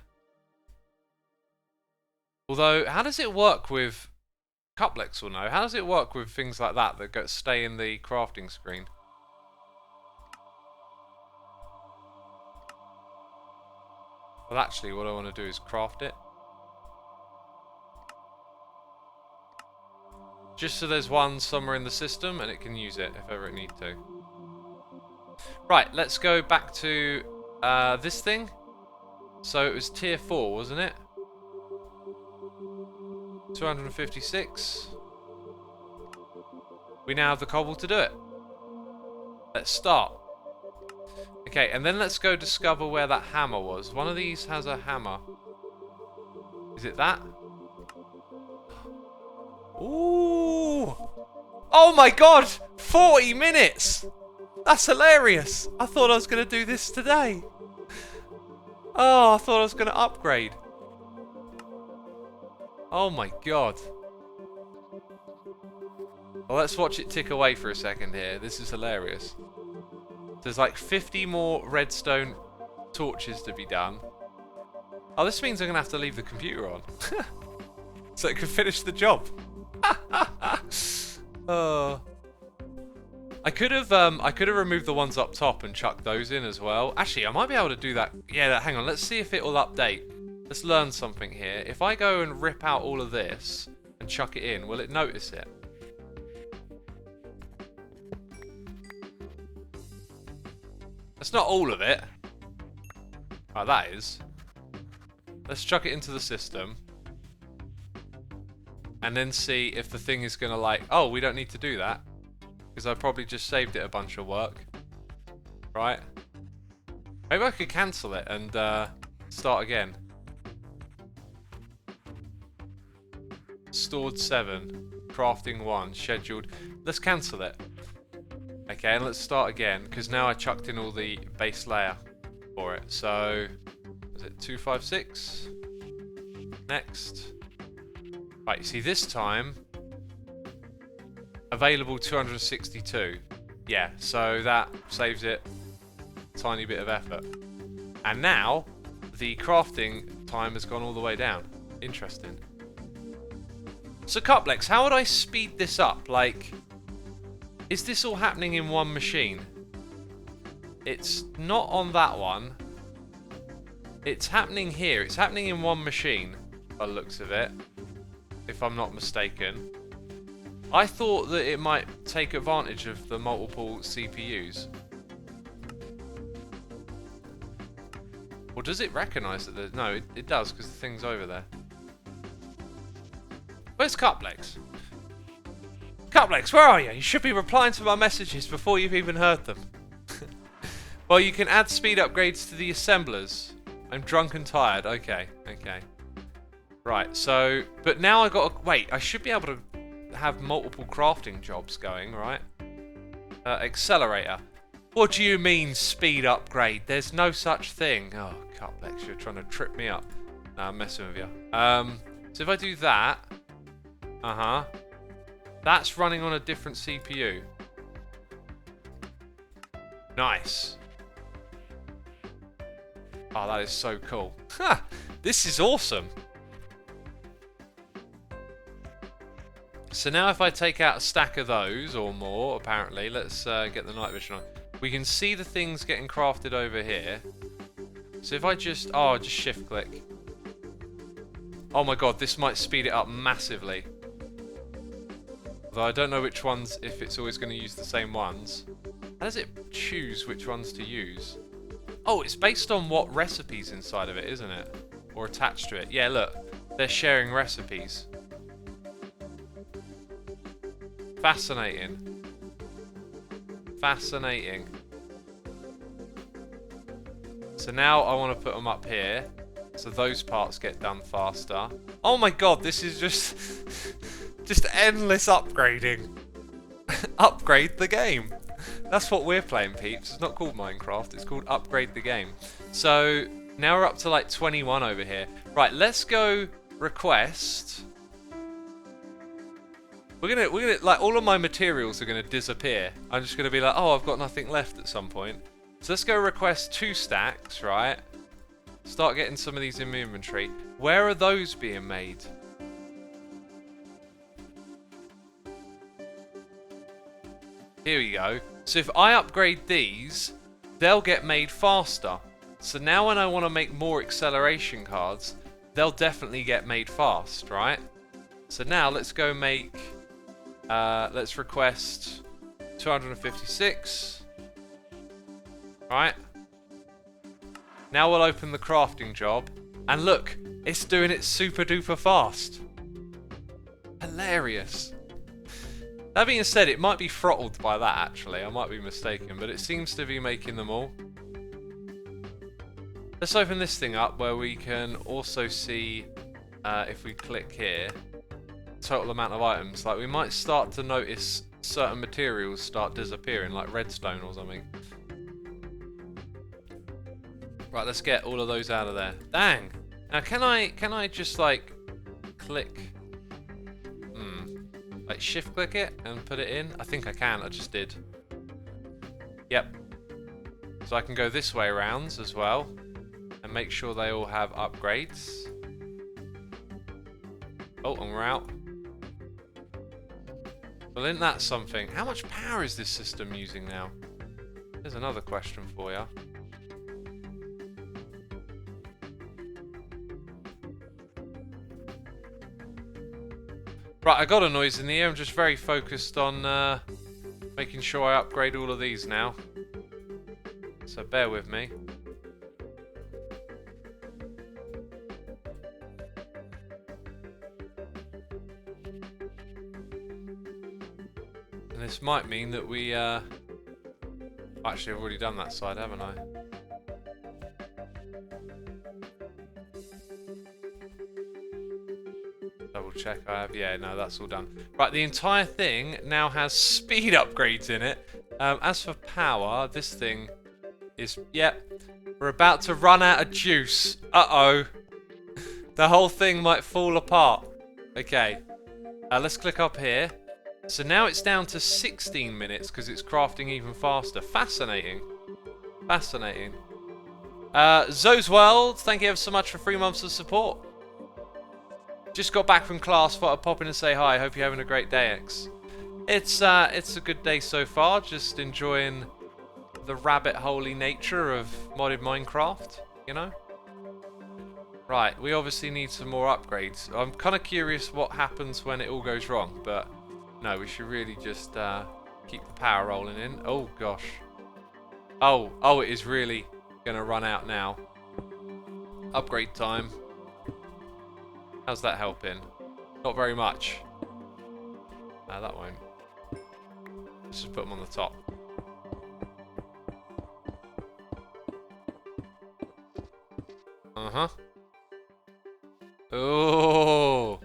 Although, how does it work with... Cuplex will know. How does it work with things like that that stay in the crafting screen? Well, actually, what I want to do is craft it. Just so there's one somewhere in the system and it can use it if ever it needs to. Right, let's go back to this thing. So it was tier 4, wasn't it? 256. We now have the cobble to do it. Let's start. Okay, and then let's go discover where that hammer was. One of these has a hammer. Is it that? Ooh! Oh my god! 40 minutes! That's hilarious! I thought I was going to do this today. Oh, I thought I was going to upgrade. Oh my god. Well, let's watch it tick away for a second here. This is hilarious. There's like 50 more redstone torches to be done. Oh, this means I'm going to have to leave the computer on. So it can finish the job. Oh. I could have removed the ones up top and chucked those in as well. Actually, I might be able to do that. Yeah, hang on. Let's see if it will update. Let's learn something here. If I go and rip out all of this and chuck it in, will it notice it? That's not all of it. Oh, that is. Let's chuck it into the system. And then see if the thing is going to like... Oh, we don't need to do that. Because I probably just saved it a bunch of work. Right? Maybe I could cancel it and start again. Stored 7. Crafting 1. Scheduled. Let's cancel it. Okay, and let's start again. Because now I chucked in all the base layer for it. So, is it 256? Next. Right, you see this time... Available 262. Yeah, so that saves it a tiny bit of effort. And now, the crafting time has gone all the way down. Interesting. So Cuplex, how would I speed this up? Like, is this all happening in one machine? It's not on that one. It's happening here. It's happening in one machine, by the looks of it. If I'm not mistaken. I thought that it might take advantage of the multiple CPUs. Or does it recognise that there's... No, it does, because the thing's over there. Where's Cuplex? Cuplex, where are you? You should be replying to my messages before you've even heard them. Well, you can add speed upgrades to the assemblers. I'm drunk and tired. Okay, okay. Right, so... But now I got to... Wait, I should be able to... have multiple crafting jobs going, right? Accelerator. What do you mean speed upgrade? There's no such thing. Oh, Cuplex, you're trying to trip me up. No, I'm messing with you. So if I do that, that's running on a different CPU. Nice. Oh, that is so cool. Ha! This is awesome. So now if I take out a stack of those, or more, apparently, let's get the night vision on. We can see the things getting crafted over here. So if I just, just shift click. Oh my god, this might speed it up massively. Although I don't know which ones, if it's always going to use the same ones. How does it choose which ones to use? Oh, it's based on what recipes inside of it, isn't it? Or attached to it. Yeah, look. They're sharing recipes. Fascinating. Fascinating. So now I want to put them up here. So those parts get done faster. Oh my god, this is just... just endless upgrading. Upgrade the game. That's what we're playing, peeps. It's not called Minecraft. It's called Upgrade the Game. So now we're up to like 21 over here. Right, let's go request. We're gonna like all of my materials are gonna disappear. I'm just gonna be like, oh, I've got nothing left at some point. So let's go request 2 stacks, right? Start getting some of these in my inventory. Where are those being made? Here we go. So if I upgrade these, they'll get made faster. So now when I want to make more acceleration cards, they'll definitely get made fast, right? So now let's go make, let's request 256. Right. Now we'll open the crafting job. And look, it's doing it super duper fast. Hilarious. That being said, it might be throttled by that, actually. I might be mistaken, but it seems to be making them all. Let's open this thing up where we can also see, if we click here, total amount of items. Like, we might start to notice certain materials start disappearing, like redstone or something. Right, let's get all of those out of there. Dang! Now, can I just, like, click... like shift click it and put it in? I think I can, I just did. Yep. So I can go this way around as well and make sure they all have upgrades. Oh, and we're out. Well, isn't that something? How much power is this system using now? There's another question for you. Right, I got a noise in the ear. I'm just very focused on making sure I upgrade all of these now. So bear with me. And this might mean that we... Actually, I've already done that side, haven't I? Double check I have. Yeah, no, that's all done. Right, the entire thing now has speed upgrades in it. As for power, this thing is... Yep, we're about to run out of juice. Uh-oh. The whole thing might fall apart. Okay, let's click up here. So now it's down to 16 minutes because it's crafting even faster. Fascinating. Fascinating. Zoe's World, thank you ever so much for 3 months of support. Just got back from class, thought I'd pop in and say hi. Hope you're having a great day, X. It's a good day so far. Just enjoying the rabbit-holey nature of modded Minecraft, you know? Right, we obviously need some more upgrades. I'm kind of curious what happens when it all goes wrong, but no, we should really just keep the power rolling in. Oh, gosh. Oh, it is really going to run out now. Upgrade time. How's that helping? Not very much. That won't. Let's just put them on the top. Uh-huh. Oh.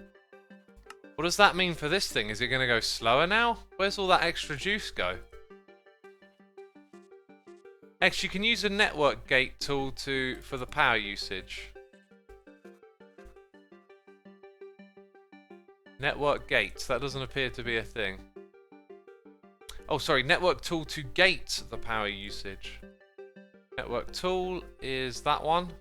What does that mean for this thing? Is it going to go slower now? Where's all that extra juice go? Actually, you can use a network gate tool for the power usage. Network gates. That doesn't appear to be a thing. Oh, sorry. Network tool to gate the power usage. Network tool is that one.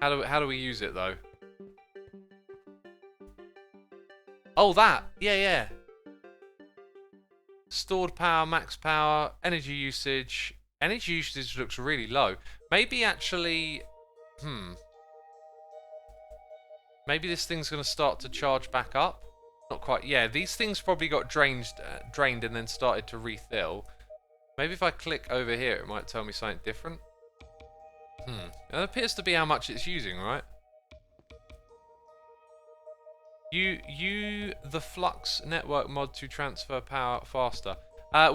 How do we use it though? Oh, that. Yeah. Stored power, max power, energy usage. Energy usage looks really low. Maybe actually... Maybe this thing's going to start to charge back up. Not quite. Yeah, these things probably got drained and then started to refill. Maybe if I click over here, it might tell me something different. It appears to be how much it's using, right? The flux network mod to transfer power faster.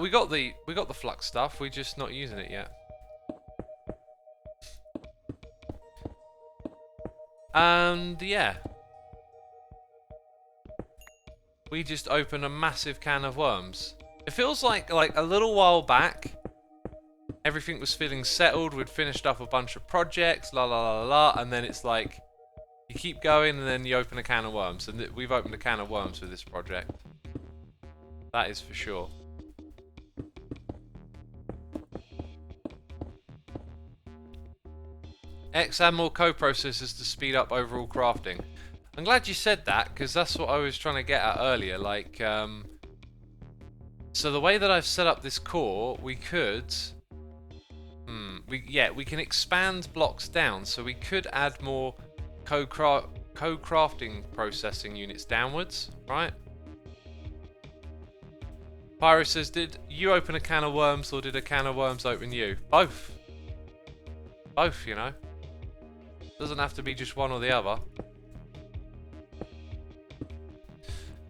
We got the flux stuff. We're just not using it yet. And yeah, we just opened a massive can of worms. It feels like a little while back, everything was feeling settled. We'd finished up a bunch of projects, la la la la, and then it's like you keep going, and then you open a can of worms. And we've opened a can of worms with this project. That is for sure. Add more co-processors to speed up overall crafting. I'm glad you said that, because that's what I was trying to get at earlier. Like, so the way that I've set up this core, we could... we can expand blocks down, so we could add more co-crafting processing units downwards, right? Pyro says, did you open a can of worms, or did a can of worms open you? Both. Both, you know. Doesn't have to be just one or the other.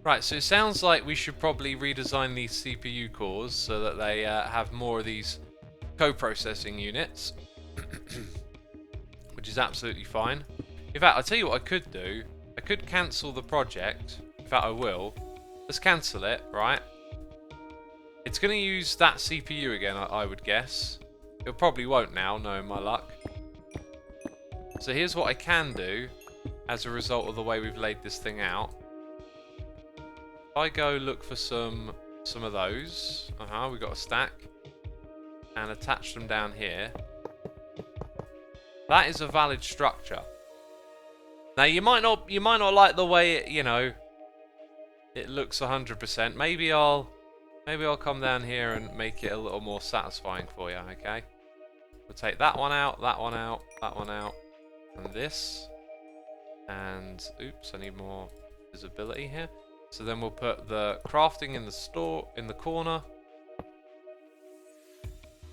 Right, so it sounds like we should probably redesign these CPU cores so that they have more of these co-processing units. Which is absolutely fine. In fact, I'll tell you what I could do. I could cancel the project. In fact, I will. Let's cancel it, right? It's going to use that CPU again, I would guess. It probably won't now, knowing my luck. So here's what I can do as a result of the way we've laid this thing out. If I go look for some of those, we've got a stack, and attach them down here. That is a valid structure. Now you might not like the way it, you know, it looks 100%. Maybe I'll come down here and make it a little more satisfying for you. Okay, we'll take that one out, that one out, that one out. And this, and oops, I need more visibility here. So then we'll put the crafting in the corner,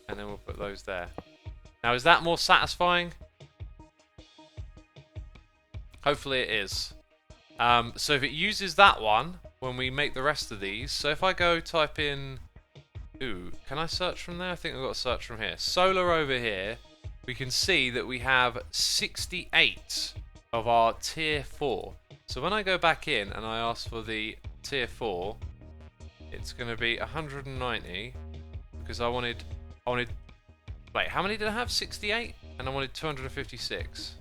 and then we'll put those there. Now, is that more satisfying? Hopefully it is. So if it uses that one when we make the rest of these, so if I go type in, can I search from there? I think I've got to search from here. Solar over here. We can see that we have 68 of our tier 4. So when I go back in and I ask for the tier 4, it's going to be 190 because I wanted, wait, how many did I have? 68? And I wanted 256.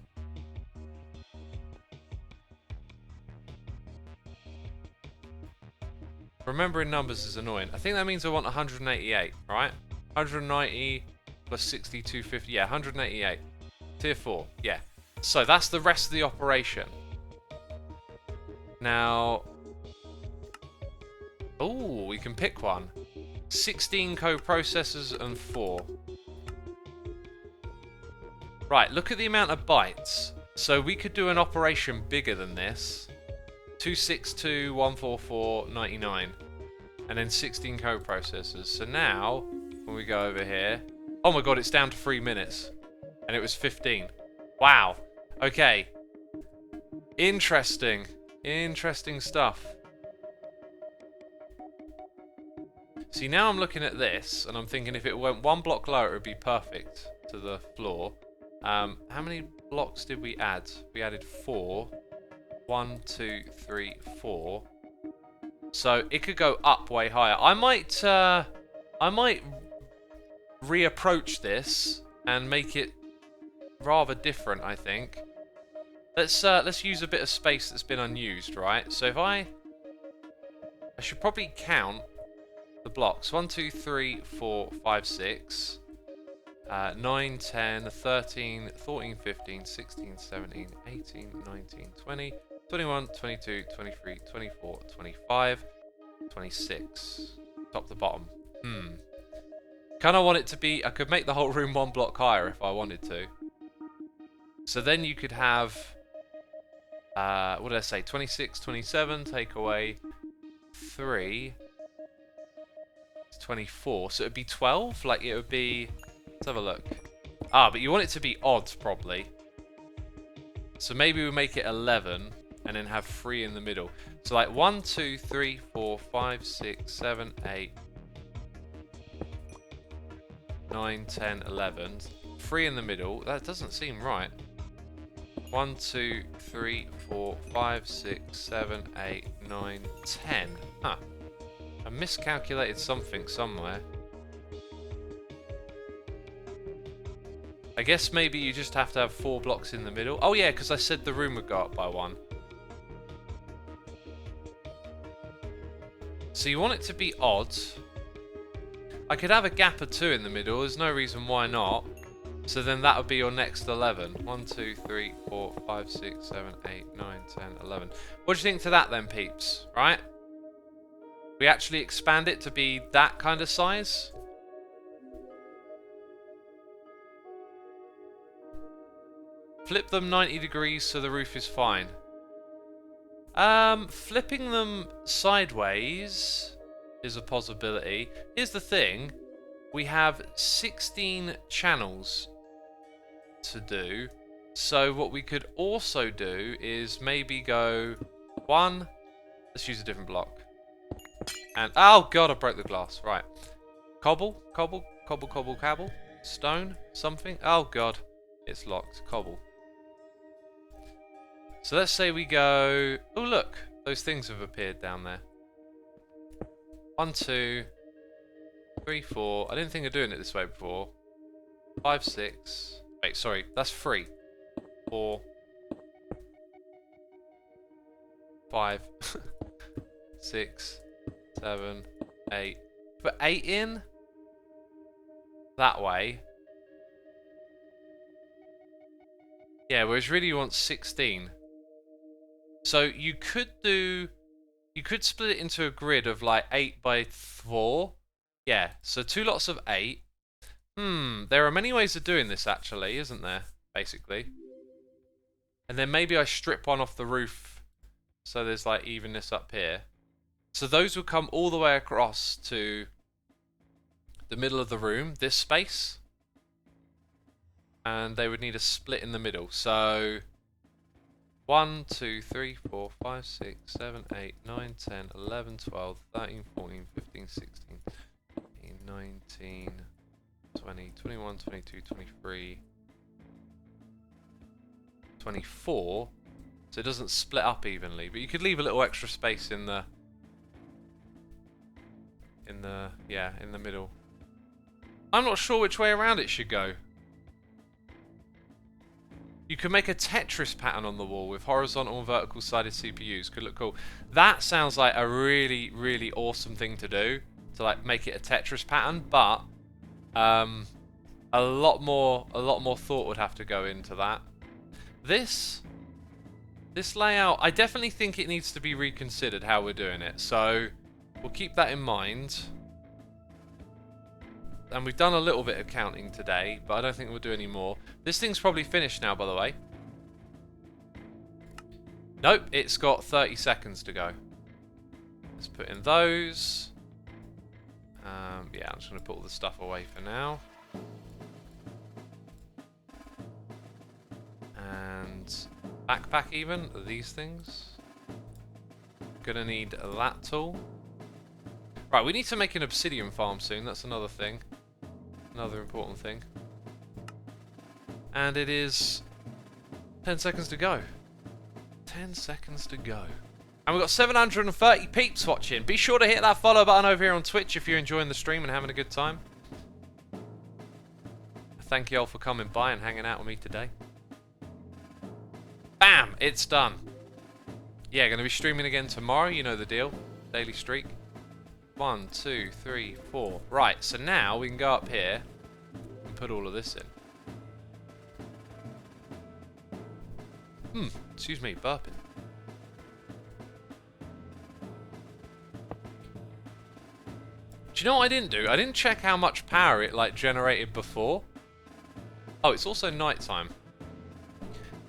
Remembering numbers is annoying. I think that means I want 188, right? 190 plus 6250, yeah, 188. Tier 4, yeah. So that's the rest of the operation. Now, oh, we can pick one. 16 co-processors and 4. Right, look at the amount of bytes. So we could do an operation bigger than this. 262, 144, 99. And then 16 co-processors. So now, when we go over here, oh my god, it's down to 3 minutes. And it was 15. Wow. Okay. Interesting. Interesting stuff. See, now I'm looking at this, and I'm thinking if it went one block lower, it would be perfect to the floor. How many blocks did we add? We added 4. 1, 2, 3, 4. So it could go up way higher. I might reapproach this and make it rather different, I think. Let's use a bit of space that's been unused, right? So if I should probably count the blocks. 1, 2, 3, 4, 5, 6, 9, 10, 13, 14, 15, 16, 17, 18, 19, 20, 21, 22, 23, 24, 25, 26. Top to bottom. Kind of want it to be... I could make the whole room 1 block higher if I wanted to. So then you could have What did I say? 26, 27, take away 3. It's 24. So it would be 12? Like it would be... Let's have a look. Ah, but you want it to be odd, probably. So maybe we make it 11 and then have 3 in the middle. So like 1, 2, 3, 4, 5, 6, 7, 8, 9, 10, 11. 3 in the middle. That doesn't seem right. 1, 2, 3, 4, 5, 6, 7, 8, 9, 10. Huh. I miscalculated something somewhere. I guess maybe you just have to have 4 blocks in the middle. Oh yeah, because I said the room would go up by 1. So you want it to be odd. I could have a gap or 2 in the middle. There's no reason why not. So then that would be your next 11. 1, 2, 3, 4, 5, 6, 7, 8, 9, 10, 11. What do you think to that then, peeps? Right? We actually expand it to be that kind of size. Flip them 90 degrees so the roof is fine. Flipping them sideways is a possibility. Here's the thing. We have 16 channels to do. So what we could also do is maybe go 1. Let's use a different block. And, oh god, I broke the glass. Right. Cobble, cobble, cobble, cobble, cobble. Stone, something. Oh god, it's locked. Cobble. So let's say we go... Oh look, those things have appeared down there. 1, 2, 3, 4. I didn't think of doing it this way before. 5, 6. Wait, sorry, that's 3. 4. 5. 6. 7. 8. Put 8 in. That way. Yeah, whereas really you want 16. So you could split it into a grid of like 8 by 4. Yeah, so 2 lots of 8. There are many ways of doing this actually, isn't there? Basically. And then maybe I strip one off the roof so there's like evenness up here. So those will come all the way across to the middle of the room, this space. And they would need a split in the middle. So 1, 2, 3, 4, 5, 6, 7, 8, 9, 10, 11, 12, 13, 14, 15, 16, 18, 19, 20, 21, 22, 23, 24. So it doesn't split up evenly, but you could leave a little extra space in the middle. I'm not sure which way around it should go. You could make a Tetris pattern on the wall with horizontal and vertical sided CPUs. Could look cool. That sounds like a really, really awesome thing to do. To like make it a Tetris pattern, but a lot more thought would have to go into that. This layout, I definitely think it needs to be reconsidered how we're doing it. So we'll keep that in mind. And we've done a little bit of counting today, but I don't think we'll do any more. This thing's probably finished now, by the way. Nope, it's got 30 seconds to go. Let's put in those. Yeah, I'm just going to put all the stuff away for now. And backpack even, these things. Gonna need that tool. Right, we need to make an obsidian farm soon, that's another thing. Another important thing. And it is 10 seconds to go. 10 seconds to go. And we've got 730 peeps watching. Be sure to hit that follow button over here on Twitch if you're enjoying the stream and having a good time. Thank you all for coming by and hanging out with me today. Bam! It's done. Yeah, going to be streaming again tomorrow. You know the deal. Daily streak. 1, 2, 3, 4. Right, so now we can go up here and put all of this in. Excuse me, burping. Do you know what I didn't do? I didn't check how much power it like generated before. Oh, it's also nighttime.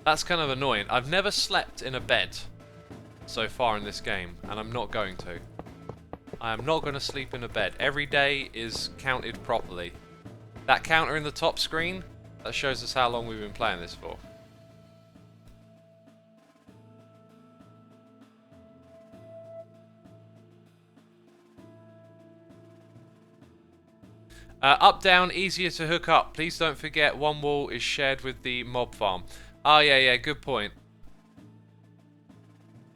That's kind of annoying. I've never slept in a bed so far in this game, and I'm not going to. I am not going to sleep in a bed. Every day is counted properly. That counter in the top screen, that shows us how long we've been playing this for. Up, down, easier to hook up. Please don't forget one wall is shared with the mob farm. Oh, yeah, good point.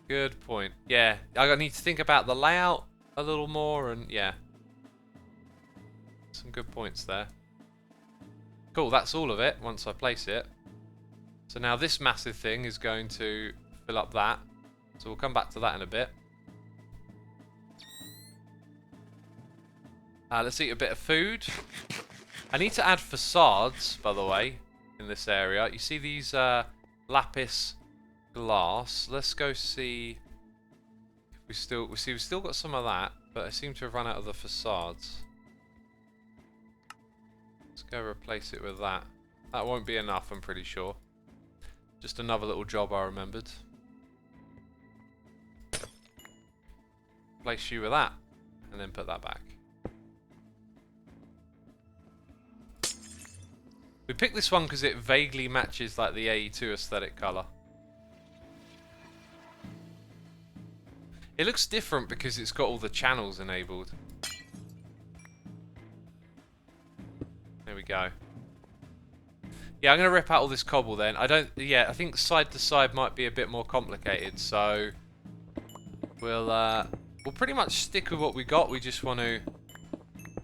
Good point. Yeah, I need to think about the layout a little more, and yeah. Some good points there. Cool, that's all of it once I place it. So now this massive thing is going to fill up that. So we'll come back to that in a bit. Let's eat a bit of food. I need to add facades, by the way, in this area. You see these lapis glass. Let's go see if we've still got some of that, but I seem to have run out of the facades. Let's go replace it with that. That won't be enough, I'm pretty sure. Just another little job I remembered. Place you with that, and then put that back. We picked this one because it vaguely matches like the AE2 aesthetic colour. It looks different because it's got all the channels enabled. There we go. Yeah, I'm going to rip out all this cobble then. I think side to side might be a bit more complicated, so we'll pretty much stick with what we got. We just want to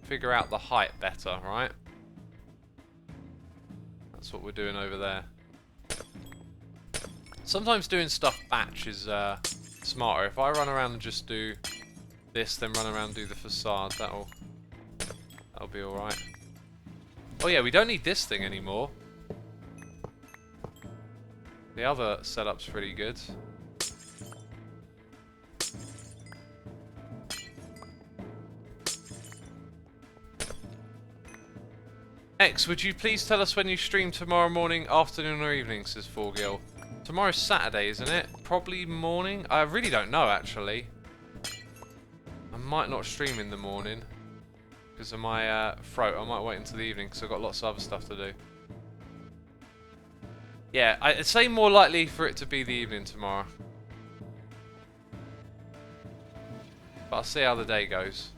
figure out the height better, right? That's what we're doing over there. Sometimes doing stuff batch is smarter. If I run around and just do this, then run around and do the facade, that'll be alright. Oh yeah, we don't need this thing anymore. The other setup's pretty good. X, would you please tell us when you stream tomorrow morning, afternoon or evening, says 4Gil. Tomorrow's Saturday, isn't it? Probably morning? I really don't know, actually. I might not stream in the morning because of my throat. I might wait until the evening because I've got lots of other stuff to do. Yeah, I'd say more likely for it to be the evening tomorrow. But I'll see how the day goes.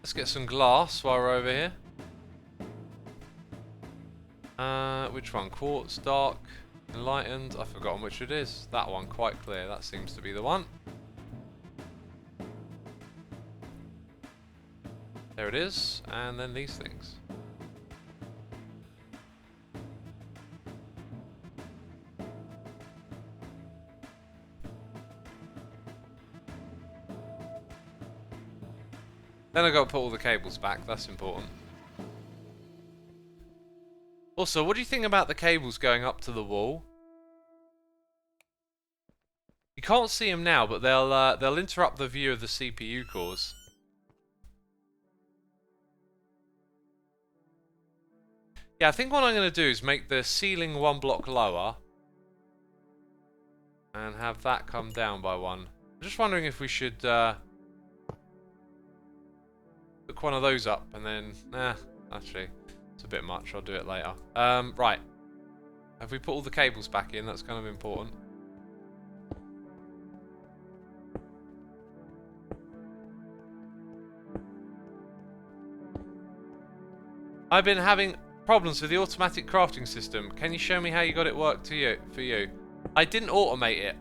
Let's get some glass while we're over here. Which one? Quartz, dark, enlightened. I've forgotten which it is. That one, quite clear. That seems to be the one. There it is. And then these things. Then I've got to put all the cables back. That's important. Also, what do you think about the cables going up to the wall? You can't see them now, but they'll interrupt the view of the CPU cores. Yeah, I think what I'm going to do is make the ceiling one block lower and have that come down by one. I'm just wondering if we should hook one of those up and then... actually, it's a bit much. I'll do it later. Right. Have we put all the cables back in? That's kind of important. I've been having problems with the automatic crafting system. Can you show me how you got it work for you? I didn't automate it.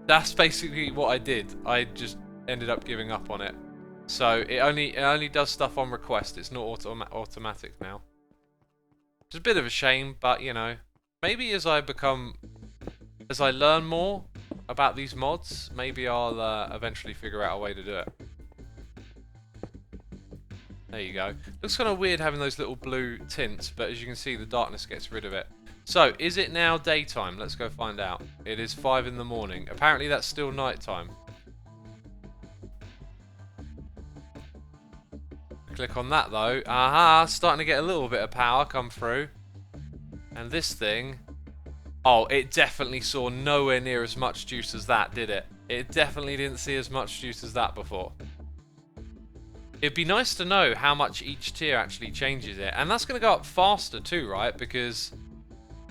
That's basically what I did. I just ended up giving up on it. So it only does stuff on request. It's not automatic now. It's a bit of a shame, but you know, maybe as I learn more about these mods, maybe I'll eventually figure out a way to do it. There you go. Looks kind of weird having those little blue tints, but as you can see, the darkness gets rid of it. So, is it now daytime? Let's go find out. It is 5 in the morning. Apparently that's still nighttime. Click on that though. Aha, starting to get a little bit of power come through. And this thing... Oh, it definitely saw nowhere near as much juice as that, did it? It definitely didn't see as much juice as that before. It'd be nice to know how much each tier actually changes it. And that's going to go up faster too, right? Because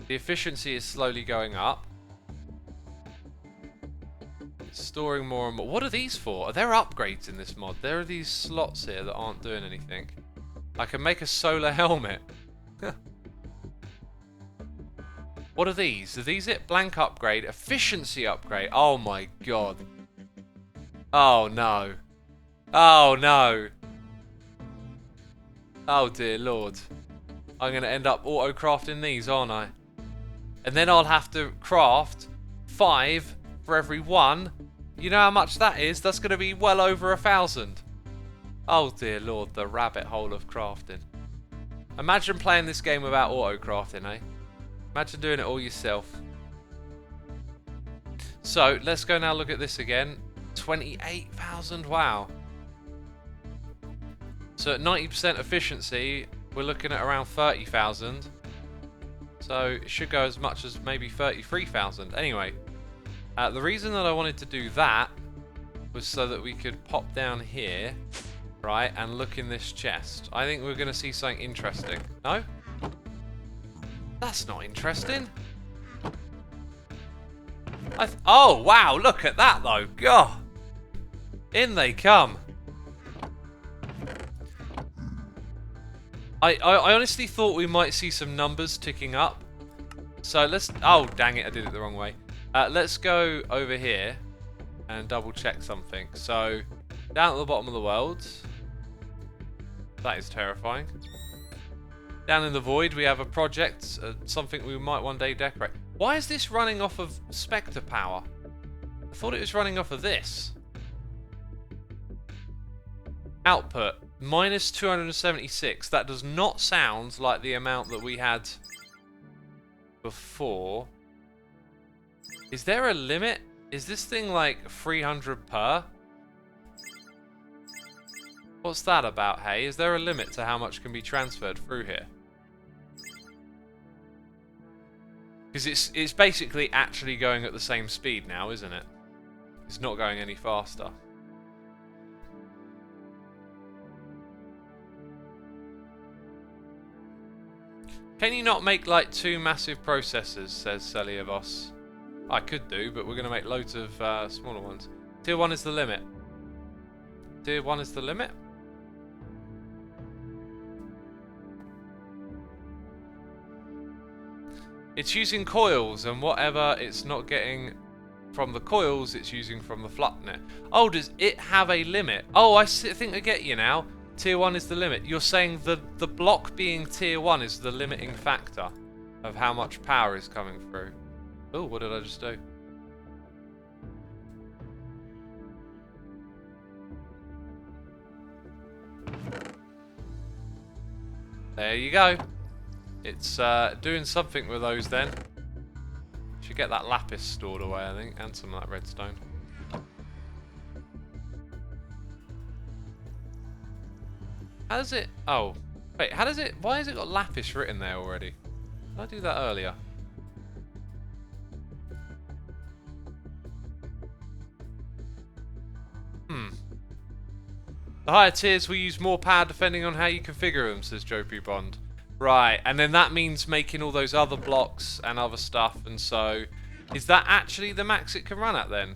the efficiency is slowly going up. It's storing more and more. What are these for? Are there upgrades in this mod? There are these slots here that aren't doing anything. I can make a solar helmet. What are these? Are these it? Blank upgrade. Efficiency upgrade. Oh my god. Oh no. Oh no. Oh dear lord. I'm going to end up auto-crafting these, aren't I? And then I'll have to craft 5 for every 1. You know how much that is? That's going to be well over 1,000. Oh dear lord, the rabbit hole of crafting. Imagine playing this game without auto-crafting, eh? Imagine doing it all yourself. So, let's go now look at this again. 28,000, wow. So at 90% efficiency, we're looking at around 30,000. So it should go as much as maybe 33,000. Anyway, the reason that I wanted to do that was so that we could pop down here, right, and look in this chest. I think we're going to see something interesting. No? That's not interesting. Oh, wow, look at that though. God. In they come. I honestly thought we might see some numbers ticking up. So let's... Oh, dang it, I did it the wrong way. Let's go over here and double check something. So, down at the bottom of the world. That is terrifying. Down in the void, we have a project, something we might one day decorate. Why is this running off of Spectre power? I thought it was running off of this. Output. Minus 276. That does not sound like the amount that we had before. Is there a limit? Is this thing like 300 per? What's that about, hey? Is there a limit to how much can be transferred through here? Because it's basically actually going at the same speed now, isn't it? It's not going any faster. Can you not make like 2 massive processors, says Celiavos. I could do, but we're going to make loads of smaller ones. Tier 1 is the limit. Tier 1 is the limit? It's using coils, and whatever it's not getting from the coils, it's using from the Flupnet. Oh, does it have a limit? Oh, I think I get you now. Tier 1 is the limit. You're saying the block being Tier 1 is the limiting factor of how much power is coming through. Oh, what did I just do? There you go. It's doing something with those then. Should get that lapis stored away, I think, and some of that redstone. How does it... Oh. Wait, how does it... Why has it got lapis written there already? Did I do that earlier? The higher tiers will use more power depending on how you configure them, says Joe P. Bond. Right, and then that means making all those other blocks and other stuff, and so... Is that actually the max it can run at then?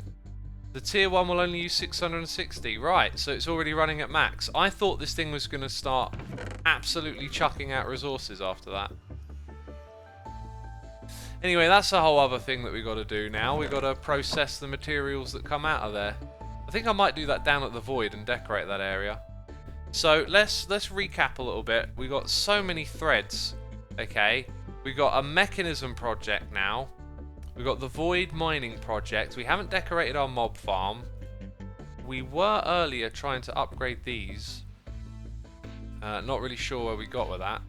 The tier 1 will only use 660. Right, so it's already running at max. I thought this thing was going to start absolutely chucking out resources after that. Anyway, that's a whole other thing that we got to do now. We got to process the materials that come out of there. I think I might do that down at the void and decorate that area. So let's recap a little bit. We got so many threads. Okay, we got a Mekanism project now. We got the void mining project. We haven't decorated our mob farm. We were earlier trying to upgrade these. Not really sure where we got with that.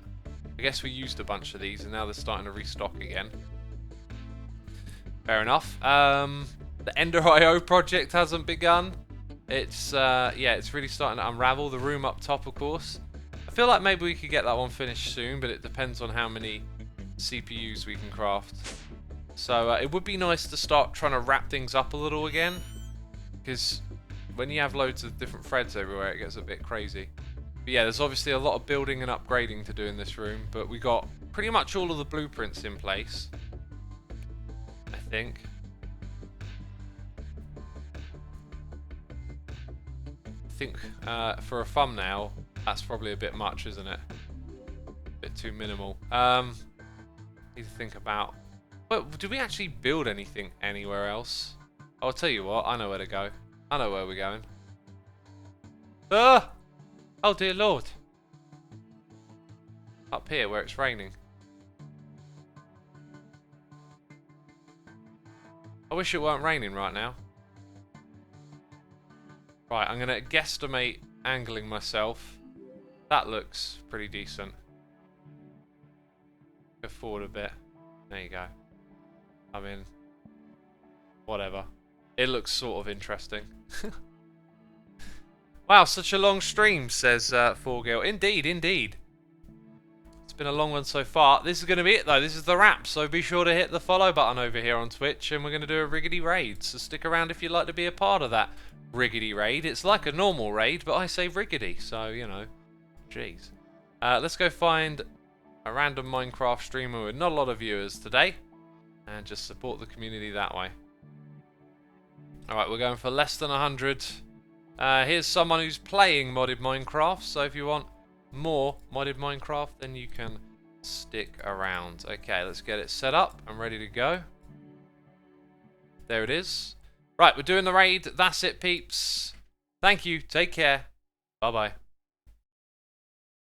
I guess we used a bunch of these and now they're starting to restock again. Fair enough. The Ender IO project hasn't begun. It's yeah, it's really starting to unravel. The room up top, of course. I feel like maybe we could get that one finished soon, but it depends on how many CPUs we can craft. So it would be nice to start trying to wrap things up a little again, because when you have loads of different threads everywhere, it gets a bit crazy. But yeah, there's obviously a lot of building and upgrading to do in this room, but we got pretty much all of the blueprints in place, I think. I think for a thumbnail, that's probably a bit much, isn't it? A bit too minimal. Need to think about... But do we actually build anything anywhere else? I'll tell you what, I know where to go. I know where we're going. Ah! Oh dear lord. Up here where it's raining. I wish it weren't raining right now. Right, I'm going to guesstimate angling myself. That looks pretty decent. Go forward a bit. There you go. I mean, whatever. It looks sort of interesting. Wow, such a long stream, says 4Gil. Indeed, indeed. It's been a long one so far. This is going to be it, though. This is the wrap, so be sure to hit the follow button over here on Twitch, and we're going to do a Riggedy raid, so stick around if you'd like to be a part of that Riggedy raid. It's like a normal raid, but I say Riggedy, so, you know, jeez. Let's go find a random Minecraft streamer with not a lot of viewers today, and just support the community that way. Alright, we're going for less than 100. Here's someone who's playing modded Minecraft, so if you want more modded Minecraft, then you can stick around. Okay, let's get it set up and ready to go. There it is. Right, we're doing the raid. That's it, peeps. Thank you. Take care. Bye-bye.